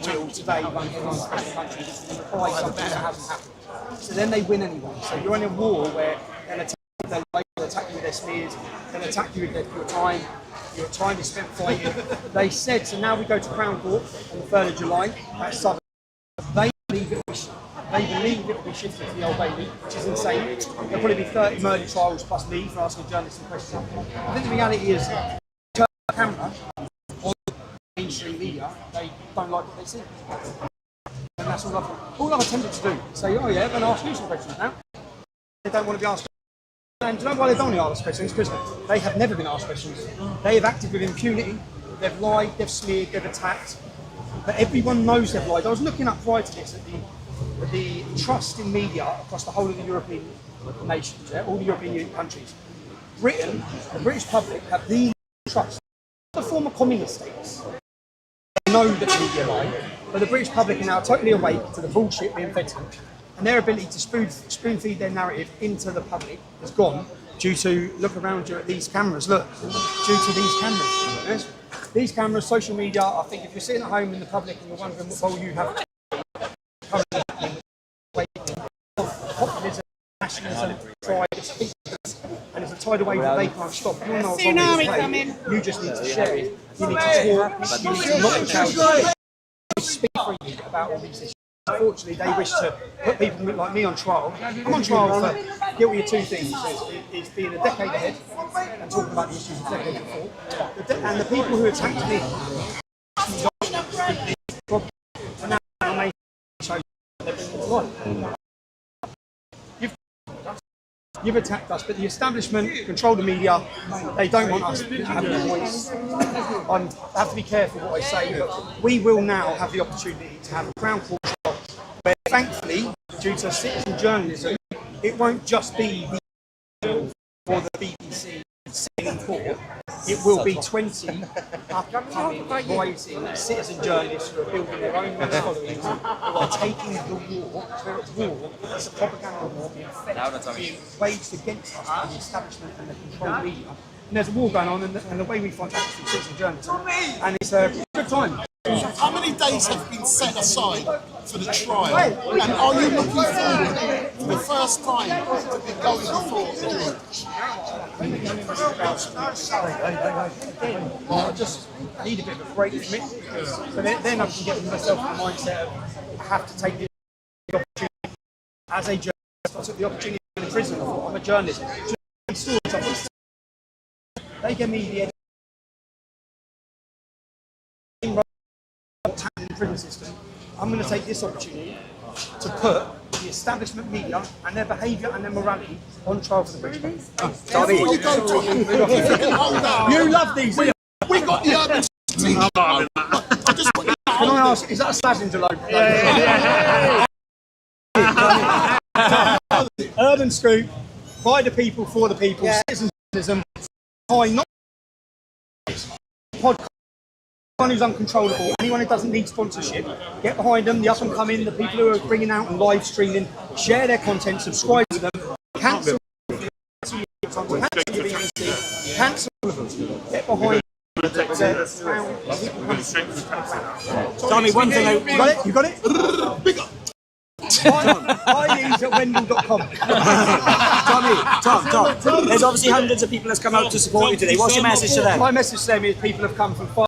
will today run headlines across the country and imply something that hasn't happened. So then they win anyway. So you're in a war where they'll attack you with their light, they'll attack you with their smears, they'll attack you with your time. Your time is spent fighting. They said, so now we go to Crown Court on the 3rd of July, that's Southern. They believe it will be shifted to the Old Bailey, which is insane. There'll probably be 30 murder trials plus me for asking journalists some questions. I think the reality is, turn the camera on mainstream media, they don't like what they see. And that's all I've attempted to do. Say, oh yeah, I'm going to ask you some questions now. They don't want to be asked. And do you know why they don't want to ask questions? Because they have never been asked questions. They have acted with impunity. They've lied, they've smeared, they've attacked. But everyone knows they've lied. I was looking up prior to this at the trust in media across the whole of the European nations, yeah? All the European countries. Britain, the British public, have the trust. The former communist states know that the media lie, but the British public are now totally awake to the bullshit being fed to them. And their ability to spoon feed their narrative into the public has gone due to, look around you at these cameras, look, due to these cameras. Yes? These cameras, social media, I think if you're sitting at home in the public and you're wondering what role you have populism, nationalism, pride, and it's a tidal wave that they can't stop. You know Tsunami coming. You just need to share it. You need to talk. You need to not shout. Speak freely about all these issues. Unfortunately, they wish to put people like me on trial. I'm on trial for guilty of two things: is being a decade ahead and talking about the issues a decade before, and the people who attacked me. And now they show they're bringing to life. You've attacked us, but the establishment control the media. They don't want us to have a voice. I have to be careful what I say, but we will now have the opportunity to have a Crown Court trial where, thankfully, due to citizen journalism, it won't just be the or the BBC sitting in court. It will be 20 upcoming, rising citizen journalists who are building their own mass followings, who are taking the war, it's a propaganda war being waged against us by the establishment and the control media. And there's a war going on, and the way we fight out is citizen journalism. And it's a good time. How many days have been set aside for the trial? And are you looking forward for the first time to be going before the judge? I just need a bit of a break from it. So then I can get myself in the mindset of I have to take the opportunity. As a journalist, I took the opportunity in prison. I thought, I'm a journalist. They give me the what's happening in the prison system. I'm going to take this opportunity to put the establishment media and their behaviour and their morality on trial for the British public. You love these. We got the urban team. Can I ask, is that a slash envelope? Urban Scoop, by the people, for the people, citizen journalism, not podcast. Anyone who's uncontrollable, anyone who doesn't need sponsorship, get behind them, the up and coming, the people who are bringing out and live streaming, share their content, subscribe to them, cancel your BBC, cancel Get behind. Tommy, one thing You got it? Big up. Buy these at wendell.com. Tom, there's obviously hundreds of people that's come out to support you today. What's your message to them? My message to them is people have come from far.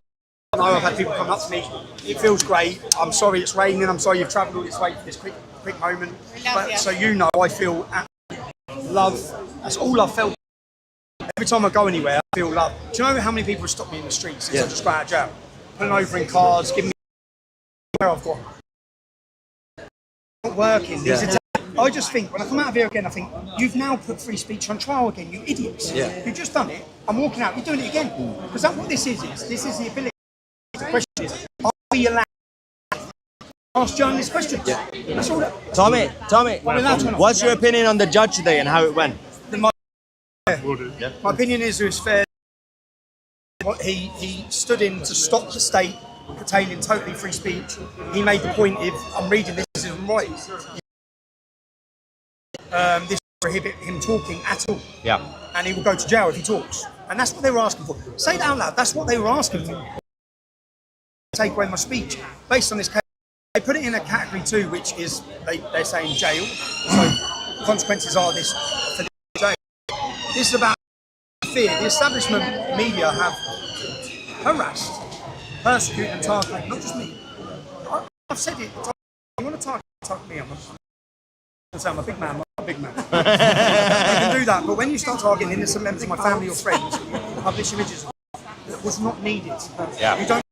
I know I've had people come up to me. It feels great. I'm sorry it's raining. I'm sorry you've travelled all this way for this quick moment. But so you know, I feel love. That's all I've felt. Every time I go anywhere, I feel love. Do you know how many people have stopped me in the streets since I just got out of jail? Pulling over in cars, giving me where I've got. Not working. I just think, when I come out of here again, I think, you've now put free speech on trial again, you idiots. You've just done it. I'm walking out, you're doing it again. Because that's what this is. This is the ability. The question is, are we allowed to ask journalists questions? That's all that. Tommy, what's your opinion on the judge today and how it went? My opinion is it was fair. He stood in to stop the state curtailing totally free speech. He made the point, if I'm reading this isn't right, this will prohibit him talking at all. And he will go to jail if he talks. And that's what they were asking for. Say it out loud, that's what they were asking for. Take away my speech. Based on this case, they put it in a category 2, which is, they're saying jail. So consequences are this for the jail. This is about fear. The establishment media have harassed, persecuted and targeted, not just me. I've said it. You want to target me? I'm a big man, I'm a big man. You can do that, but when you start targeting innocent members of my family or friends, you publish images that was not needed. You don't.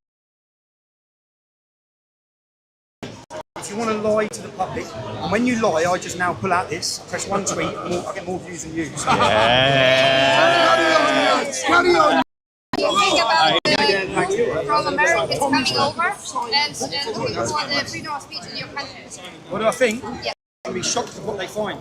If you want to lie to the public, and when you lie, I just now pull out this, press one tweet, and I get more views than you. So. Carry on. What do you think about from Americans coming over and looking for the freedom of speech in your country? What do I think? Yeah. I'll be shocked at what they find.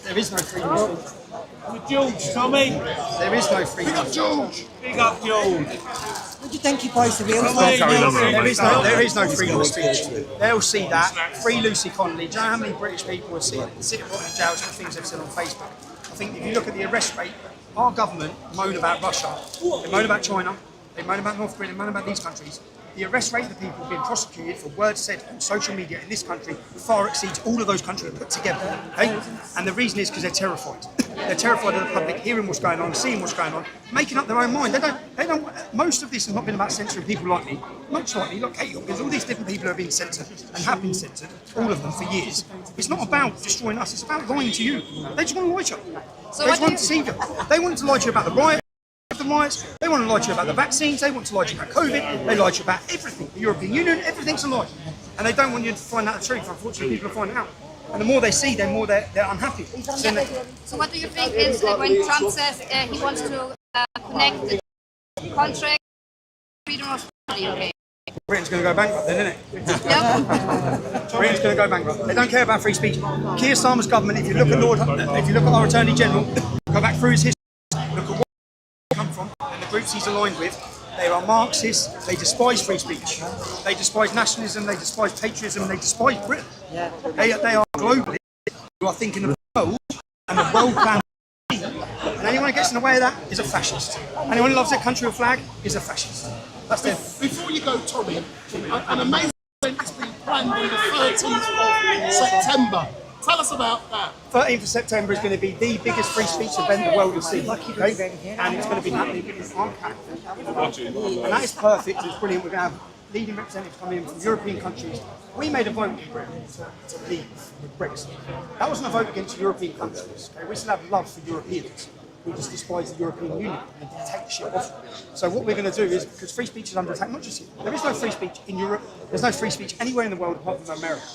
There is no freedom of speech. George, Tommy. There is no freedom of speech. Big up, George. What do you think he plays the real There is no freedom of speech. They'll see that. Free Lucy Connolly. Do you know how many British people are sitting in jail for things they've said on Facebook? I think if you look at the arrest rate, our government moan about Russia, they moan about China, they moan about North Korea, they moan about these countries. The arrest rate of the people being prosecuted for words said on social media in this country far exceeds all of those countries put together. Okay? And the reason is because they're terrified. They're terrified of the public hearing what's going on, seeing what's going on, making up their own mind. They don't. Most of this has not been about censoring people like me. Most likely, look, Kate, because all these different people have been censored and have been censored, all of them for years. It's not about destroying us. It's about lying to you. They just want to lie to you. They just want to deceive you. They want to lie to you about the riots. They want to lie to you about the vaccines, they want to lie to you about COVID, they lie to you about everything, the European Union, everything's a lie. And they don't want you to find out the truth. Unfortunately, people are finding out. And the more they see, the more they're unhappy. So what do you think is when Trump says he wants to connect the contract freedom of speech in the UK? Britain's going to go bankrupt then, isn't it? Britain's going to go bankrupt. They don't care about free speech. Keir Starmer's government, if you look at our Attorney General, go back through his history, look at what come from and the groups he's aligned with, they are Marxists, they despise free speech, they despise nationalism, they despise patriotism, they despise Britain. They are globalists who are thinking of the world and the world plan. And anyone who gets in the way of that is a fascist. Anyone who loves their country or flag is a fascist. That's them. Before you go, Tommy, an amazing event has been planned on the 13th of September. Tell us about that. 13th of September is going to be the biggest free speech event the world will see. Okay? And it's going to be happening on campus. And that is perfect, it's brilliant. We're going to have leading representatives coming in from European countries. We made a vote in Britain to leave with Brexit. That wasn't a vote against European countries. Okay? We still have love for Europeans. We just despise the European Union and the dictatorship of it. So what we're going to do is, because free speech is under attack, not just here, there is no free speech in Europe, there's no free speech anywhere in the world apart from America.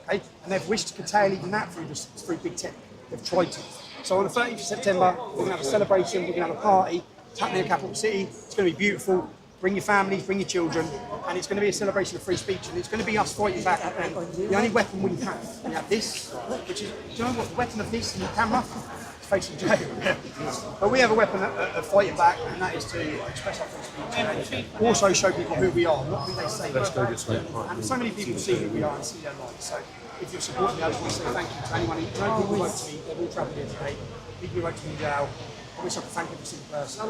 Okay? And they've wished to curtail even that through big tech. They've tried to. So on the 30th of September, we're going to have a celebration, we're going to have a party, it's happening in the capital city, it's going to be beautiful. Bring your families, bring your children, and it's going to be a celebration of free speech, and it's going to be us fighting back. And the only weapon we have this, which is, do you know what the weapon of this and the camera? It's facing jail. But we have a weapon of fighting back, and that is to express our free speech, and also show people who we are, not who they say we are. And so many people see who we are and see their lives. So if you're supporting me, I just want to say thank you to anyone who people who wrote to me, they've all travelled here today, people who wrote to me in jail. I wish I could thank every single person.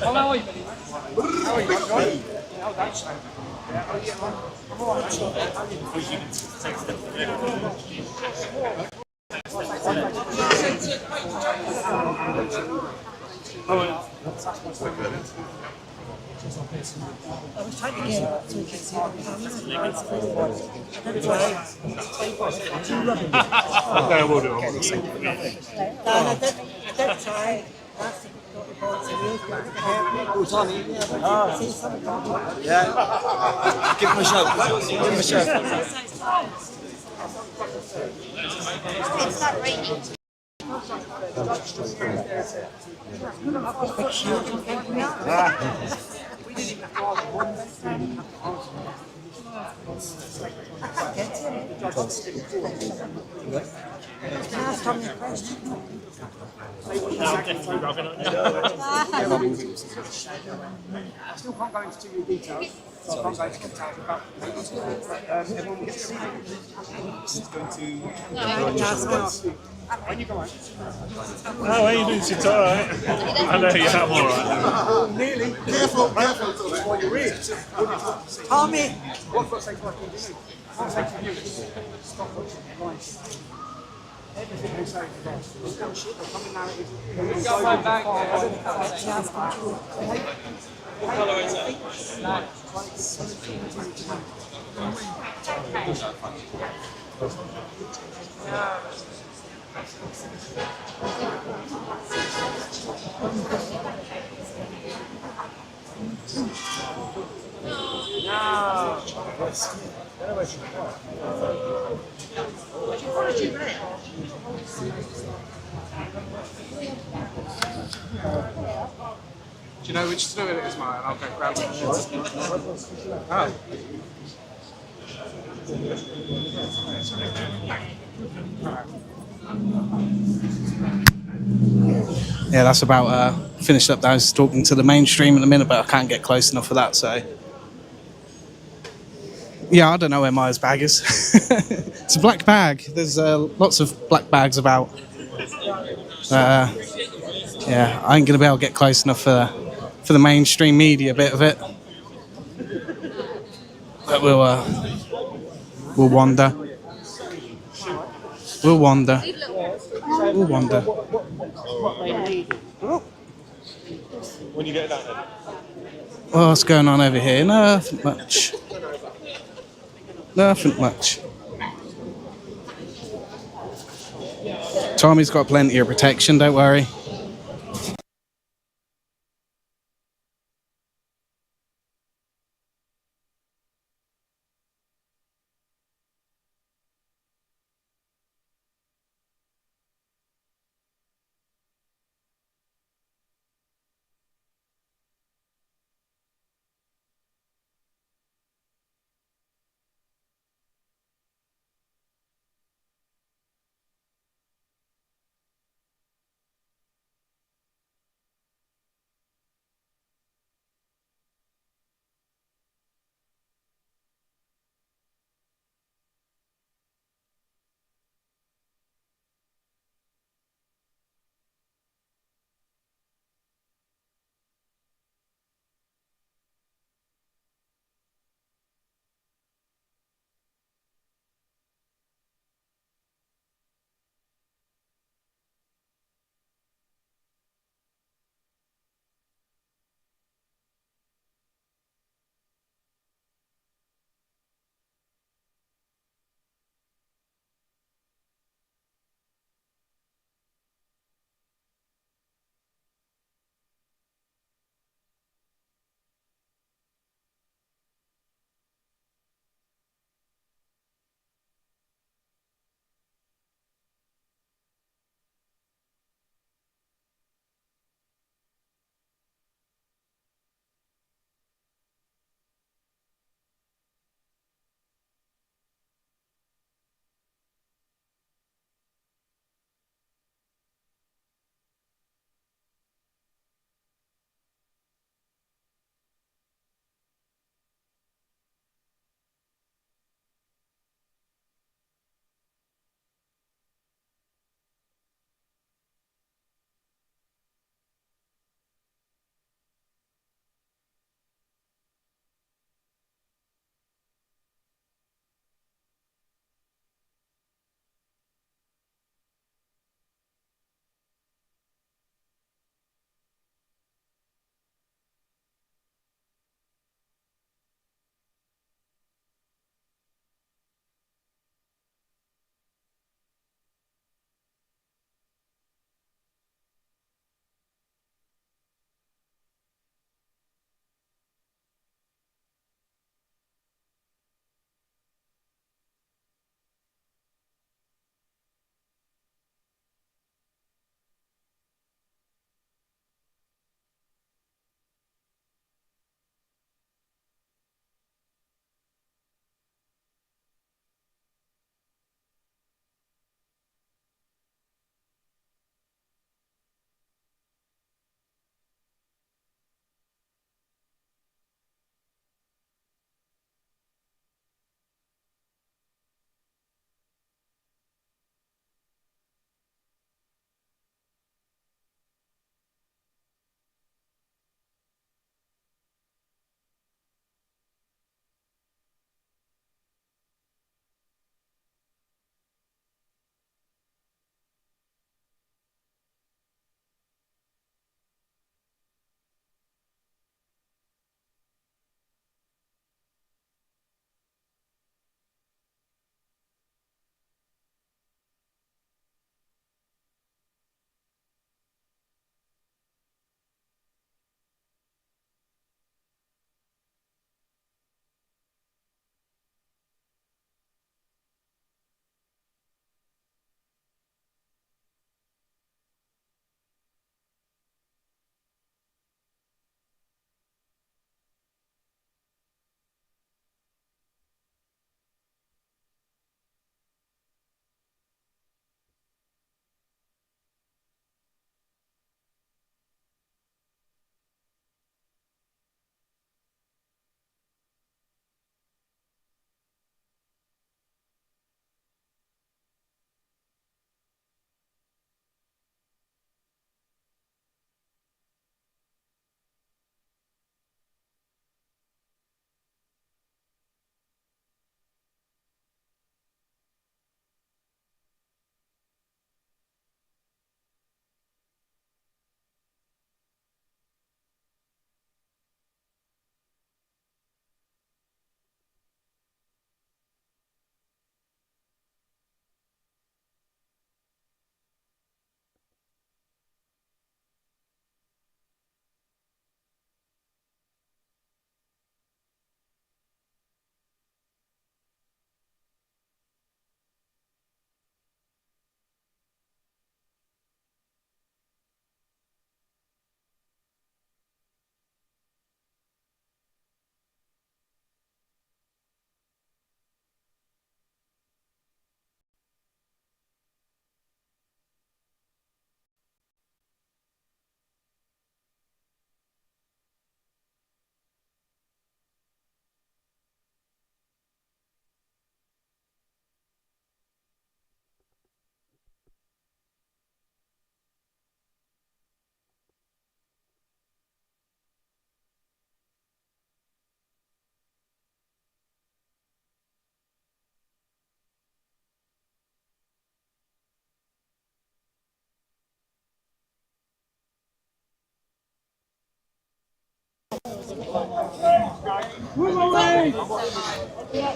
Oh, how are you, Billy? How are you? Right? Oh, that's fine. Oh, yeah, I'm all right. I was trying to get it so we could see what Okay, we'll do it. I don't try. Oh, Tommy. Yeah. Give him a shout. Give him a shout. It's not raining. Can I ask Tommy a question? I still can't go into too many details, so I can't go into details about everyone will get to see it. This is going to... When you go out. Oh, how you doing? It's all right. I know, yeah, I'm all right. Nearly. Careful, careful. While you're in. Tommy! What I've got to say to my viewers, I'll say to viewers, stop watching live. Everything they say is right. It's bullshit. They're coming narrative. They're so good far. What colour is it? Black. Do you know which fluid it is, mate? I'll go grab it. Oh. Yeah, that's about finished up. I was talking to the mainstream in a minute, but I can't get close enough for that, so... Yeah, I don't know where Maya's bag is. It's a black bag. There's lots of black bags about. Yeah, I ain't going to be able to get close enough for the mainstream media bit of it. But we'll wander. We'll wander. We'll wander. When you get that then? What's going on over here? Nothing much. Nothing much. Tommy's got plenty of protection, don't worry.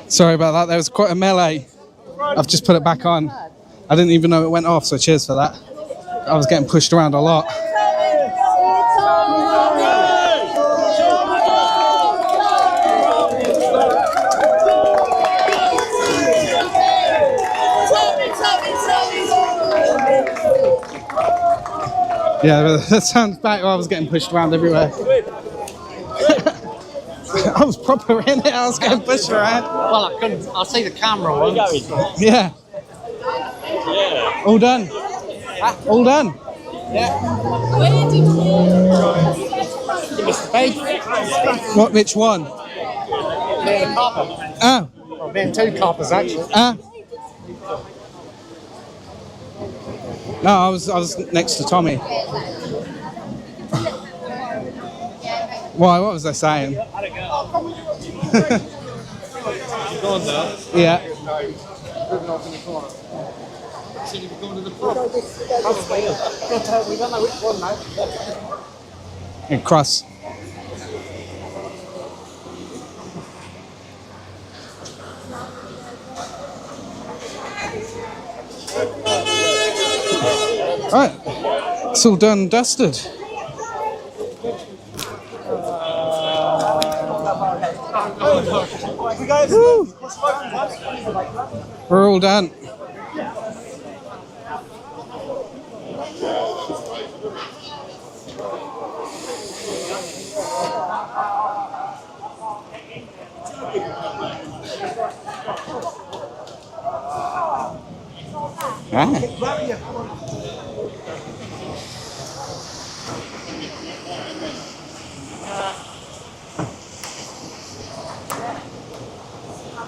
Sorry about that. There was quite a melee. I've just put it back on. I didn't even know it went off, so cheers for that. I was getting pushed around a lot. Yeah, but that sounds back. I was getting pushed around everywhere. I was proper in it. I was getting pushed around. Well, I couldn't. I'll see the camera once. Yeah. All done. All done. What? Which one? Being a copper. Oh. Well, being two coppers actually. No, I was next to Tommy. Why? What was I saying? Yeah. We don't know which one now. And cross. Right, it's all done and dusted. Woo. We're all done.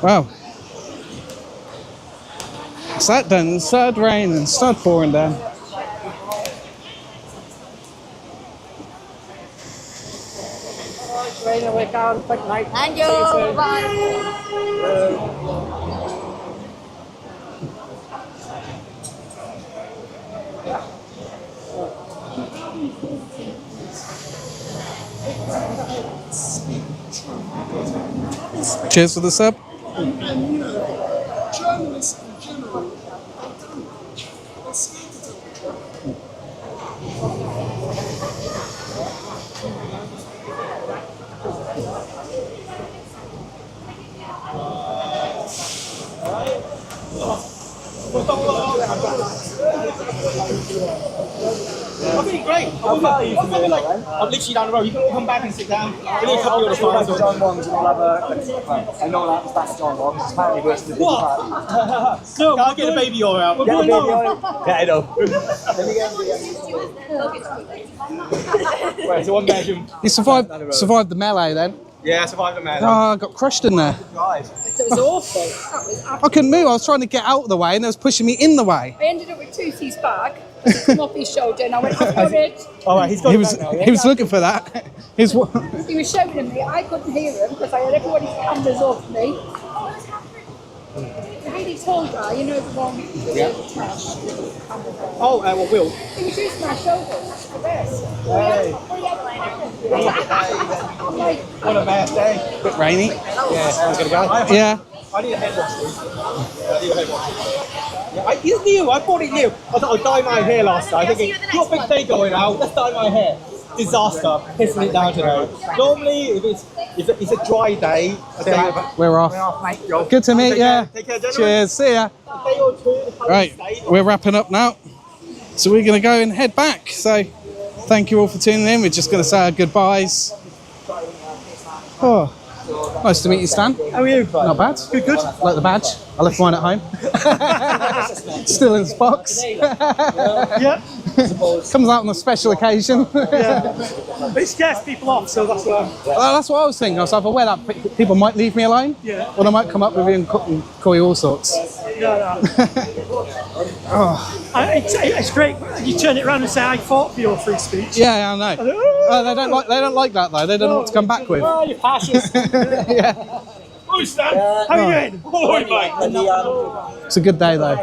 Wow. It's that done. It started raining and started pouring down. Thank you. Bye. Cheers for the sub. And you know, journalists in general, they don't. They're scared to tell the I've been great. I'm literally down the road. You can come back and sit down. We need a couple of other files. John Wands and we'll have I know that was back to John Wands. It's apparently worse than the party. No, I'll get the baby oil out. Get the baby oil. Yeah, I know. Right, so one measure. You survived the melee then? Yeah, I survived the man. Oh, I got crushed in there. It was awful. That was I couldn't move. I was trying to get out of the way and it was pushing me in the way. I ended up with Toothy's bag. It come off his shoulder and I went, I've got it. All right, he's got He it was back now, yeah? he was looking for that. His He was shouting at me. I couldn't hear him because I had everybody's cameras off me. The really tall guy, you know, the one with the tash. Oh, well, Will. He was using my shoulder. That's the best. Hey. I'm like, What a bad day. bit rainy. Yeah, I'm gonna go. Yeah. I need a head wash, please. I need a head wash. Yeah, it's new. I bought it new. I thought I'd dye my hair last night. Thinking, got a big day going out. Let's dye my hair. Disaster. Pissing it down today. Normally, if it's a dry day, a day of, We're off. mate. Good to meet you. Take care, gentlemen. Cheers. See ya. A day or two. Right, we're wrapping up now. So we're going to go and head back. So thank you all for tuning in. We're just going to say our goodbyes. Oh, nice to meet you, Stan. How are you? Not bad. Good, good. Like the badge. I left mine at home. Still in its box. Yeah. Comes out on a special occasion. Yeah. But it scares people off, so that's why. Well, that's what I was thinking. I was like, aware that people might leave me alone. Yeah. Or they might come up with you and call you all sorts. Yeah. Oh. It's great. You turn it around and say, I fought for your free speech. Yeah, I know. They don't like that though. They don't know what to come back with. Oh, you're fascist. Yeah. Oh, Stan, how are you doing? It's a good day though.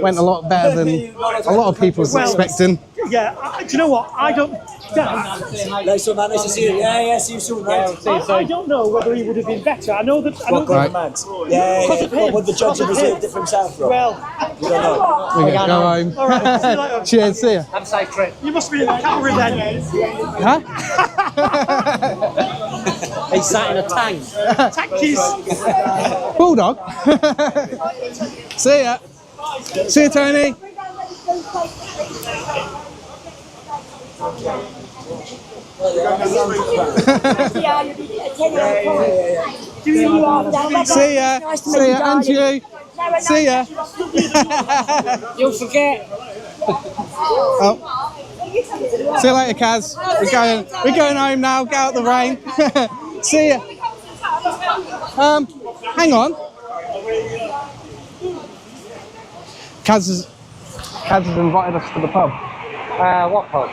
Went a lot better than a lot of people was expecting. Yeah, do you know what? I don't. Nice one, man. Nice to see you. Yeah, see you soon, man. I don't know whether he would have been better. I know that. What kind of man? Yeah. Would the judge have reserved it for himself, bro? Well, we don't know. We're gonna go home. All right, see you later. Cheers, see ya. Have a safe trip. You must be in the cavalry then. Huh? He sat in a tank. Tankies. Bulldog. See ya. See ya, Tony. See ya. See ya, and you. See ya. You'll forget. Oh. See you later, Kaz. We're going home now. Get out the rain. See ya. Hang on. Kaz has invited us to the pub. What pub?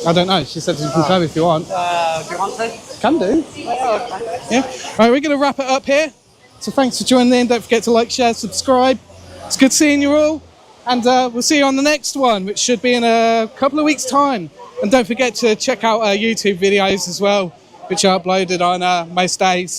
I don't know. She said you can come if you want. Do you want to? Can do. Yeah. Right, we're going to wrap it up here. So thanks for joining in. Don't forget to like, share, subscribe. It's good seeing you all. And we'll see you on the next one, which should be in a couple of weeks' time. And don't forget to check out our YouTube videos as well, which are uploaded on most days.